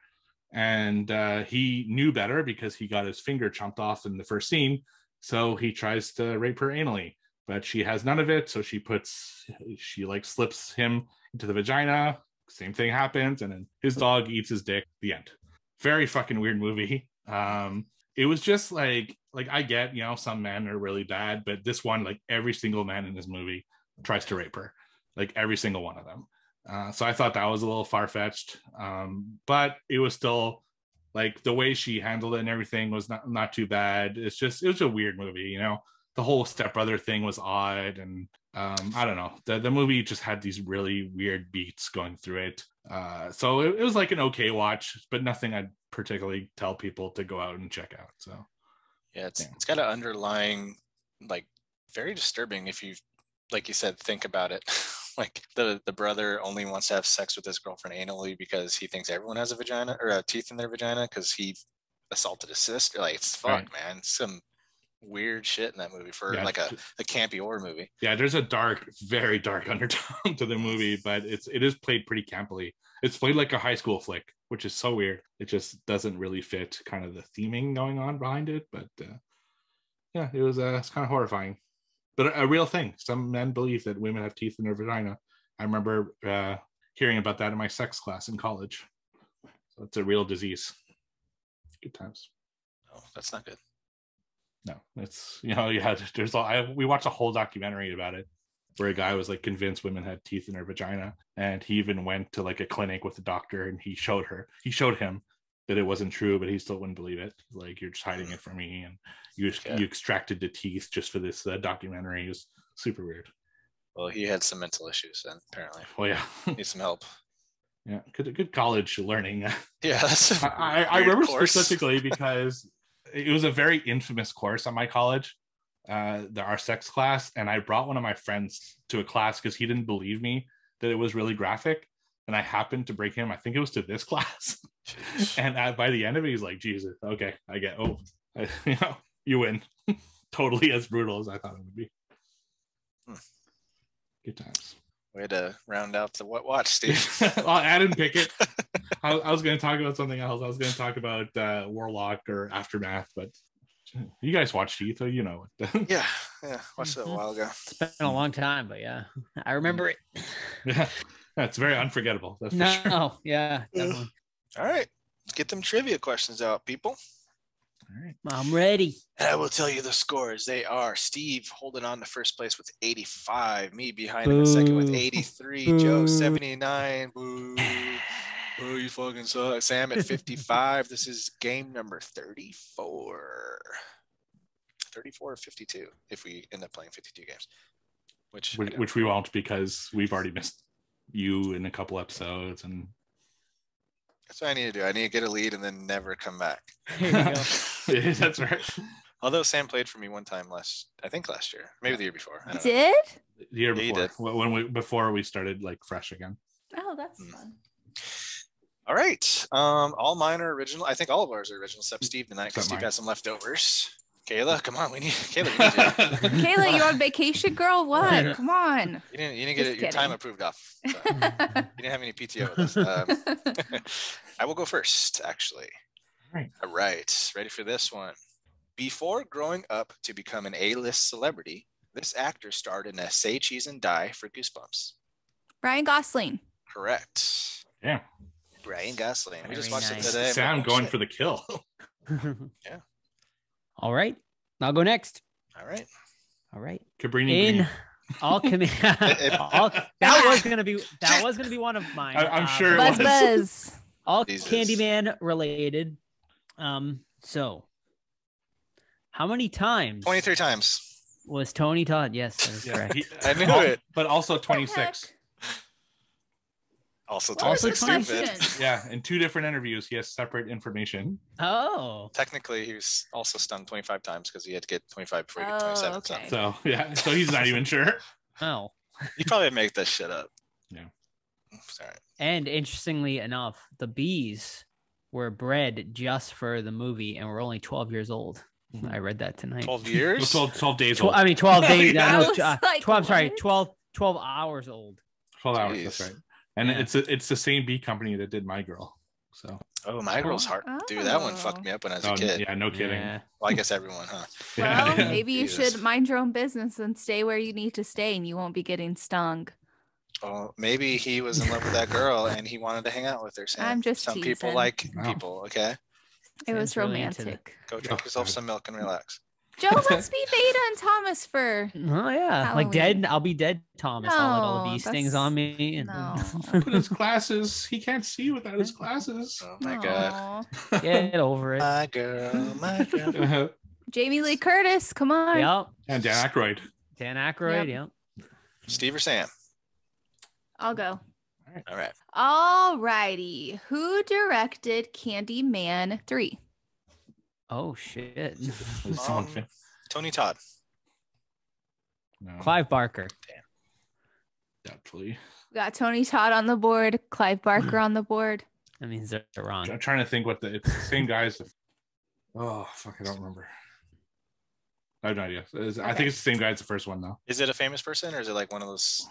And he knew better because he got his finger chopped off in the first scene. So he tries to rape her anally, but she has none of it. So she slips him into the vagina. Same thing happens. And then his dog eats his dick. The end. Very fucking weird movie. It was just like I get, some men are really bad, but this one, like every single man in this movie tries to rape her, like every single one of them. So I thought that was a little far-fetched, but it was still like the way she handled it and everything was not too bad. It was a weird movie, the whole stepbrother thing was odd, and I don't know, the movie just had these really weird beats going through it. So it was like an okay watch, but nothing I'd particularly tell people to go out and check out. So yeah, it's got an underlying, like, very disturbing if you, like you said, think about it. Like the brother only wants to have sex with his girlfriend anally because he thinks everyone has a vagina or teeth in their vagina because he assaulted his sister. Like, it's fucked, right, man. Some weird shit in that movie for like a campy horror movie. Yeah, there's a very dark undertone to the movie, but it is played pretty campily. It's played like a high school flick, which is so weird. It just doesn't really fit kind of the theming going on behind it. But yeah, it's kind of horrifying. But a real thing. Some men believe that women have teeth in their vagina. I remember hearing about that in my sex class in college. So it's a real disease. Good times. Oh, that's not good. No, it's, we watched a whole documentary about it where a guy was like convinced women had teeth in their vagina. And he even went to like a clinic with a doctor and he showed him that it wasn't true, but he still wouldn't believe it. Like, you're just hiding it from me, and you extracted the teeth just for this documentary. It was super weird. Well, he had some mental issues then, apparently. Well, yeah. Needs some help. Yeah, good college learning. Yeah, that's I remember course. Specifically because it was a very infamous course at my college, our sex class, and I brought one of my friends to a class because he didn't believe me that it was really graphic. And I happened to bring him, I think it was to this class. And by the end of it, he's like, Jesus, okay, I get, you win. Totally as brutal as I thought it would be. Good times. Way to round out the what watch, Steve. Well, I didn't pick it. I was going to talk about something else. I was going to talk about Warlock or Aftermath, but you guys watched Heath, so you know it. Yeah, watched it a while ago. It's been a long time, but yeah, I remember it. Yeah. That's very unforgettable. That's for sure. Oh, yeah, definitely. All right, let's get them trivia questions out, people. All right, I'm ready. And I will tell you the scores. They are Steve holding on to first place with 85, me behind him in second with 83, Joe 79. Boo. Oh, you fucking suck. Sam at 55. This is game number 34. 34 or 52 if we end up playing 52 games. Which we won't, because we've already missed you in a couple episodes, and that's what I need to do. I need to get a lead and then never come back. That's right. Although Sam played for me one time last year, maybe the year before. I don't know. Did? The year before, before we started like fresh again. Oh, that's fun. All right. All mine are original. I think all of ours are original except Steve tonight, because Steve has some leftovers. Kayla, come on, we need you. Kayla, you on vacation, girl? What? Come on. You didn't get your time approved off. So. You didn't have any PTO with us. I will go first, actually. All right. Ready for this one? Before growing up to become an A-list celebrity, this actor starred in a Say Cheese and Die for Goosebumps. Ryan Gosling. Correct. Yeah. Ryan Gosling. We just watched nice. it today. Sam going for the kill. Yeah. All right, I'll go next. All right. Cabrini in all that was gonna be one of mine. I'm sure. Buzz. All Candyman related. So how many times? 23 times. Was Tony Todd? Yes, that is correct. I knew it. But also 26. Also 26. Yeah, in 2 different interviews, he has separate information. Oh. Technically, he was also stunned 25 times because he had to get 25 before he got 27. Okay. So, yeah, so he's not even sure. Oh. You probably make that shit up. Yeah. Sorry. And interestingly enough, the bees were bred just for the movie and were only 12 years old. I read that tonight. 12 years? 12 days old. I mean, 12 days. No, 12 hours old. 12 hours, that's right. And it's the same bee company that did My Girl. So. Oh, My Girl's hard. Dude, that one fucked me up when I was a kid. Yeah, no kidding. Yeah. Well, I guess everyone, huh? Well, maybe you should mind your own business and stay where you need to stay, and you won't be getting stung. Oh, maybe he was in love with that girl and he wanted to hang out with her. Sam. I'm just Some teasing. people like people, okay? It was Sam's really into romantic. Go drink yourself some milk and relax. Joe, let's be Beta and Thomas for Oh yeah, Halloween. like dead. I'll be dead, Thomas. I'll let all the No, bee stings on me. And No. Put his glasses. He can't see without his glasses. Oh my god. Aw. get over it. My girl, my girl. Jamie Lee Curtis, come on. Yep. And Dan Aykroyd. Dan Aykroyd. Yep. Yep. Steve or Sam? I'll go. All right. All righty. Who directed Candyman 3? Oh shit. Was someone Tony Todd. No, Clive Barker. doubtfully. We got Tony Todd on the board, Clive Barker on the board. That means they're wrong. I'm trying to think what it's the same guy as the. Oh fuck! I don't remember. I have no idea. I think it's the same guy as the first one though. Is it a famous person or is it like one of those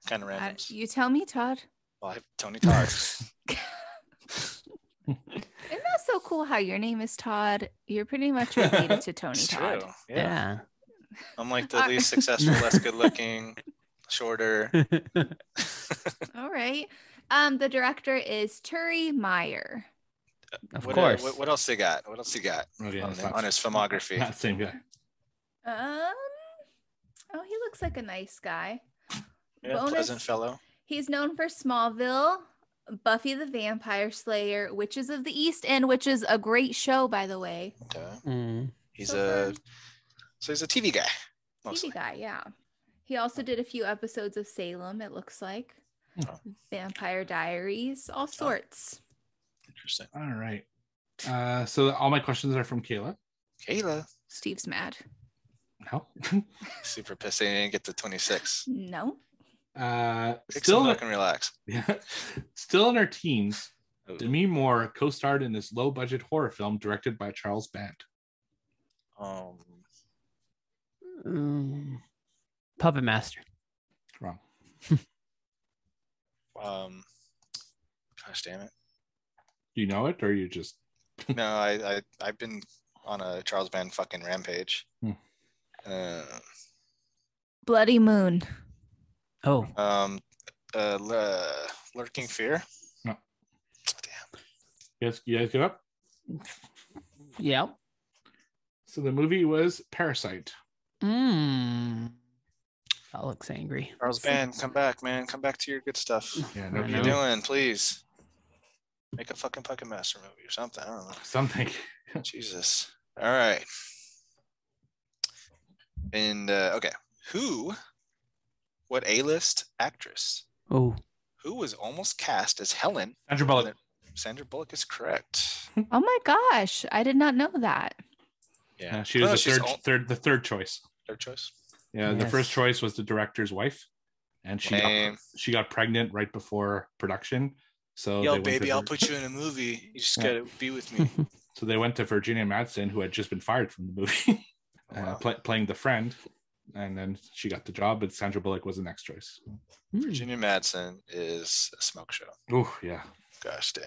kind of randoms? You tell me, Todd. Well, I have Tony Todd. Isn't that so cool how your name is Todd? You're pretty much related to Tony It's Todd. true. Yeah. Yeah. I'm like the least successful, less good looking, shorter. All right. The director is Turi Meyer. Of What, course. what else they got? What else he got Okay, on, that's not- on his filmography? Not the same guy. Oh, he looks like a nice guy. Yeah, bonus. pleasant fellow. He's known for Smallville, Buffy the Vampire Slayer, Witches of the East End, which is a great show, by the way. Okay. Mm. He's So he's a TV guy. Mostly. TV guy, yeah. He also did a few episodes of Salem, it looks like. Oh. Vampire Diaries, all sorts. Interesting. All right. So all my questions are from Kayla. Kayla. Steve's mad. No. Super pissed they didn't get to 26. No. Take some Still, milk and relax. yeah, still in her teens. Ooh. Demi Moore co-starred in this low-budget horror film directed by Charles Band. Puppet Master. Wrong. Gosh damn it. Do you know it, or you just? No, I've been on a Charles Band fucking rampage. Bloody Moon. Oh. Lurking Fear. No. Damn. You guys give up? Yeah. So the movie was Parasite. That looks angry. Charles Band, come back, man. Come back to your good stuff. Yeah, I What are you know. doing? Please. Make a fucking Pumpkin Master movie or something. I don't know. Something. Jesus. All right. And okay. What A-list actress Oh. who was almost cast as Helen? Sandra Bullock. Sandra Bullock is correct. Oh my gosh. I did not know that. Yeah. She was Oh, the she's third choice. third choice. Yeah, the Yes. first choice was the director's wife, and Lame. she got pregnant right before production. So Yo, they went baby, to I'll put you in a movie. You just gotta be with me. So they went to Virginia Madsen, who had just been fired from the movie, Wow. playing the friend, and then she got the job. But Sandra Bullock was the next choice. Virginia Madsen is a smoke show. Oh yeah, Gosh damn.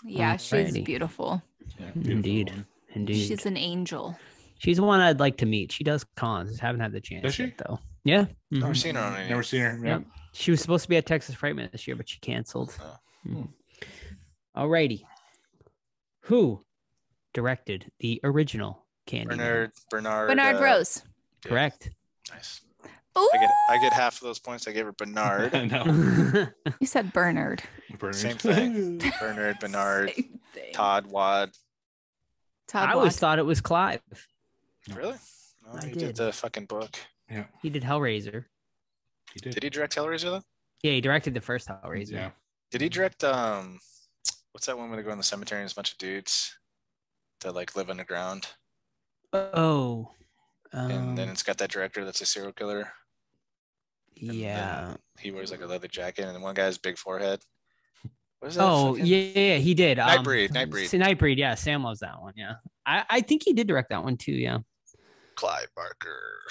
Yeah, she's Alrighty. beautiful. yeah, Indeed. beautiful. Indeed. She's an angel. She's the one I'd like to meet. She does cons. Just haven't had the chance. Does she? yet, though. Yeah. Never Mhm. seen her on any. Never seen her. Yeah. Yep. She was supposed to be at Texas Frightman this year, but she canceled. Oh. Mhm. Alrighty. Who directed the original Candyman? Bernard Rose. yeah. Correct. Nice. Ooh, I get half of those points. I gave her Bernard. No. you said Bernard. Bernard. Same thing. Bernard, Bernard, Same thing. Todd, Wad. Todd I always Watson. thought it was Clive. Really? No, I he did. did the fucking book. He did Hellraiser. He did. Did he direct Hellraiser though? Yeah, he directed the first Hellraiser. Yeah. Did he direct what's that one where they go in the cemetery and there's a bunch of dudes that like live underground? Oh. And then it's got that director that's a serial killer. And yeah. then he wears like a leather jacket and then one guy has a big forehead. What is that? Oh, fucking- yeah, he did. Nightbreed. Nightbreed, yeah. Sam loves that one, yeah. I think he did direct that one too, yeah. Clive Barker.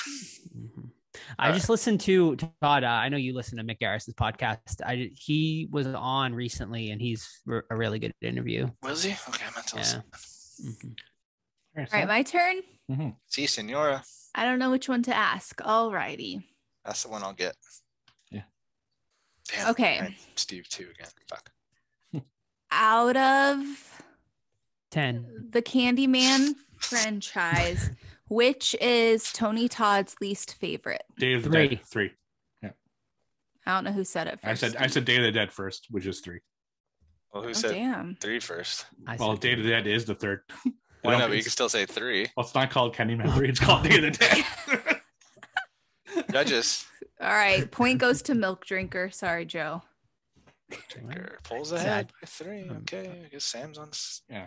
Mhm. All I just listened to Todd. I know you listen to Mick Garris's podcast. He was on recently, and he's a really good interview. Was he? Okay, I'm not to listen. Mhm. All right, my turn. See, Senora. I don't know which one to ask. All righty. That's the one I'll get. Yeah. Damn. Okay. Right, Steve too again. Fuck. Out of 10. The Candyman franchise, which is Tony Todd's least favorite? Day of the 3. Dead. 3. I don't know who said it first. I said Day of the Dead first, which is 3. Well, who Oh, said damn. 3 first? Well, Day of the Dead is the third. Why not? But you can still say 3. Well, it's not called Candyman 3. It's called Day of the Dead. Judges. All right. Point goes to Milk Drinker. Sorry, Joe. Drinker pulls ahead by 3. Okay. I guess Sam's on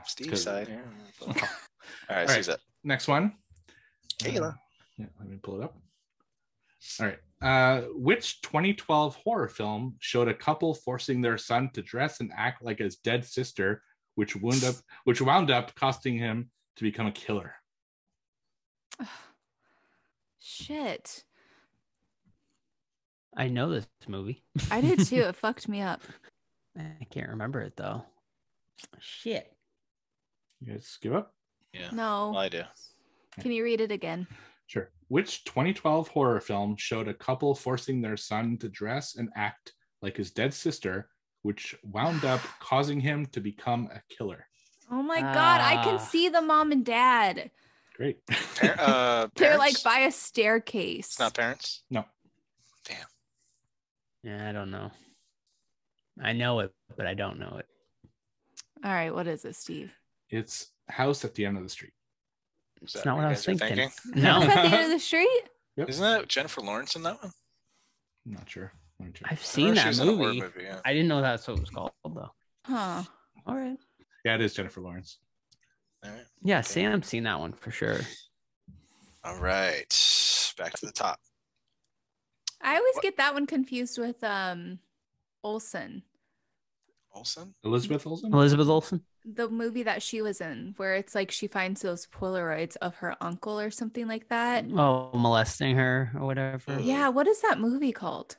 Steve's side here. All right. She's up. Next one. Kayla. Let me pull it up. All right. Which 2012 horror film showed a couple forcing their son to dress and act like his dead sister, which wound up costing him to become a killer? Shit. I know this movie. I did too. It fucked me up. I can't remember it though. Shit. You guys give up? Yeah. No. Well, I do. Can you read it again? Sure. Which 2012 horror film showed a couple forcing their son to dress and act like his dead sister, which wound up causing him to become a killer? Oh my God. I can see the mom and dad. Great. They're like by a staircase. It's not parents? No. Damn. Yeah, I don't know. I know it, but I don't know it. All right. What is it, Steve? It's House at the End of the Street. It's not what I was thinking. No. No. It's at the end of the street? Yep. Isn't that Jennifer Lawrence in that one? I'm not sure. I've seen that She's in a horror movie. movie, yeah. I didn't know that's what it was called though. Huh. All right. Yeah, it is Jennifer Lawrence. All right. Yeah, Sam's seen that one for sure. All right. Back to the top. I always get that one confused with Olsen. Olsen? Elizabeth Olsen? Elizabeth Olsen. The movie that she was in, where it's like she finds those Polaroids of her uncle or something like that. Oh, molesting her or whatever. Yeah, what is that movie called?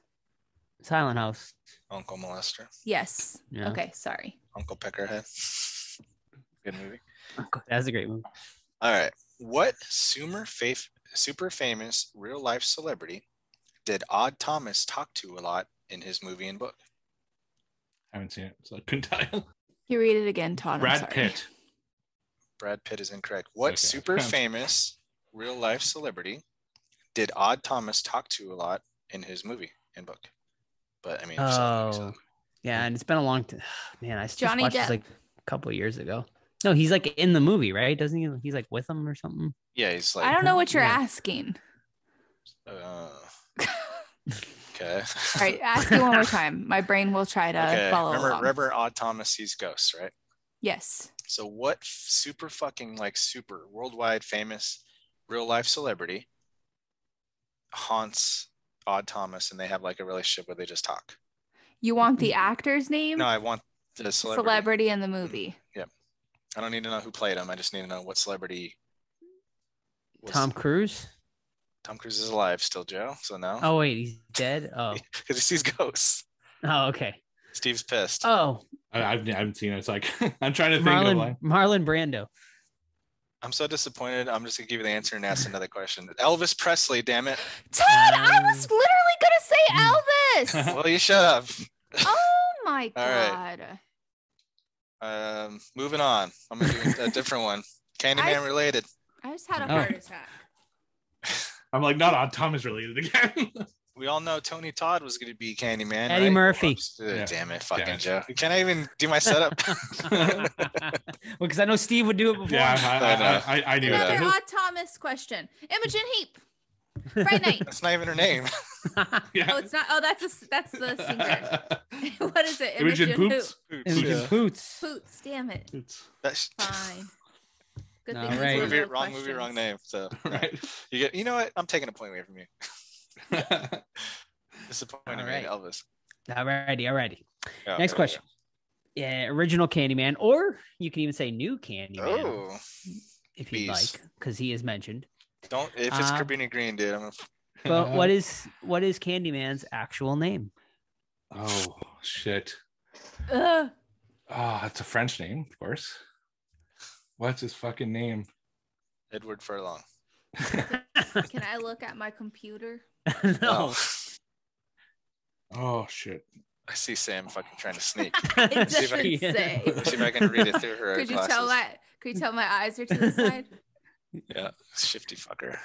Silent House. Uncle Molester. Yes. Yeah. Okay, sorry. Uncle Peckerhead. Good movie. That's a great movie. All right. What super famous real life celebrity did Odd Thomas talk to a lot in his movie and book? I haven't seen it, so I couldn't tell. You read it again, Todd. I'm Brad sorry. Pitt. Brad Pitt is incorrect. What Okay. super famous real life celebrity did Odd Thomas talk to a lot in his movie and book? But I mean, Oh, yeah, and it's been a long time. Man, I just Johnny watched this Depp. like a couple of years ago. No, he's like in the movie, right? Doesn't he? He's like with them or something. yeah, he's like. I don't know what you're Yeah. asking. Okay. All right, ask it one more time. My brain will try to follow along. Remember Odd Thomas sees ghosts, right? Yes. So what super worldwide famous real life celebrity haunts Odd Thomas and they have like a relationship where they just talk? You want the actor's name? No, I want the celebrity. Celebrity in the movie. Yep. I don't need to know who played him. I just need to know what celebrity. Tom Cruise. Tom Cruise is alive still, Joe. So no. Oh wait, he's dead. Oh, Because he sees ghosts. oh, okay. Steve's pissed. Oh, I haven't seen it. It's like I'm trying to think of like Marlon Brando. I'm so disappointed. I'm just gonna give you the answer and ask another question. Elvis Presley, damn it. Todd, I was literally gonna say Elvis. Well, you shut up. Oh my All right. God. Moving on. I'm gonna do a different one. Candyman related. I just had a Oh. heart attack. I'm like not Odd Thomas related again. We all know Tony Todd was going to be Candyman. Eddie right? Murphy. Yeah. Damn it, fucking Damn it. Joe. Can I even do my setup? Well, because I know Steve would do it before. Yeah, I knew Another that. Odd Thomas question. Imogen Heap. Fright Night. That's not even her name. Yeah. Oh, it's not. Oh, that's the singer. What is it? Imogen who? Poots. Imogen Yeah. Poots. Poots. Damn it. That's Fine. Good All thing these right. were movie, real wrong movie, questions. wrong name. So Right. you know what? I'm taking a point away from you. Disappointing All me, right. Elvis. Alrighty. Oh, Next there we question. Yeah, original Candyman, or you can even say new go. Candyman Oh, if you'd bees. like, because he is mentioned. don't if it's Uh, Cabrini Green, dude. I'm But what is Candyman's actual name? Oh shit. Ugh. Oh, it's a French name, of course. What's his fucking name? Edward Furlong. Can I look at my computer? No. Oh shit. I see Sam fucking trying to sneak. It See if I doesn't can- say. See if I can read it through her Could you glasses. tell that? Can you tell my eyes are to the side? Yeah, shifty fucker.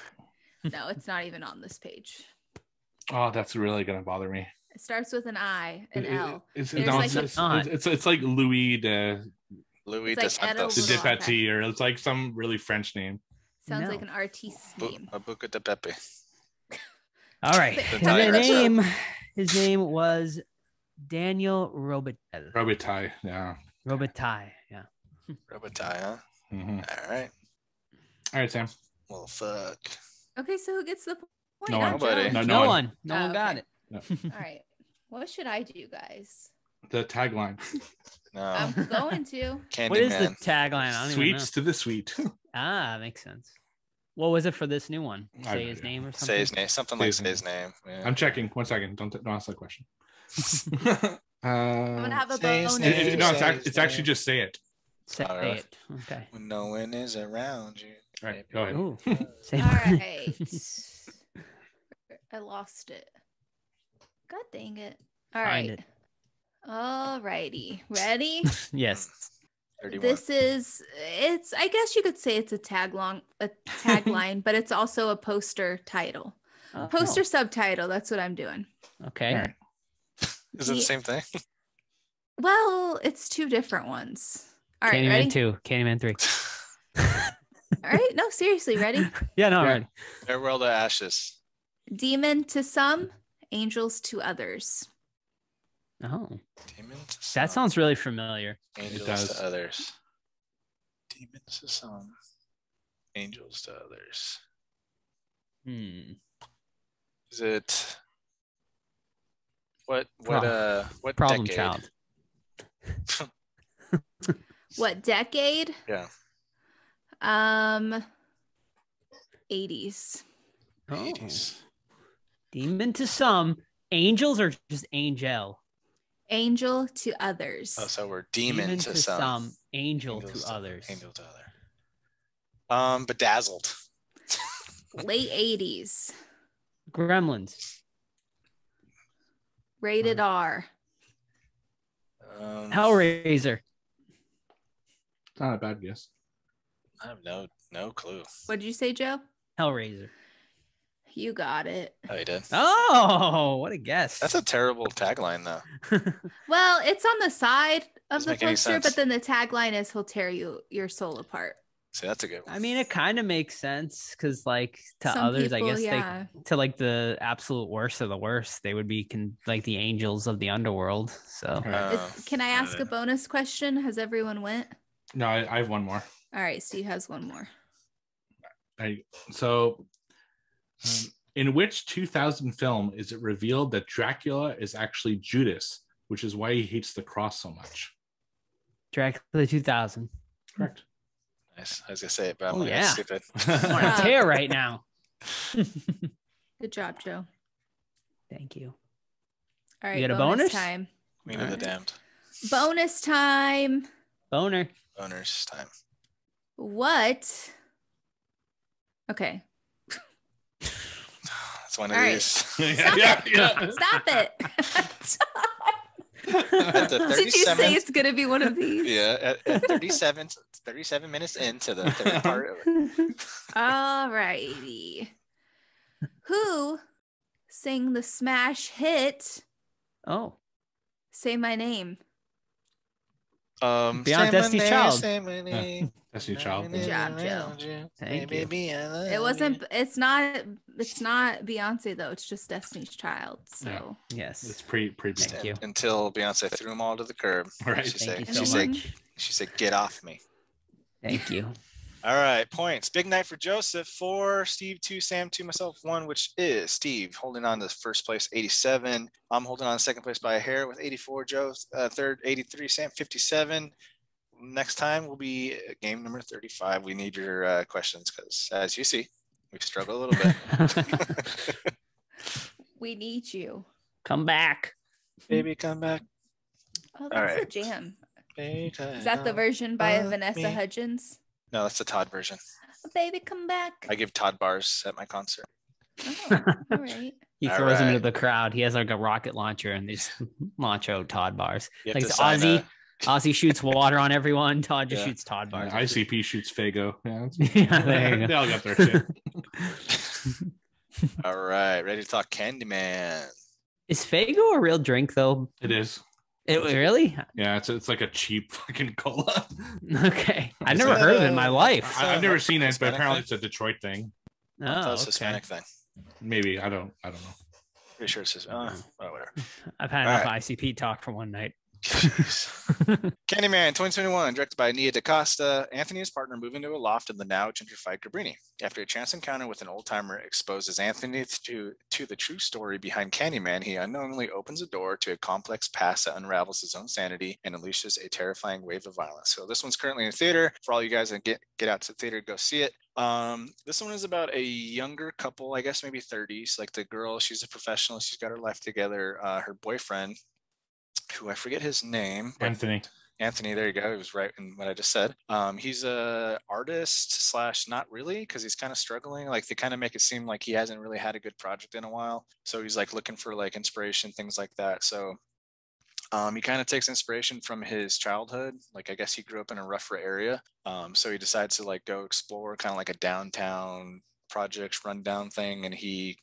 No, it's not even on this page. Oh, that's really gonna bother me. It starts with an I, an L. It's like Louis de Petit, or it's like some really French name. Sounds like an artiste name. Abuca de Pepe. All right. His name was Daniel Robitaille. Robitaille, yeah. Robitaille, huh? Mm-hmm. All right, Sam. Well, fuck. Okay, so who gets the point? No one. Nobody. No one. No one got it. No. All right. What should I do, guys? The tagline. No. I'm going to. Candyman. What is the tagline? I don't even know. Sweets to the sweet. Makes sense. What was it for this new one? Say his name or something? Say his name. Something like say his name. Yeah. I'm checking. 1 second. Don't ask that question. I'm gonna have a bonus. It's actually just say it. Say it. Okay. When no one is around you. All right, go ahead. Ooh. All right. I lost it. God dang it. All Find right. it. All righty. Ready? Yes. 31. This is I guess you could say it's a tagline, but it's also a poster title. Poster subtitle. That's what I'm doing. Okay. Right. Is it the same thing? Well, it's two different ones. All right, Candyman ready? 2, Candyman 3. All right. No, seriously, ready? Yeah, no, ready. Farewell to ashes. Demon to some, angels to others. Oh. Demon to some, That sounds really familiar. angels to others. Demons to some, angels to others. Is it what Problem decade? Child. What decade? Yeah. 80s. 80s. Demon to some, angels, or just angel? Angel to others. Oh, so we're demon to some, angel to others. Angel to other. Bedazzled. Late 80s. Gremlins. Rated R. Hellraiser. It's not a bad guess. I have no clue. What did you say, Joe? Hellraiser. You got it. Oh, you did? Oh, what a guess. That's a terrible tagline, though. Well, it's on the side of Doesn't the make any poster, sense. but then the tagline is he'll tear your soul apart. See, that's a good one. I mean, it kind of makes sense because, like, to Some others, people, I guess yeah. to like the absolute worst of the worst, they would be like the angels of the underworld. So, Can I ask a bonus question? Has everyone went? No, I have one more. All right, Steve has one more. In which 2000 film is it revealed that Dracula is actually Judas, which is why he hates the cross so much? Dracula 2000. Correct. Nice. I was gonna say it, but I'm Oh, gonna yeah. skip it. I'm on a tear right now. Good job, Joe. Thank you. All right, You get a bonus? time. Queen of the Damned. Bonus time. Boner. Bonus time. What? Okay. It's one of All right. these. Stop it. At the Did you 37th say it's going to be one of these? Yeah, at 37 minutes into the third part of it. All righty. Who sang the smash hit Oh, Say My Name? Beyond Say my Destiny's name, Child. Say my name. Destiny Child. Good job, Joe. Thank you. Baby, I love It wasn't. you. It's not Beyonce though. It's just Destiny's Child. So yes. It's pretty Thank you. Until Beyonce threw them all to the curb. Right. She Thank said, you so much. she said, "Get off me." Thank you. All right, points. Big night for Joseph, 4, Steve 2, Sam 2, myself 1, which is Steve holding on to first place, 87. I'm holding on to second place by a hair with 84. Joe third, 83. Sam 57. Next time will be game number 35. We need your questions because, as you see, we struggle a little bit. we need you. Come back. Baby, come back. Oh, All that's right. a jam. Baby, Is that the version by love Vanessa me. Hudgens? No, that's the Todd version. Baby, come back. I give Todd bars at my concert. Oh, all right. He All throws them into right. the crowd. He has like a rocket launcher and they just launch out Todd bars. You have Like to it's sign Ozzy. Ozzy shoots water on everyone. Todd just shoots Todd bars. ICP shoots Fago. Yeah, there you go. They all got their shit. All right, ready to talk Candyman. Is Fago a real drink though? It is. It really? Yeah, it's like a cheap fucking cola. Okay, I've never heard of it in my life. I've never seen it, but Hispanic apparently thing? it's a Detroit thing. Oh, That's okay. Hispanic thing. Maybe I don't know. Pretty sure it's just whatever. I've had enough ICP talk for one night. Candyman 2021, directed by Nia DaCosta. Anthony and his partner move into a loft in the now gentrified Cabrini. After a chance encounter with an old-timer exposes Anthony to the true story behind Candyman, he unknowingly opens a door to a complex past that unravels his own sanity and unleashes a terrifying wave of violence. So this one's currently in theater. For all you guys that get out to the theater, go see it. This one is about a younger couple, I guess maybe 30s. Like the girl, she's a professional. She's got her life together. Her boyfriend, who I forget his name. Anthony, there you go. He was right in what I just said. He's a artist / not really, because he's kind of struggling. Like they kind of make it seem like he hasn't really had a good project in a while. So he's like looking for like inspiration, things like that. So he kind of takes inspiration from his childhood. Like I guess he grew up in a rougher area. So he decides to like go explore kind of like a downtown projects rundown thing, and he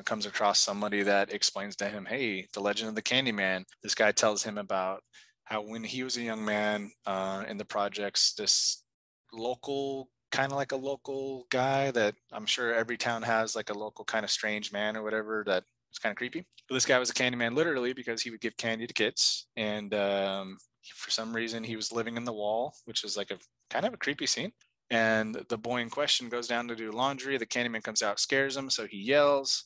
comes across somebody that explains to him, hey, the legend of the Candyman. This guy tells him about how when he was a young man in the projects, this local, kind of like a local guy that I'm sure every town has, like a local kind of strange man or whatever that is kind of creepy. But this guy was a Candyman literally because he would give candy to kids. And for some reason, he was living in the wall, which is like a kind of a creepy scene. And the boy in question goes down to do laundry. The Candyman comes out, scares him, so he yells.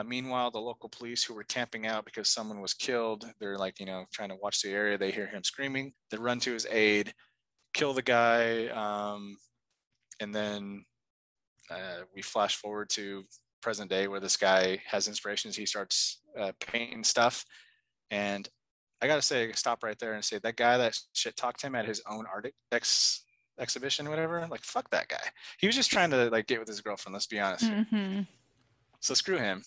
Meanwhile, the local police who were camping out because someone was killed, they're like, trying to watch the area. They hear him screaming. They run to his aid, kill the guy. And then we flash forward to present day where this guy has inspirations. He starts painting stuff. And I got to say, stop right there and say that guy that shit talked him at his own art exhibition, whatever, like, fuck that guy. He was just trying to like get with his girlfriend. Let's be honest. Mm-hmm. So screw him.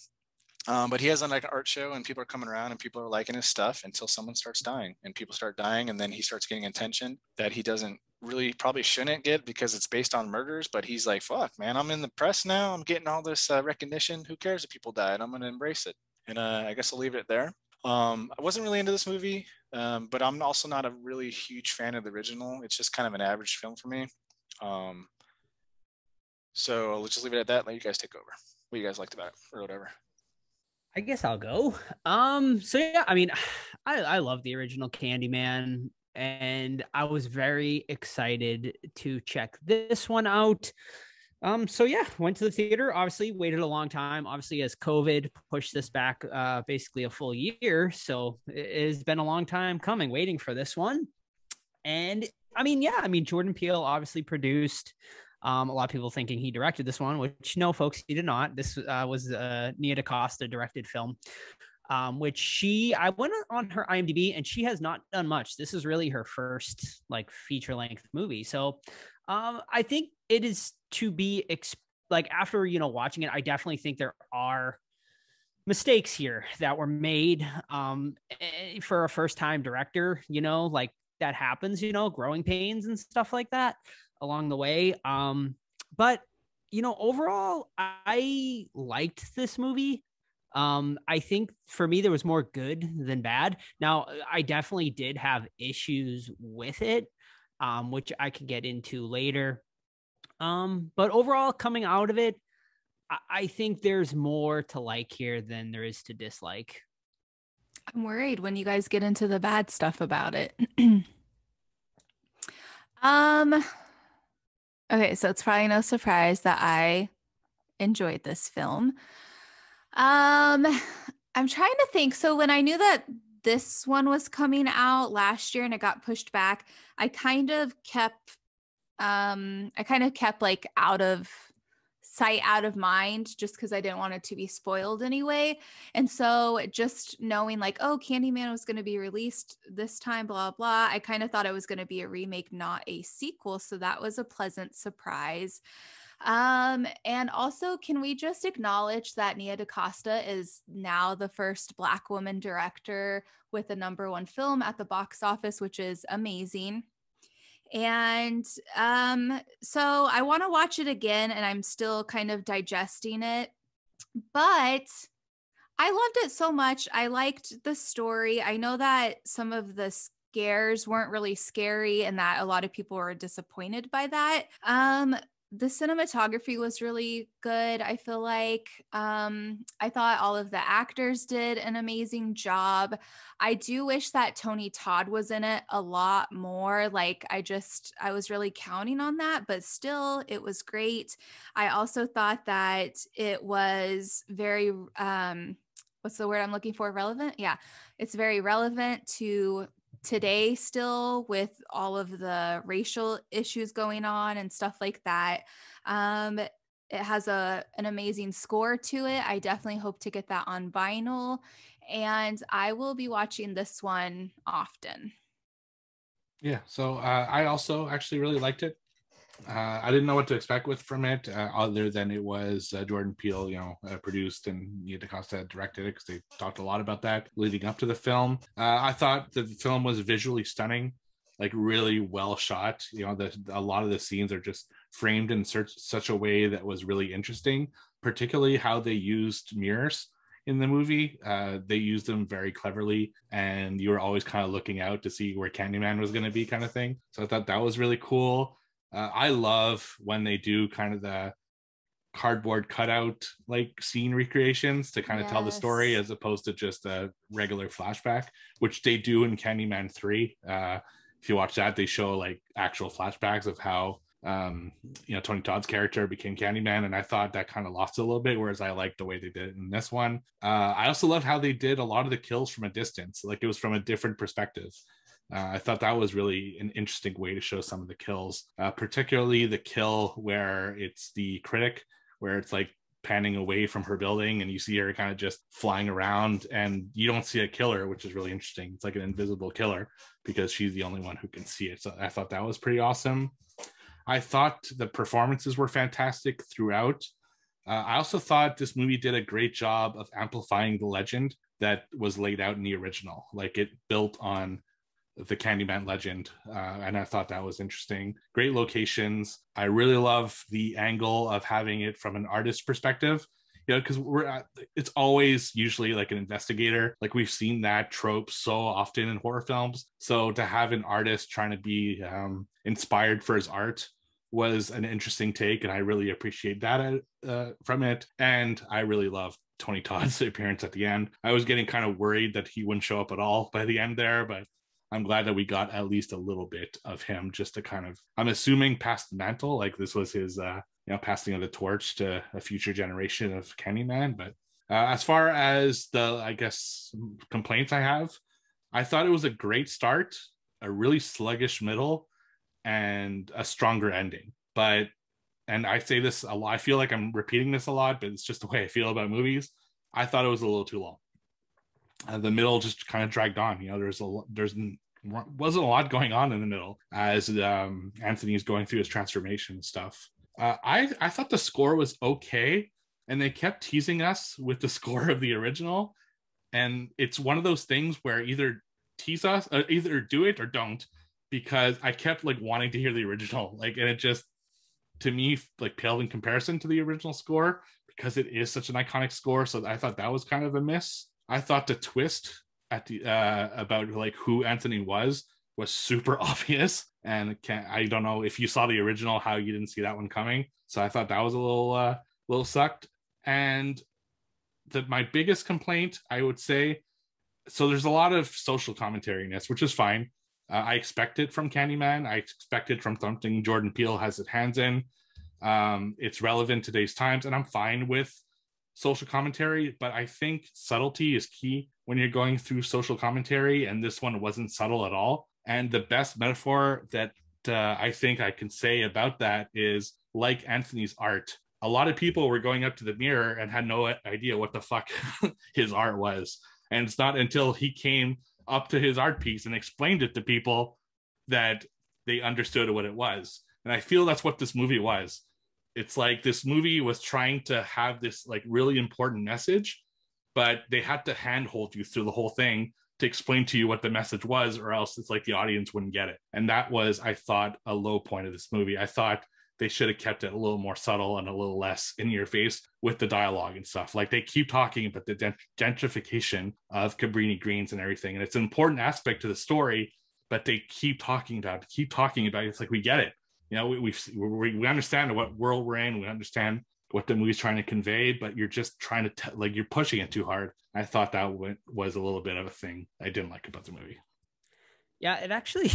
But he has like an art show and people are coming around and people are liking his stuff until someone starts dying and people start dying. And then he starts getting attention that he doesn't really probably shouldn't get because it's based on murders. But he's like, fuck, man, I'm in the press now. I'm getting all this recognition. Who cares if people died? I'm going to embrace it. And I guess I'll leave it there. I wasn't really into this movie, but I'm also not a really huge fan of the original. It's just kind of an average film for me. So let's just leave it at that. Let you guys take over. What you guys liked about it or whatever. I guess I'll go. So yeah, I mean, I love the original Candyman, and I was very excited to check this one out. So yeah, went to the theater, obviously waited a long time, obviously as COVID pushed this back basically a full year. So it has been a long time coming, waiting for this one. And I mean, Jordan Peele obviously produced. A lot of people thinking he directed this one, which no, folks, he did not. This was a Nia DaCosta directed film, which I went on her IMDb and she has not done much. This is really her first like feature length movie. So I think it is to be like after, watching it, I definitely think there are mistakes here that were made for a first time director, like that happens, growing pains and stuff like that along the way. But overall, I liked this movie. I think for me, there was more good than bad. Now, I definitely did have issues with it, which I could get into later. But overall, coming out of it, I think there's more to like here than there is to dislike. I'm worried when you guys get into the bad stuff about it. Okay, so it's probably no surprise that I enjoyed this film. I'm trying to think. So when I knew that this one was coming out last year and it got pushed back, I kind of kept like out of sight out of mind, just because I didn't want it to be spoiled anyway. And so just knowing like, oh, Candyman was going to be released this time, blah, blah, I kind of thought it was going to be a remake, not a sequel. So that was a pleasant surprise. And also, can we just acknowledge that Nia DaCosta is now the first Black woman director with a #1 film at the box office, which is amazing. And so I want to watch it again, and I'm still kind of digesting it, but I loved it so much. I liked the story. I know that some of the scares weren't really scary and that a lot of people were disappointed by that. The cinematography was really good. I feel like I thought all of the actors did an amazing job. I do wish that Tony Todd was in it a lot more. Like I was really counting on that, but still it was great. I also thought that it was very, what's the word I'm looking for? Relevant? Yeah. It's very relevant to today still, with all of the racial issues going on and stuff like that. It has an amazing score to it. I definitely hope to get that on vinyl, and I will be watching this one often. Yeah, so I also actually really liked it. I didn't know what to expect from it, other than it was Jordan Peele, produced, and Nia DaCosta directed it, because they talked a lot about that leading up to the film. I thought that the film was visually stunning, like really well shot. A lot of the scenes are just framed in such a way that was really interesting, particularly how they used mirrors in the movie. They used them very cleverly, and you were always kind of looking out to see where Candyman was going to be, kind of thing. So I thought that was really cool. I love when they do kind of the cardboard cutout like scene recreations to kind of tell the story, as opposed to just a regular flashback, which they do in Candyman 3. If you watch that, they show like actual flashbacks of how Tony Todd's character became Candyman, and I thought that kind of lost it a little bit, whereas I liked the way they did it in this one. I also loved how they did a lot of the kills from a distance, like it was from a different perspective. I thought that was really an interesting way to show some of the kills, particularly the kill where it's the critic, where it's like panning away from her building and you see her kind of just flying around and you don't see a killer, which is really interesting. It's like an invisible killer because she's the only one who can see it. So I thought that was pretty awesome. I thought the performances were fantastic throughout. I also thought this movie did a great job of amplifying the legend that was laid out in the original. Like it built on the Candyman legend, and I thought that was interesting. Great locations. I really love the angle of having it from an artist perspective, because it's always usually like an investigator. Like we've seen that trope so often in horror films. So to have an artist trying to be inspired for his art was an interesting take, and I really appreciate that from it. And I really love Tony Todd's appearance at the end. I was getting kind of worried that he wouldn't show up at all by the end there, but I'm glad that we got at least a little bit of him, just to kind of, I'm assuming, pass the mantle. Like this was his, passing of the torch to a future generation of Candyman. But as far as the, I guess, complaints I have, I thought it was a great start, a really sluggish middle, and a stronger ending. But, and I say this a lot, I feel like I'm repeating this a lot, but it's just the way I feel about movies. I thought it was a little too long. The middle just kind of dragged on. Wasn't a lot going on in the middle as Anthony's going through his transformation and stuff. I thought the score was okay, and they kept teasing us with the score of the original, and it's one of those things where either tease us, either do it or don't, because I kept like wanting to hear the original, like, and it just, to me, like paled in comparison to the original score because it is such an iconic score. So I thought that was kind of a miss. I thought the twist at the about like who Anthony was super obvious, and I don't know if you saw the original how you didn't see that one coming. So I thought that was a little sucked. And my biggest complaint, I would say, so there's a lot of social commentary in this, which is fine. I expect it from Candyman. I expect it from something Jordan Peele has his hands in. It's relevant to today's times, and I'm fine with social commentary, but I think subtlety is key when you're going through social commentary, and this one wasn't subtle at all. And the best metaphor that I think I can say about that is, like Anthony's art, a lot of people were going up to the mirror and had no idea what the fuck his art was. And it's not until he came up to his art piece and explained it to people that they understood what it was. And I feel that's what this movie was. It's like this movie was trying to have this like really important message, but they had to handhold you through the whole thing to explain to you what the message was, or else it's like the audience wouldn't get it. And that was, I thought, a low point of this movie. I thought they should have kept it a little more subtle and a little less in your face with the dialogue and stuff. Like they keep talking about the gentrification of Cabrini Greens and everything. And it's an important aspect to the story, but they keep talking about it. It's like, we get it. You know, we understand what world we're in. We understand what the movie's trying to convey, but you're just trying to like you're pushing it too hard. I thought that was a little bit of a thing I didn't like about the movie. Yeah, it actually,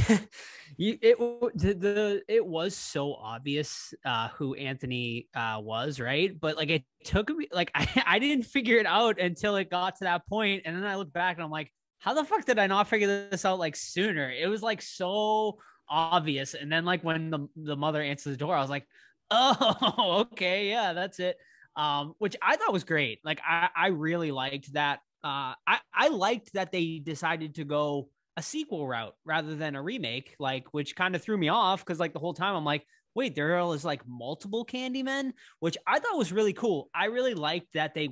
it was so obvious who Anthony was, right? But like it took me, like I didn't figure it out until it got to that point, and then I look back and I'm like, how the fuck did I not figure this out like sooner? It was like so obvious, and then like when the mother answers the door, I was like, oh, okay, yeah, that's it. Which I thought was great. Like I really liked that. I liked that they decided to go a sequel route rather than a remake, like, which kind of threw me off because like the whole time I'm like, wait, there is like multiple Candymen, which I thought was really cool. I really liked that they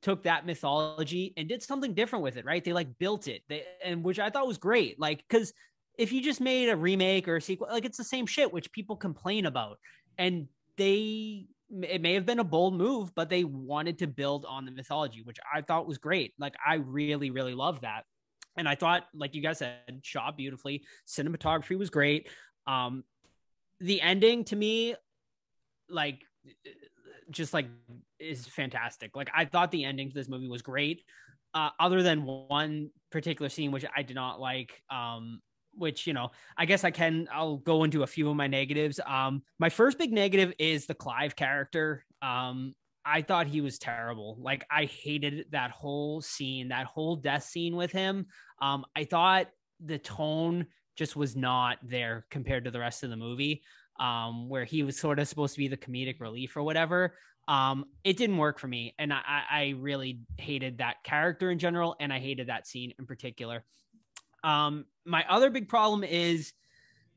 took that mythology and did something different with it, right? They like built it, and which I thought was great. Like, because if you just made a remake or a sequel, like it's the same shit, which people complain about. And it may have been a bold move, but they wanted to build on the mythology, which I thought was great. Like, I really, really loved that. And I thought, like you guys said, shot beautifully. Cinematography was great. The ending to me, like, just like is fantastic. Like, I thought the ending to this movie was great. Other than one particular scene, which I did not like, which, you know, I guess I'll go into a few of my negatives. My first big negative is the Clive character. I thought he was terrible. Like, I hated that whole scene, that whole death scene with him. I thought the tone just was not there compared to the rest of the movie, where he was sort of supposed to be the comedic relief or whatever. It didn't work for me. And I really hated that character in general. And I hated that scene in particular. My other big problem is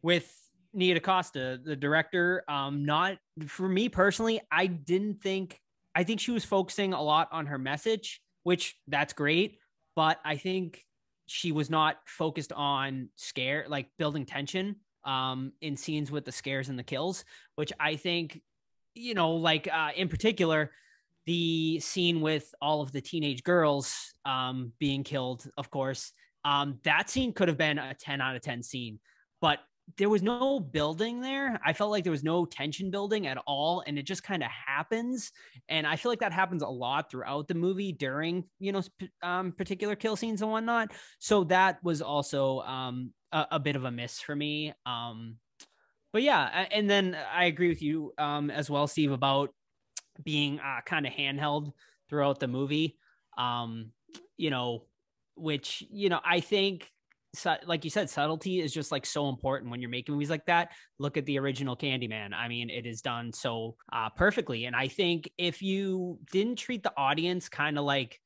with Nia DaCosta, the director. Not for me personally. I think she was focusing a lot on her message, which that's great. But I think she was not focused on like building tension, in scenes with the scares and the kills, which I think, you know, like, in particular, the scene with all of the teenage girls, being killed, of course, that scene could have been a 10 out of 10 scene, but there was no building there. I felt like there was no tension building at all. And it just kind of happens. And I feel like that happens a lot throughout the movie during, you know, particular kill scenes and whatnot. So that was also a bit of a miss for me. But yeah, and then I agree with you as well, Steve, about being kind of handheld throughout the movie. You know, which, you know, I think, like you said, subtlety is just like so important when you're making movies like that. Look at the original Candyman. I mean, it is done so perfectly. And I think if you didn't treat the audience kind of like,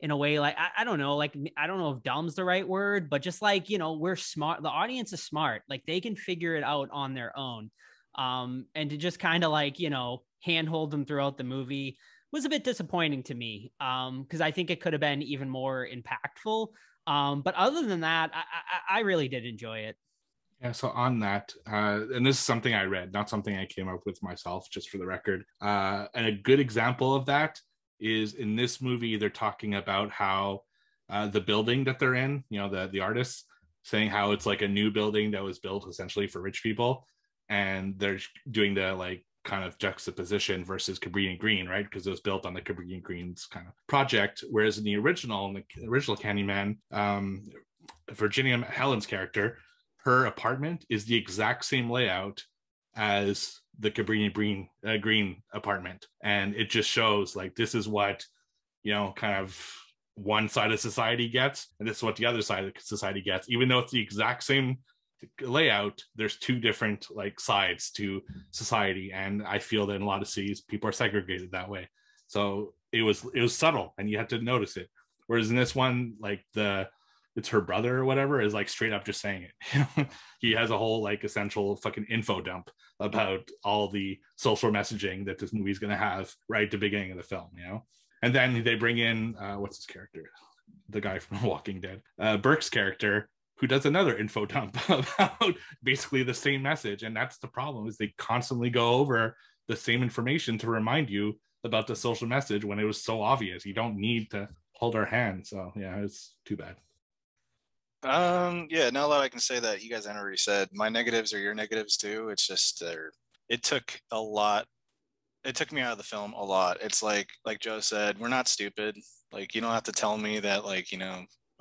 in a way, like, I don't know, like, I don't know if dumb's the right word, but just like, you know, we're smart. The audience is smart. Like, they can figure it out on their own. And to just kind of like, you know, handhold them throughout the movie was a bit disappointing to me. Because I think it could have been even more impactful. But other than that, I really did enjoy it. Yeah, so on that, and this is something I read, not something I came up with myself, just for the record. And a good example of that is in this movie, they're talking about how the building that they're in, you know, the artists, saying how it's like a new building that was built essentially for rich people. And they're doing the like kind of juxtaposition versus Cabrini Green, right? Because it was built on the Cabrini Green's kind of project. Whereas in the original Candyman, Virginia Helen's character, her apartment is the exact same layout as the Cabrini Green apartment. And it just shows like, this is what, you know, kind of one side of society gets, and this is what the other side of society gets, even though it's the exact same layout, there's two different like sides to society, and I feel that in a lot of cities people are segregated that way. So it was subtle and you had to notice it, whereas in this one, like it's her brother or whatever is like straight up just saying it. He has a whole like essential fucking info dump about all the social messaging that this movie is going to have right at the beginning of the film, and then they bring in what's his character, the guy from Walking Dead, Burke's character, who does another info dump about basically the same message. And that's the problem, is they constantly go over the same information to remind you about the social message when it was so obvious. You don't need to hold our hand. So yeah, it's too bad. Yeah, not a lot I can say that you guys already said. My negatives are your negatives too. It's just it took a lot. It took me out of the film a lot. It's like Joe said, we're not stupid. Like, you don't have to tell me that, like,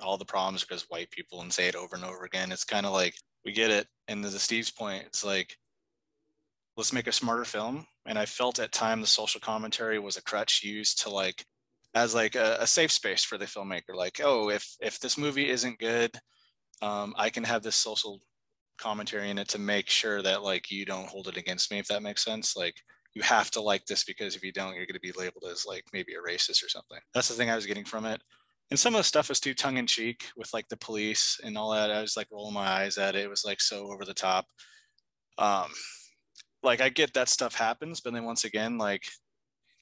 all the problems because white people, and say it over and over again. It's kind of like, we get it. And to Steve's point, it's like, let's make a smarter film. And I felt at time the social commentary was a crutch used to like, as like a safe space for the filmmaker. Like, oh, if this movie isn't good, I can have this social commentary in it to make sure that like you don't hold it against me, if that makes sense. Like, you have to like this, because if you don't, you're going to be labeled as like maybe a racist or something. That's the thing I was getting from it. And some of the stuff was too tongue-in-cheek with like the police and all that. I was like rolling my eyes at it. It was like so over the top. Like, I get that stuff happens, but then once again, like,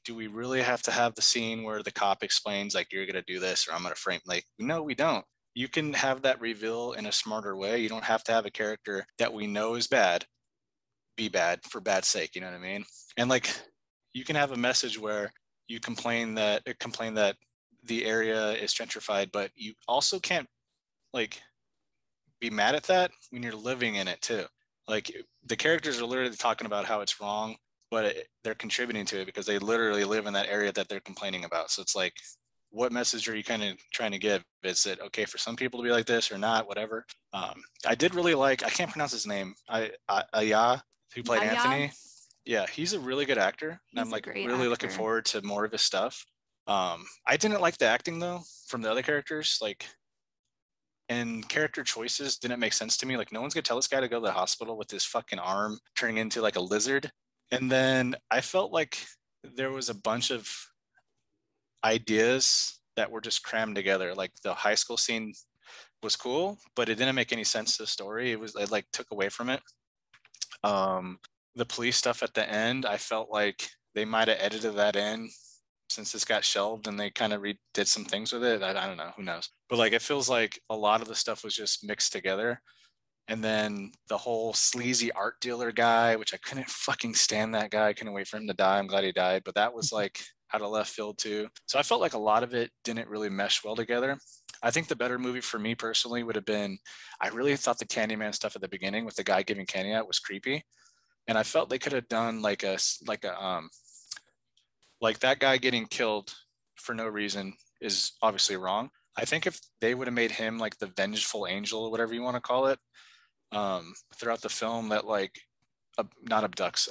do we really have to have the scene where the cop explains like, you're going to do this or I'm going to frame? Like, no, we don't. You can have that reveal in a smarter way. You don't have to have a character that we know is bad be bad for bad sake. You know what I mean? And like, you can have a message where you complain that the area is gentrified, but you also can't like be mad at that when you're living in it too. Like, the characters are literally talking about how it's wrong, but they're contributing to it because they literally live in that area that they're complaining about. So it's like, what message are you kind of trying to give? Is it okay for some people to be like this or not? Whatever. I did really like, I can't pronounce his name. Aya, who played Aya? Anthony. Yeah, he's a really good actor. And I'm He's a like great really looking actor. forward to more of his stuff. I didn't like the acting though from the other characters. Like, and character choices didn't make sense to me. Like, no one's gonna tell this guy to go to the hospital with his fucking arm turning into like a lizard. And then I felt like there was a bunch of ideas that were just crammed together. Like, the high school scene was cool, but it didn't make any sense to the story. It like took away from it. The police stuff at the end, I felt like they might have edited that in since this got shelved, and they kind of redid some things with it. I don't know, who knows? But like, it feels like a lot of the stuff was just mixed together. And then the whole sleazy art dealer guy, which I couldn't fucking stand that guy. I couldn't wait for him to die. I'm glad he died. But that was like out of left field too. So I felt like a lot of it didn't really mesh well together. I think the better movie for me personally would have been, I really thought the Candyman stuff at the beginning with the guy giving candy out was creepy. And I felt they could have done like that guy getting killed for no reason is obviously wrong. I think if they would have made him like the vengeful angel or whatever you want to call it, throughout the film, that like not abducts,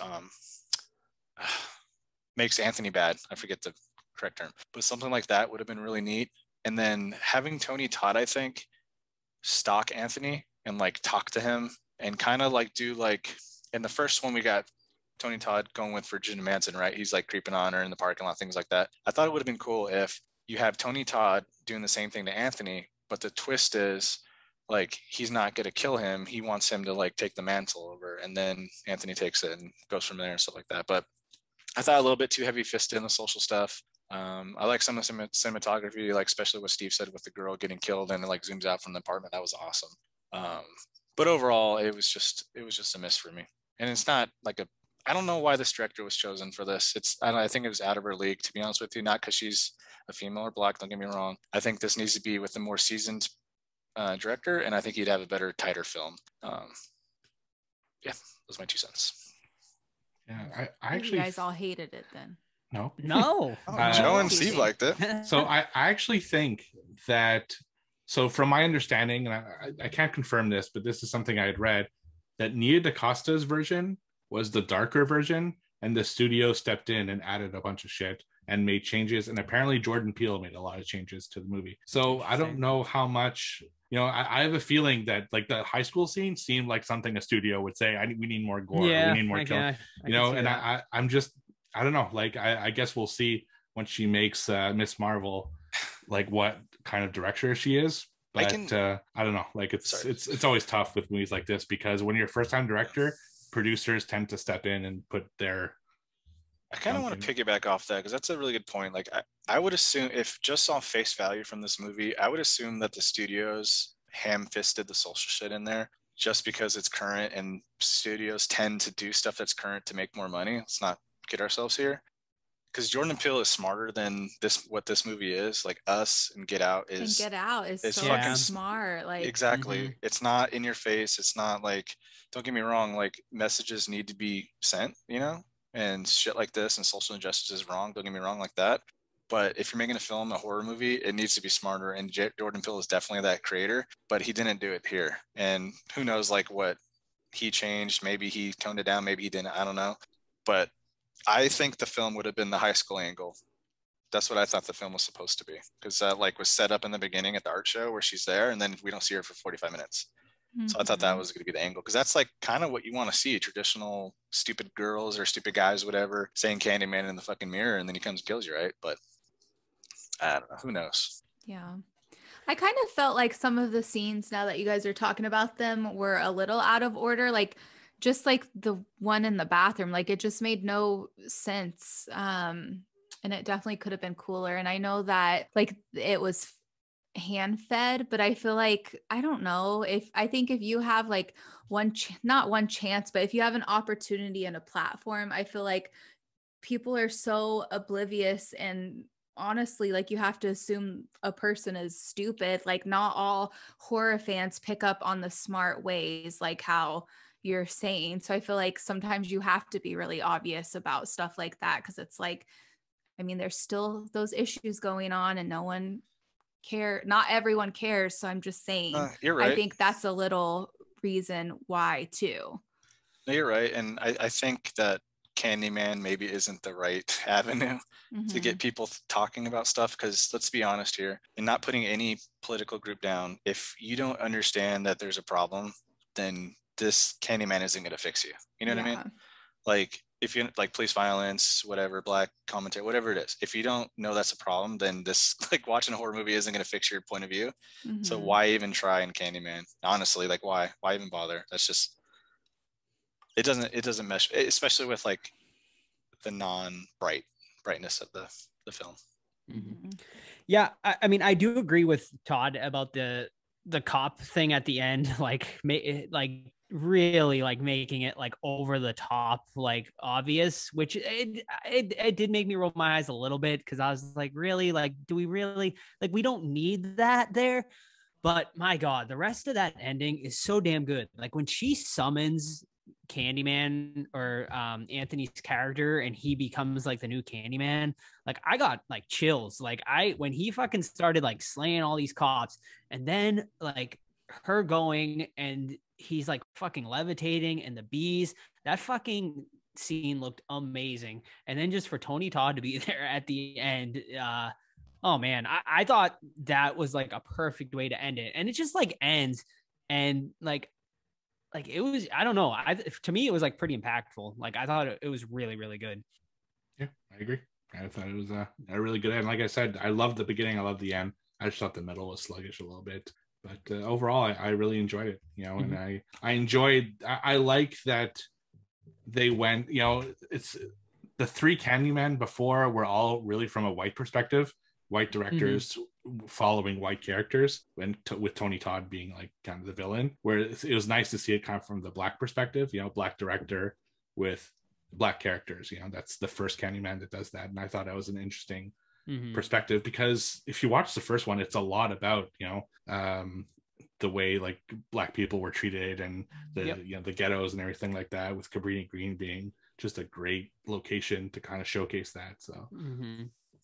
makes Anthony bad. I forget the correct term, but something like that would have been really neat. And then having Tony Todd, I think, stalk Anthony and like talk to him and kind of like do like, in the first one we got Tony Todd going with Virginia Manson, right? He's like creeping on her in the parking lot, things like that. I thought it would have been cool if you have Tony Todd doing the same thing to Anthony, but the twist is like, he's not going to kill him. He wants him to like take the mantle over, and then Anthony takes it and goes from there and stuff like that. But I thought a little bit too heavy fisted in the social stuff. I like some of the cinematography, like especially what Steve said with the girl getting killed and it like zooms out from the apartment. That was awesome. But overall, it was just a miss for me. And it's not like I don't know why this director was chosen for this. I think it was out of her league, to be honest with you. Not because she's a female or black, don't get me wrong. I think this needs to be with a more seasoned director, and I think he'd have a better, tighter film. Yeah, those are my 2 cents. Yeah, I actually. You guys all hated it then. No. Joe and Steve liked it. So I actually think that, so from my understanding, and I can't confirm this, but this is something I had read, that Nia DaCosta's version was the darker version, and the studio stepped in and added a bunch of shit and made changes. And apparently Jordan Peele made a lot of changes to the movie. So I don't know how much, you know, I have a feeling that like the high school scene seemed like something a studio would say, we need more gore, we need more killing, you know, and I'm just, I don't know, like, I guess we'll see when she makes Miss Marvel, like what kind of director she is. But I don't know, like it's always tough with movies like this, because when you're a first time director, producers tend to step in and put their, I kind of want to piggyback off that, because that's a really good point. Like I would assume, if just on face value from this movie, I would assume that the studios ham-fisted the social shit in there just because it's current, and studios tend to do stuff that's current to make more money. Let's not kid ourselves here. Because Jordan Peele is smarter than what this movie is. Like Us and Get Out is so fucking smart. Like exactly. It's not in your face. It's not like, don't get me wrong, like messages need to be sent, you know, and shit like this and social injustice is wrong. Don't get me wrong like that. But if you're making a film, a horror movie, it needs to be smarter. And Jordan Peele is definitely that creator, but he didn't do it here. And who knows, like what he changed? Maybe he toned it down. Maybe he didn't. I don't know. But I think the film would have been the high school angle. That's what I thought the film was supposed to be, because that like was set up in the beginning at the art show where she's there, and then we don't see her for 45 minutes. Mm-hmm. So I thought that was going to be the angle, because that's like kind of what you want to see: traditional stupid girls or stupid guys, whatever, saying Candyman in the fucking mirror, and then he comes and kills you, right? But I don't know. Who knows? Yeah. I kind of felt like some of the scenes, now that you guys are talking about them, were a little out of order. Like, just like the one in the bathroom, like it just made no sense. And it definitely could have been cooler. And I know that like it was hand fed, but I feel like, I don't know, I think if you have like not one chance, but if you have an opportunity and a platform, I feel like people are so oblivious, and honestly, like you have to assume a person is stupid. Like not all horror fans pick up on the smart ways, like how you're saying. So I feel like sometimes you have to be really obvious about stuff like that, because it's like, I mean, there's still those issues going on and not everyone cares. So I'm just saying, you're right. I think that's a little reason why too. No, you're right. And I think that Candyman maybe isn't the right avenue to get people talking about stuff, because let's be honest here, and not putting any political group down, if you don't understand that there's a problem, then this Candyman isn't going to fix you. You know what I mean? Like if you like police violence, whatever, black commentary, whatever it is, if you don't know that's a problem, then this like watching a horror movie isn't going to fix your point of view. So why even try in Candyman? Honestly, like why even bother? That's just, it doesn't mesh, especially with like the brightness of the film. Yeah, I mean, I do agree with Todd about the cop thing at the end, like really like making it like over the top, like obvious, which it did make me roll my eyes a little bit, because I was like, really, like, do we really, like, we don't need that there. But my God, the rest of that ending is so damn good. Like when she summons Candyman, or Anthony's character, and he becomes like the new Candyman, like I got like chills. Like when he fucking started like slaying all these cops, and then like her going and he's like fucking levitating, and the bees, that fucking scene looked amazing. And then just for Tony Todd to be there at the end, oh man, I thought that was like a perfect way to end it. And it just like ends, and like it was, I don't know, to me it was like pretty impactful. Like I thought it was really, really good. Yeah, I agree. I thought it was a really good end. Like I said, I loved the beginning, I loved the end. I just thought the middle was sluggish a little bit, but overall I really enjoyed it, you know. And I like that they went, you know, it's the three Candyman before were all really from a white perspective, white directors following white characters, and with Tony Todd being like kind of the villain, where it was nice to see it kind of from the black perspective, you know, black director with black characters, you know. That's the first Candyman that does that, and I thought that was an interesting perspective, because if you watch the first one, it's a lot about, you know, the way like black people were treated, and the you know, the ghettos and everything like that, with Cabrini Green being just a great location to kind of showcase that. So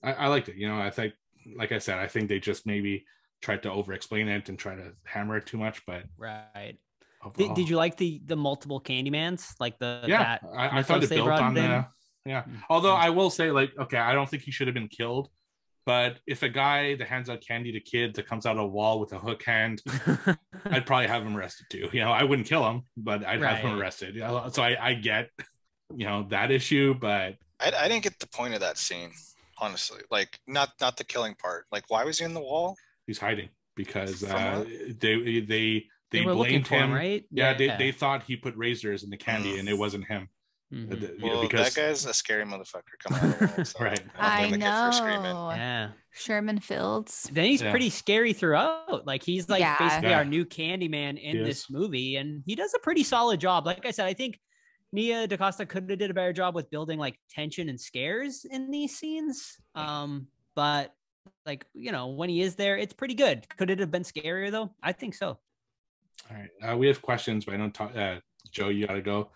I liked it, you know. I think, like I said, I think they just maybe tried to over explain it and try to hammer it too much, but right. Did you like the multiple Candymans, like I thought it built on Yeah. Although I will say, like, okay, I don't think he should have been killed. But if a guy that hands out candy to kids that comes out of a wall with a hook hand, I'd probably have him arrested too. You know, I wouldn't kill him, but I'd have him arrested. You know? So I get, you know, that issue, but I didn't get the point of that scene, honestly. Like, not the killing part. Like, why was he in the wall? He's hiding because they were blamed him, right? Yeah, they thought he put razors in the candy and it wasn't him. Well, because that guy's a scary motherfucker coming out of the wall. So right. I know. Yeah. Sherman Fields. Then he's pretty scary throughout. Like he's like basically our new Candyman in this movie, and he does a pretty solid job. Like I said, I think Nia DaCosta could have did a better job with building like tension and scares in these scenes. But like, you know, when he is there, it's pretty good. Could it have been scarier though? I think so. All right. We have questions, but I don't talk. Joe, you got to go.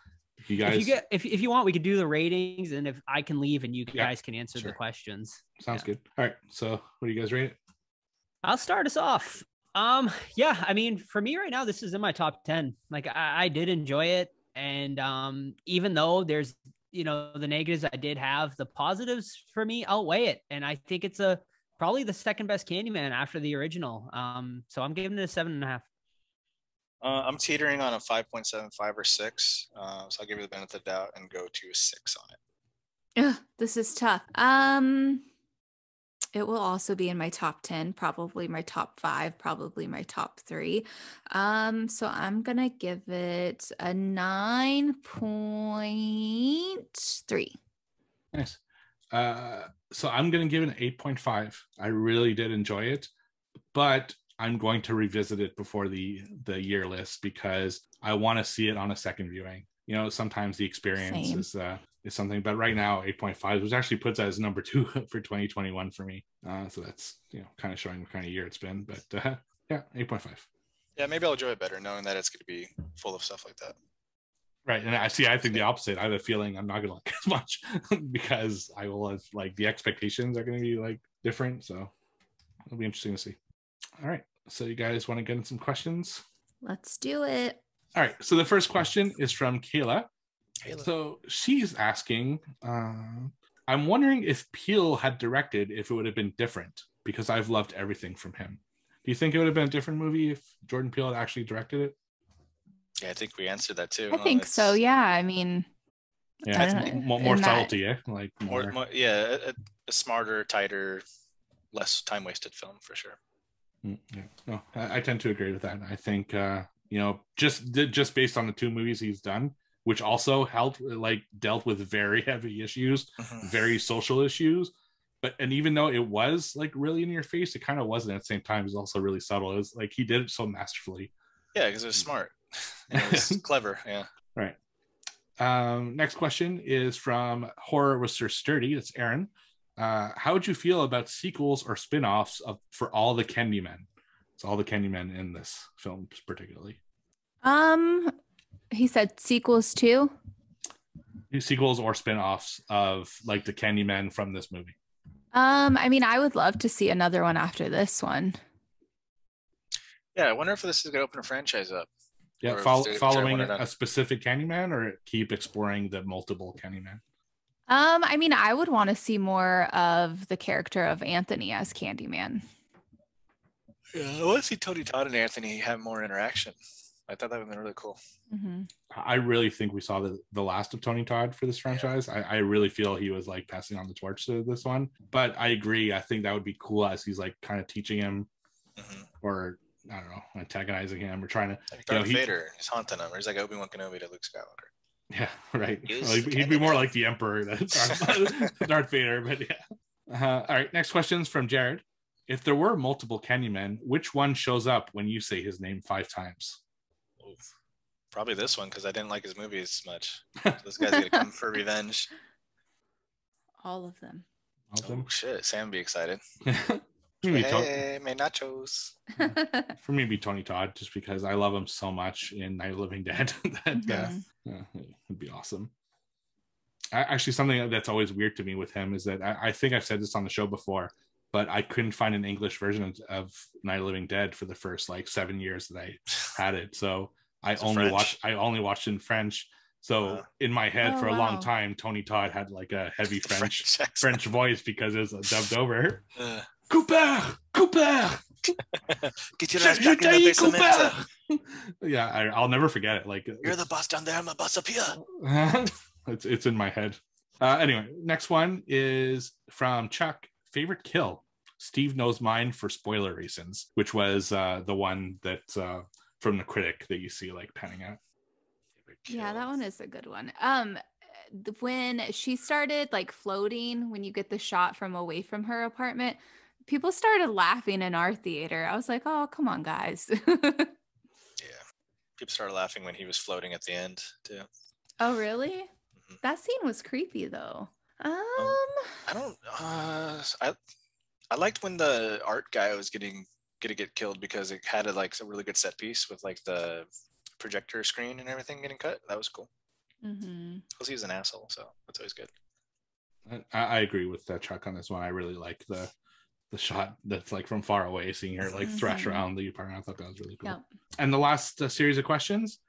You guys, if you want, we could do the ratings, and if I can leave and you guys can answer the questions. Sounds good. All right. So what do you guys rate it? I'll start us off. Yeah, I mean, for me right now, this is in my top 10. Like I did enjoy it. And even though there's, you know, the negatives I did have, the positives for me outweigh it. And I think it's probably the second best Candyman after the original. So I'm giving it a 7.5. I'm teetering on a 5.75 or 6. So I'll give you the benefit of the doubt and go to a 6 on it. Ugh, this is tough. It will also be in my top 10, probably my top 5, probably my top 3. So I'm gonna give it a 9.3. Nice. So I'm gonna give it an 8.5. I really did enjoy it, but I'm going to revisit it before the year list because I want to see it on a second viewing. You know, sometimes the experience is something, but right now 8.5, which actually puts that as number 2 for 2021 for me. So that's, you know, kind of showing what kind of year it's been, but yeah, 8.5. Yeah, maybe I'll enjoy it better knowing that it's going to be full of stuff like that. Right. And I think the opposite. I have a feeling I'm not going to like as much because I will have like the expectations are going to be like different. So it'll be interesting to see. All right. So you guys want to get in some questions? Let's do it. All right. So the first question is from Kayla. So she's asking, I'm wondering if Peele had directed if it would have been different because I've loved everything from him. Do you think it would have been a different movie if Jordan Peele had actually directed it? Yeah, I think we answered that too. I think so. Yeah. I mean, more subtlety, like more a smarter, tighter, less time wasted film for sure. Yeah, no, I tend to agree with that. I think you know, just based on the 2 movies he's done, which also dealt with very heavy issues, very social issues, and even though it was like really in your face, it kind of wasn't at the same time. It was also really subtle. It was like he did it so masterfully. Yeah, because it was smart. It was clever. Yeah. Right. Next question is from Horror with Sir Sturdy. It's Aaron. How would you feel about sequels or spin-offs for all the Candymen? It's all the Candymen in this film particularly. He said sequels too. Sequels or spin-offs of like the Candymen from this movie. I mean, I would love to see another one after this one. Yeah, I wonder if this is going to open a franchise up. Yeah, following a specific Candyman or keep exploring the multiple Candyman. I mean, I would want to see more of the character of Anthony as Candyman. Yeah, I want to see Tony Todd and Anthony have more interaction. I thought that would have been really cool. Mm-hmm. I really think we saw the last of Tony Todd for this franchise. Yeah. I really feel he was like passing on the torch to this one. But I agree. I think that would be cool as he's like kind of teaching him or, I don't know, antagonizing him or trying to. Like Darth Vader, he's haunting him. Or he's like Obi-Wan Kenobi to Luke Skywalker. Yeah, right. Well, he'd be more like the Emperor than Darth Vader, but yeah. All right, next question's from Jared. If there were multiple Candymen, which one shows up when you say his name 5 times? Oof. Probably this one because I didn't like his movies much. So this guy's gonna come for revenge. All of them. Oh shit! Sam be excited. Maybe hey, my nachos. For me, it'd be Tony Todd, just because I love him so much in Night of the Living Dead. That would be awesome. Actually, something that's always weird to me with him is that I think I've said this on the show before, but I couldn't find an English version of Night of the Living Dead for the first like 7 years that I had it. So I only watched in French. So in my head, Oh, for a long wow. time, Tony Todd had like a heavy French French voice because it was dubbed over. Uh, Cooper, Cooper, Get your ass back in the basement. Cooper. Yeah, I'll never forget it. Like You're the boss down there. I'm the boss up here. it's in my head. Anyway, next one is from Chuck. Favorite kill. Steve knows mine for spoiler reasons, which was the one that from the critic that you see like panning out. Yeah, that one is a good one. When she started like floating, when you get the shot from away from her apartment, people started laughing in our theater. I was like, oh, come on, guys. Yeah. People started laughing when he was floating at the end, too. Oh, really? That scene was creepy, though. I don't. I liked when the art guy was gonna get killed because it had a really good set piece with like the projector screen and everything getting cut. That was cool. Because he was an asshole, so that's always good. I agree with Chuck on this one. I really like the shot that's like from far away, seeing her like thrash around the apartment. I thought that was really cool. Yep. And the last series of questions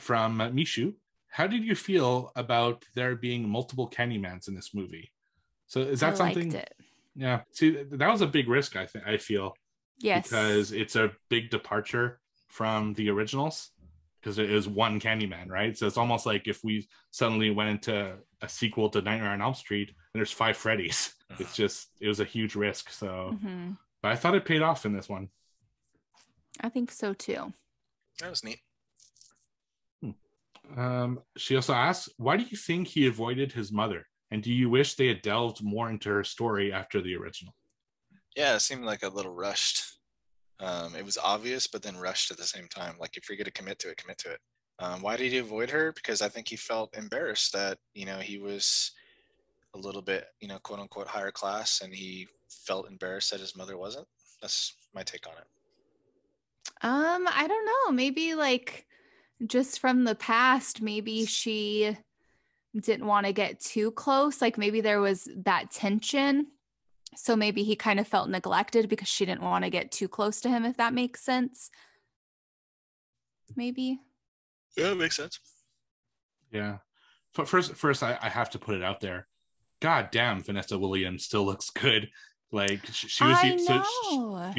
from Mishu. How did you feel about there being multiple Candymans in this movie? So is that something? I liked it. Yeah. See, that was a big risk, I feel. Yes. Because it's a big departure from the originals, because it is one Candyman, right? So it's almost like if we suddenly went into a sequel to Nightmare on Elm Street and there's 5 Freddys. It was a huge risk. So, but I thought it paid off in this one. I think so too. That was neat. She also asks, why do you think he avoided his mother? And do you wish they had delved more into her story after the original? Yeah, it seemed like a little rushed. It was obvious, but then rushed at the same time. Like, if you're going to commit to it, commit to it. Why did he avoid her? Because I think he felt embarrassed that, he was a little bit, quote unquote, higher class, and he felt embarrassed that his mother wasn't. That's my take on it. I don't know. Maybe like just from the past, maybe she didn't want to get too close. Like maybe there was that tension. So maybe he kind of felt neglected because she didn't want to get too close to him, if that makes sense. Maybe. Yeah, it makes sense. Yeah. First, I have to put it out there. God damn, Vanessa Williams still looks good. Like she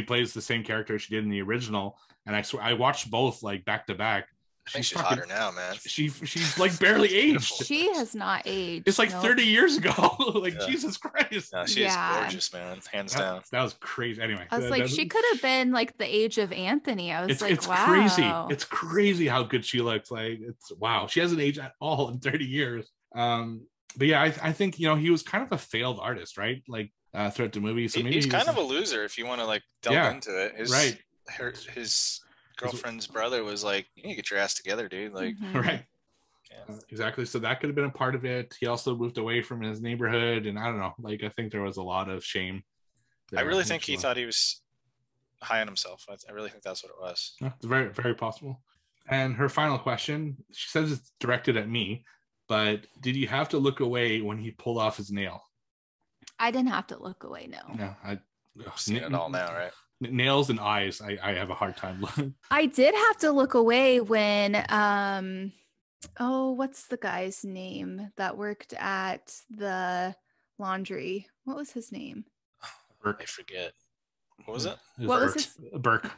plays the same character she did in the original, and I swear I watched both like back to back. I think she's hotter now, man. She's like barely aged. She has not aged. It's like 30 years ago. Like Jesus Christ. No, she's gorgeous, man. Hands down. That was crazy. Anyway, I was like, she could have been like the age of Anthony. I was it's wow. crazy. It's crazy how good she looks. Like it's wow. She hasn't aged at all in 30 years. But yeah, I think he was kind of a failed artist, right? Like throughout the movie. So maybe he's kind of a loser if you want to like delve into it. His girlfriend's brother was like, you need to get your ass together, dude. Like right. Yeah. Exactly. So that could have been a part of it. He also moved away from his neighborhood, and I don't know. Like I think there was a lot of shame. I really think he thought he was high on himself. I really think that's what it was. Yeah, it's very, very possible. And her final question, she says it's directed at me, but did you have to look away when he pulled off his nail? I didn't have to look away. No. No, I've seen it all now, right? Nails and eyes, I have a hard time. I did have to look away when what's the guy's name that worked at the laundry? What was his name? Burke. I forget. What was it? What was his? Burke.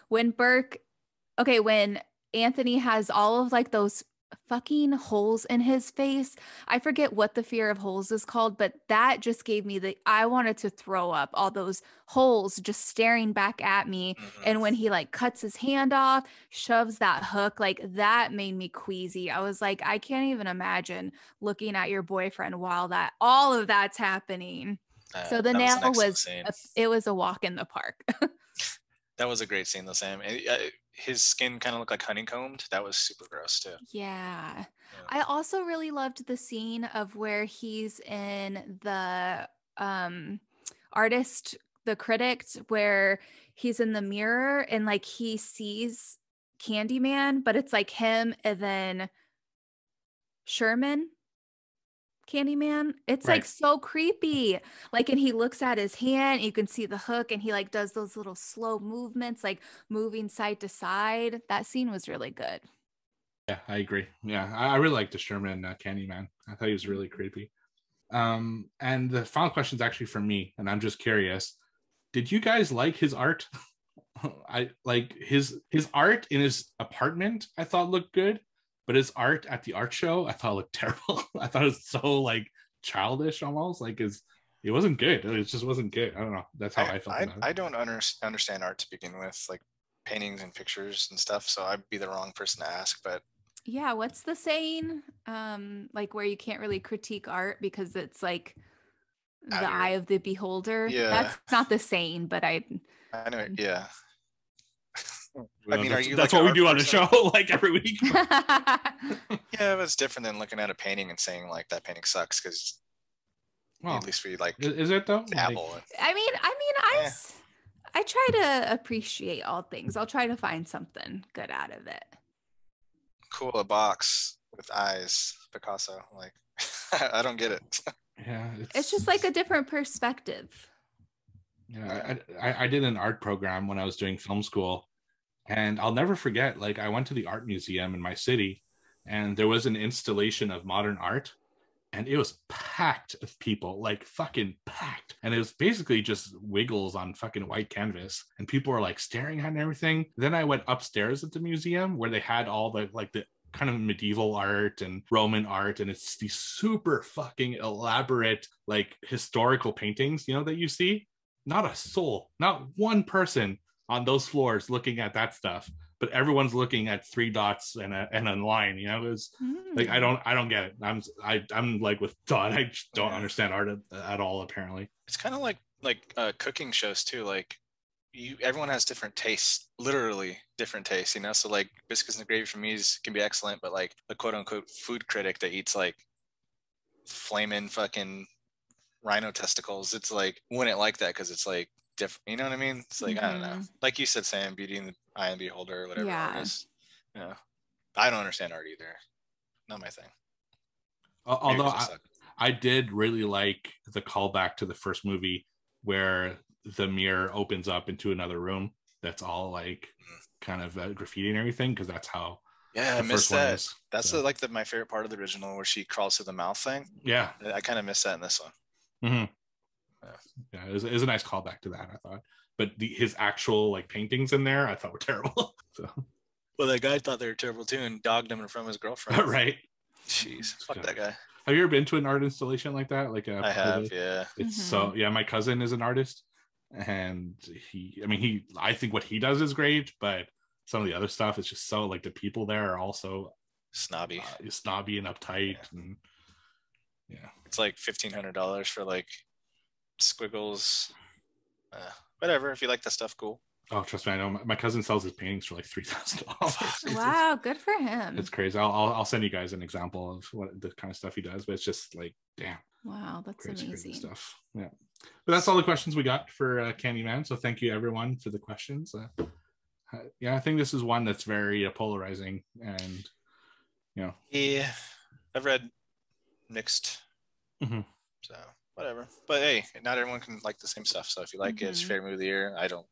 When Anthony has all of like those fucking holes in his face. I forget what the fear of holes is called, but that just gave me I wanted to throw up, all those holes just staring back at me. And when he like cuts his hand off, shoves that hook, like that made me queasy. I was like, I can't even imagine looking at your boyfriend while all of that's happening. So the nail it was a walk in the park. That was a great scene, though, Sam. His skin kind of looked like honeycombed. That was super gross, too. Yeah. I also really loved the scene of where he's in the artist, the critic, where he's in the mirror and like he sees Candyman, but it's like him and then Sherman. Candyman, it's like so creepy. Like, and he looks at his hand, you can see the hook, and he like does those little slow movements, like moving side to side. That scene was really good. Yeah, I agree. Yeah, I really liked the Sherman Candyman. I thought he was really creepy. And the final question is actually for me, and I'm just curious. Did you guys like his art? I like his art in his apartment. I thought looked good, but his art at the art show, I thought looked terrible. I thought it was so like childish almost. Like it wasn't good. It just wasn't good. I don't know. That's how I felt about it. I don't understand art to begin with, like paintings and pictures and stuff. So I'd be the wrong person to ask. But yeah, what's the saying? Like where you can't really critique art because it's like the eye of the beholder. Yeah, that's not the saying, but I know it. Yeah. Well, I mean, that's what we do on the show like every week. Yeah, but it's different than looking at a painting and saying like that painting sucks, because at least we like. Is it though? Dabble. Like, I try to appreciate all things. I'll try to find something good out of it. Cool, a box with eyes, Picasso. Like, I don't get it. Yeah, it's just like a different perspective. Yeah, I did an art program when I was doing film school, and I'll never forget. Like, I went to the art museum in my city, and there was an installation of modern art. And it was packed of people, like fucking packed. And it was basically just wiggles on fucking white canvas. And people were like staring at it and everything. Then I went upstairs at the museum where they had all the like the kind of medieval art and Roman art. And it's these super fucking elaborate, like historical paintings, that you see. Not a soul, not one person on those floors looking at that stuff. But everyone's looking at three dots and a line, It's like I don't get it. I'm like with Don. I just don't understand art at all. Apparently, it's kind of like cooking shows too. Like everyone has different tastes, literally different tastes. So like biscuits and gravy for me can be excellent, but like a quote unquote food critic that eats like flaming fucking rhino testicles, it's like wouldn't like that because it's like different. You know what I mean? It's like I don't know. Like you said, Sam, beauty in the eye and beholder, or whatever it is. I don't understand art either. Not my thing. Although I did really like the callback to the first movie where the mirror opens up into another room that's all like kind of graffiti and everything, because that's how. Yeah, I missed that. That's my favorite part of the original, where she crawls through the mouth thing. Yeah, I kind of missed that in this one. Yeah, it was a nice callback to that, I thought. But his actual like paintings in there, I thought were terrible. So. Well, that guy thought they were terrible too, and dogged him in front of his girlfriend. Right. Jeez, fuck that guy. Have you ever been to an art installation like that? I have, yeah. It's so my cousin is an artist, and I think what he does is great, but some of the other stuff is just so like the people there are also snobby and uptight, and it's like $1,500 for like squiggles. Whatever, if you like that stuff, cool. Oh, trust me, I know my cousin sells his paintings for like $3,000. Wow, good for him. It's crazy. I'll send you guys an example of what the kind of stuff he does, but it's just like, damn. Wow, that's crazy, amazing crazy stuff. Yeah, but that's all the questions we got for Candyman. So thank you everyone for the questions. I think this is one that's very polarizing, and yeah, I've read mixed. So whatever. But hey, not everyone can like the same stuff. So if you like it, it's your favorite movie of the year. I don't.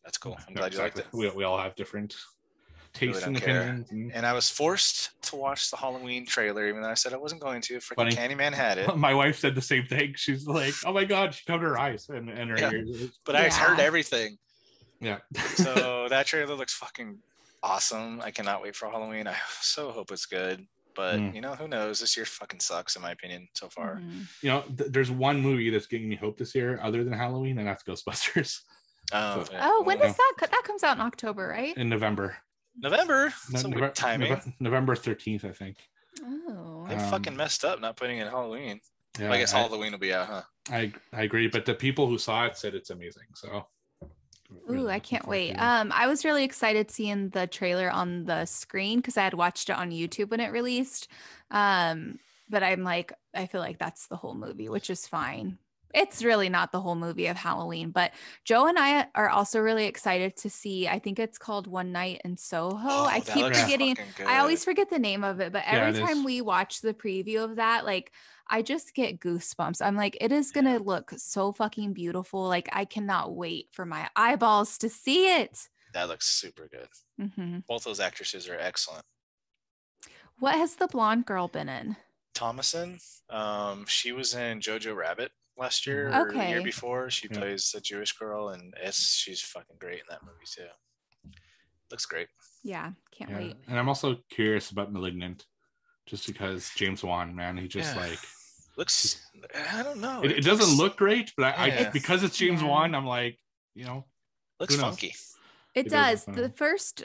That's cool. I'm glad you liked it. We all have different tastes and opinions. And I was forced to watch the Halloween trailer, even though I said I wasn't going to. Freaking Candyman had it. My wife said the same thing. She's like, "Oh my god!" She covered her eyes and her ears. But I heard everything. Yeah. So that trailer looks fucking awesome. I cannot wait for Halloween. I so hope it's good. But who knows? This year fucking sucks, in my opinion, so far. There's one movie that's giving me hope this year, other than Halloween, and that's Ghostbusters. When does that? That comes out in October, right? In November. Some weird timing. November 13th, I think. Oh. They fucking messed up not putting in Halloween. Yeah, I guess Halloween will be out, huh? I agree, but the people who saw it said it's amazing. So. Ooh, I can't wait. I was really excited seeing the trailer on the screen because I had watched it on YouTube when it released. But I'm like, I feel like that's the whole movie, which is fine. It's really not the whole movie of Halloween, but Joe and I are also really excited to see, I think it's called One Night in Soho. I keep forgetting, I always forget the name of it, but every time we watch the preview of that, like I just get goosebumps. I'm like, it is going to look so fucking beautiful. Like I cannot wait for my eyeballs to see it. That looks super good. Both those actresses are excellent. What has the blonde girl been in? Thomason. She was in Jojo Rabbit last year or the year before. She plays a Jewish girl, and she's fucking great in that movie too. Looks great. Yeah, can't wait. And I'm also curious about Malignant, just because James Wan, man, he just like looks. I don't know. It doesn't look great, but I because it's James Wan, I'm like, looks funky. It does. The first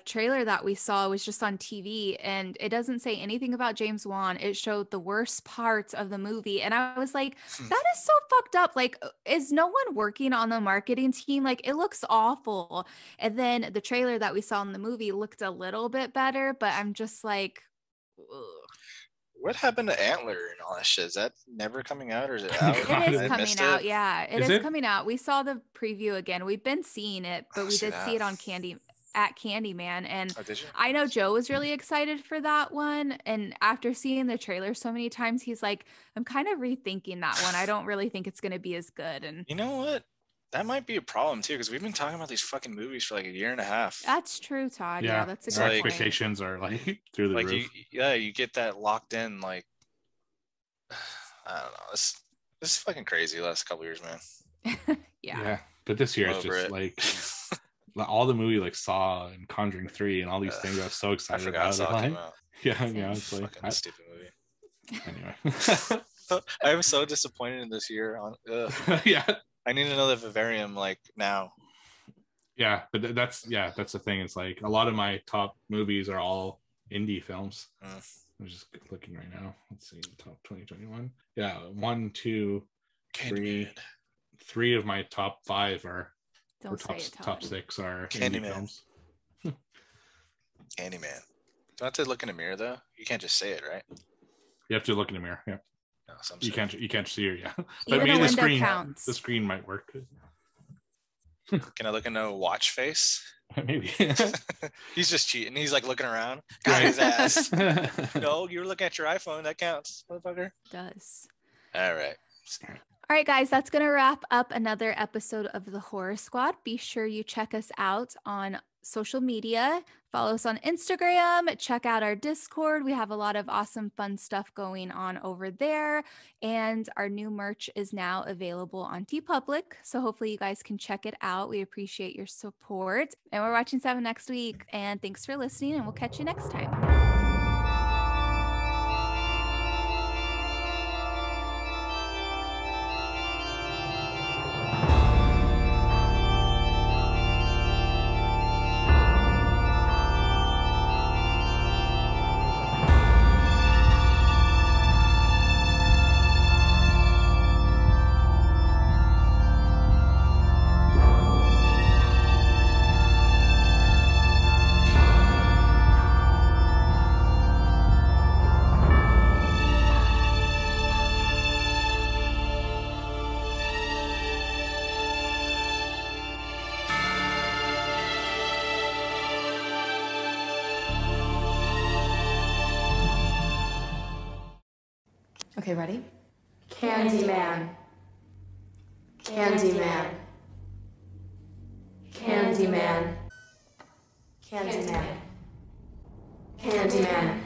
trailer that we saw was just on TV, and it doesn't say anything about James Wan. It showed the worst parts of the movie, and I was like, that is so fucked up. Like, is no one working on the marketing team? Like, it looks awful. And then the trailer that we saw in the movie looked a little bit better, but I'm just like, ugh. What happened to Antler and all that shit? Is that never coming out, or is it out? It is coming out. Yeah, it is coming out. We saw the preview again. We've been seeing it, but we did see it on Candyman. And I know Joe was really excited for that one. And after seeing the trailer so many times, he's like, I'm kind of rethinking that one. I don't really think it's going to be as good. And you know what? That might be a problem too, because we've been talking about these fucking movies for like a year and a half. That's true, Todd. Yeah, that's a good point. Expectations are like through the roof. You get that locked in. Like, I don't know. This is fucking crazy. The last couple years, man. Yeah. But this year it's just like all the movie like Saw and Conjuring 3 and all these things. I was so excited about. Saw came out. It's like fucking stupid movie. Anyway, I was so disappointed in this year. I need another Vivarium like now. Yeah, but that's the thing. It's like a lot of my top movies are all indie films. I'm just looking right now. Let's see, top 2021. Yeah, 1, 2, 3. 3 of my top 5 are top 6 are indie films. Candyman. Do I have to look in a mirror though? You can't just say it, right? You have to look in a mirror. Yeah. No, you can't see her. Yeah. But maybe the screen might work. Can I look in a watch face? Maybe. He's just cheating. He's like looking around. Got his ass. No, you're looking at your iPhone. That counts, motherfucker. Does. All right. All right, guys, that's going to wrap up another episode of the Horror Squad. Be sure you check us out on social media. Follow us on Instagram. Check out our Discord. We have a lot of awesome, fun stuff going on over there. And our new merch is now available on TeePublic. So hopefully you guys can check it out. We appreciate your support. And we're watching 7 next week. And thanks for listening, and we'll catch you next time. Okay, ready? Candyman. Candyman. Candyman. Candyman. Candyman.